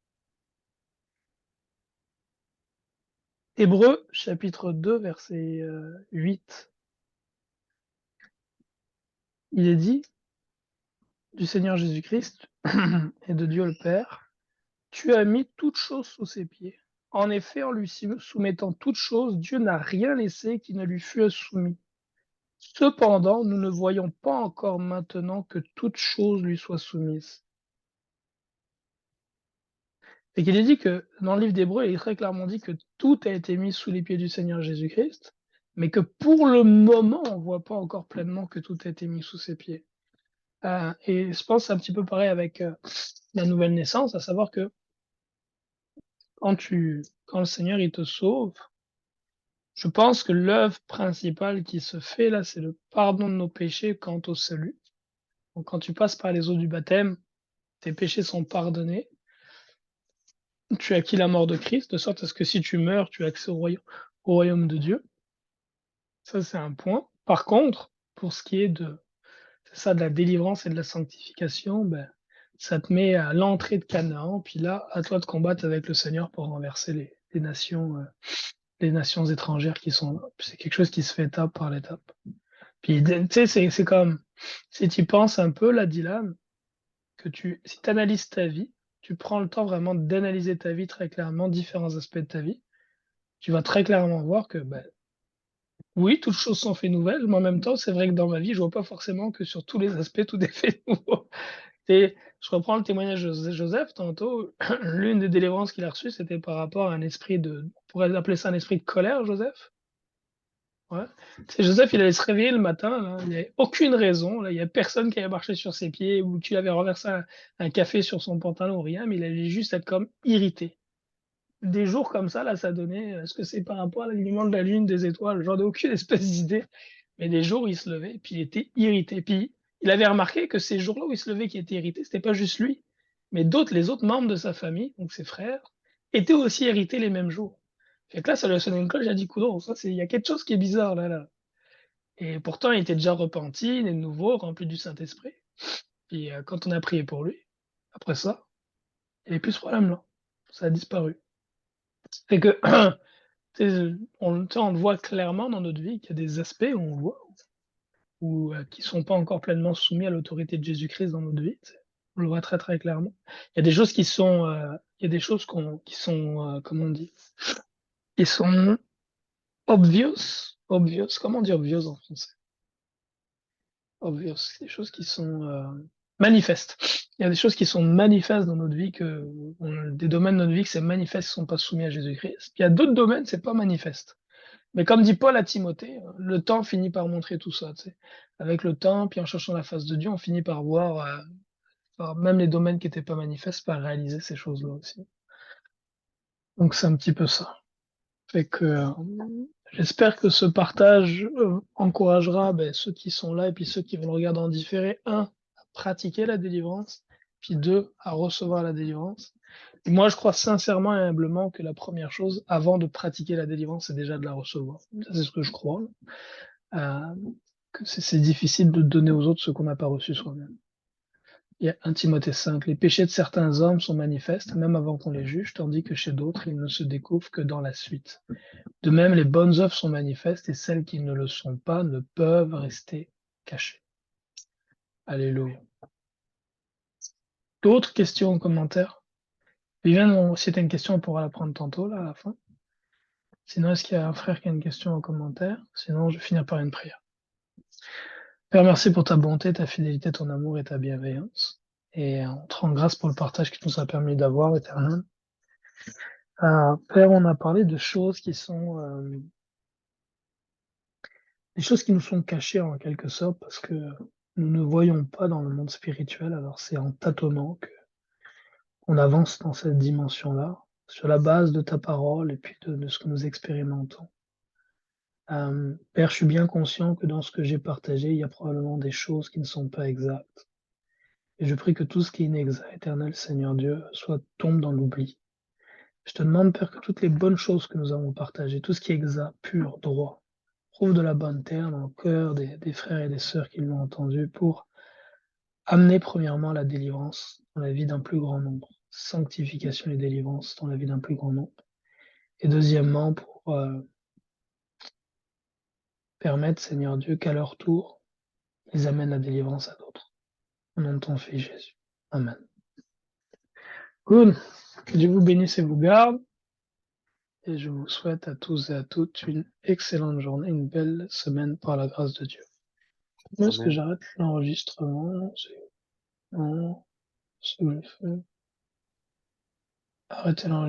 Hébreu, chapitre 2, verset 8. Il est dit du Seigneur Jésus-Christ et de Dieu le Père, tu as mis toutes choses sous ses pieds. En effet, en lui soumettant toutes choses, Dieu n'a rien laissé qui ne lui fût soumis. Cependant, nous ne voyons pas encore maintenant que toutes choses lui soient soumises. Et qu'il est dit que dans le livre d'Hébreux, il est très clairement dit que tout a été mis sous les pieds du Seigneur Jésus-Christ, mais que pour le moment, on ne voit pas encore pleinement que tout a été mis sous ses pieds. Et je pense que c'est un petit peu pareil avec la nouvelle naissance, à savoir que quand le Seigneur il te sauve, je pense que l'œuvre principale qui se fait là, c'est le pardon de nos péchés quant au salut. Donc quand tu passes par les eaux du baptême, tes péchés sont pardonnés. Tu as acquis la mort de Christ, de sorte à ce que si tu meurs, tu as accès au royaume de Dieu. Ça, c'est un point. Par contre, pour ce qui est de la délivrance et de la sanctification, ben, ça te met à l'entrée de Canaan, puis là, à toi de combattre avec le Seigneur pour renverser les nations étrangères qui sont là. C'est quelque chose qui se fait étape par l'étape. Puis, tu sais, c'est comme, si tu penses un peu, là, Dylan, si tu analyses ta vie, tu prends le temps vraiment d'analyser ta vie très clairement, différents aspects de ta vie, tu vas très clairement voir que, ben, oui, toutes choses sont faites nouvelles, mais en même temps, c'est vrai que dans ma vie, je vois pas forcément que sur tous les aspects, tout est fait nouveau. Et je reprends le témoignage de Joseph tantôt. L'une des délivrances qu'il a reçues, c'était par rapport à un esprit on pourrait appeler ça un esprit de colère, Joseph. Ouais. C'est Joseph, il allait se réveiller le matin, là, il n'y avait aucune raison, là, il n'y a personne qui avait marché sur ses pieds ou qui avait renversé un café sur son pantalon ou rien, mais il allait juste être comme irrité. Des jours comme ça, là, ça donnait, est-ce que c'est par rapport à l'alignement de la lune, des étoiles, j'en ai aucune espèce d'idée, mais des jours où il se levait, puis il était irrité. Puis il avait remarqué que ces jours-là où il se levait qui était irrité, c'était pas juste lui, mais les autres membres de sa famille, donc ses frères, étaient aussi irrités les mêmes jours. Fait que là, ça lui a sonné une cloche, j'ai dit, coudon, il y a quelque chose qui est bizarre là. Et pourtant, il était déjà repenti, né de nouveau, rempli du Saint-Esprit. Puis quand on a prié pour lui, après ça, il n'y avait plus ce problème-là. Ça a disparu. Fait que, on le voit clairement dans notre vie qu'il y a des aspects où on voit qui ne sont pas encore pleinement soumis à l'autorité de Jésus-Christ dans notre vie. On le voit très très clairement. Il y a des choses qui sont, qui sont, comment on dit, qui sont obvious. Comment on dit obvious en français? Obvious, des choses qui sont manifestes. Il y a des choses qui sont manifestes dans notre vie, des domaines de notre vie que c'est manifeste, qui ne sont pas soumis à Jésus-Christ. Il y a d'autres domaines, c'est pas manifeste. Mais comme dit Paul à Timothée, le temps finit par montrer tout ça. Tu sais. Avec le temps, puis en cherchant la face de Dieu, on finit par voir, même les domaines qui n'étaient pas manifestes, par réaliser ces choses-là aussi. Donc c'est un petit peu ça. Fait que j'espère que ce partage encouragera ceux qui sont là et puis ceux qui vont le regarder en différé, à pratiquer la délivrance, puis 2, à recevoir la délivrance. Et moi, je crois sincèrement et humblement que la première chose, avant de pratiquer la délivrance, c'est déjà de la recevoir. Ça, c'est ce que je crois. Que c'est difficile de donner aux autres ce qu'on n'a pas reçu soi-même. Il y a 1 Timothée 5. Les péchés de certains hommes sont manifestes, même avant qu'on les juge, tandis que chez d'autres, ils ne se découvrent que dans la suite. De même, les bonnes œuvres sont manifestes, et celles qui ne le sont pas ne peuvent rester cachées. Alléluia. D'autres questions ou commentaires? Viviane, si tu as une question, on pourra la prendre tantôt, là, à la fin. Sinon, est-ce qu'il y a un frère qui a une question ou commentaire? Sinon, je vais finir par une prière. Père, merci pour ta bonté, ta fidélité, ton amour et ta bienveillance. Et on te rend grâce pour le partage qui nous a permis d'avoir, Éternel. Père, on a parlé de choses qui sont des choses qui nous sont cachées en quelque sorte parce que nous ne voyons pas dans le monde spirituel. Alors c'est en tâtonnant qu'on avance dans cette dimension-là, sur la base de ta parole et puis de ce que nous expérimentons. Père, je suis bien conscient que dans ce que j'ai partagé, il y a probablement des choses qui ne sont pas exactes. Et je prie que tout ce qui est inexact, Éternel Seigneur Dieu, tombe dans l'oubli. Je te demande, Père, que toutes les bonnes choses que nous avons partagées, tout ce qui est exact, pur, droit, trouve de la bonne terre dans le cœur des frères et des sœurs qui l'ont entendu pour amener premièrement la délivrance dans la vie d'un plus grand nombre, sanctification et délivrance dans la vie d'un plus grand nombre. Et deuxièmement, pour permettre, Seigneur Dieu, qu'à leur tour, ils amènent la délivrance à d'autres. Au nom de ton Fils Jésus. Amen. Good. Que Dieu vous bénisse et vous garde. Et je vous souhaite à tous et à toutes une excellente journée, une belle semaine par la grâce de Dieu. Est-ce que j'arrête l'enregistrement? Non, ce que je fais. Arrêtez l'enregistrement.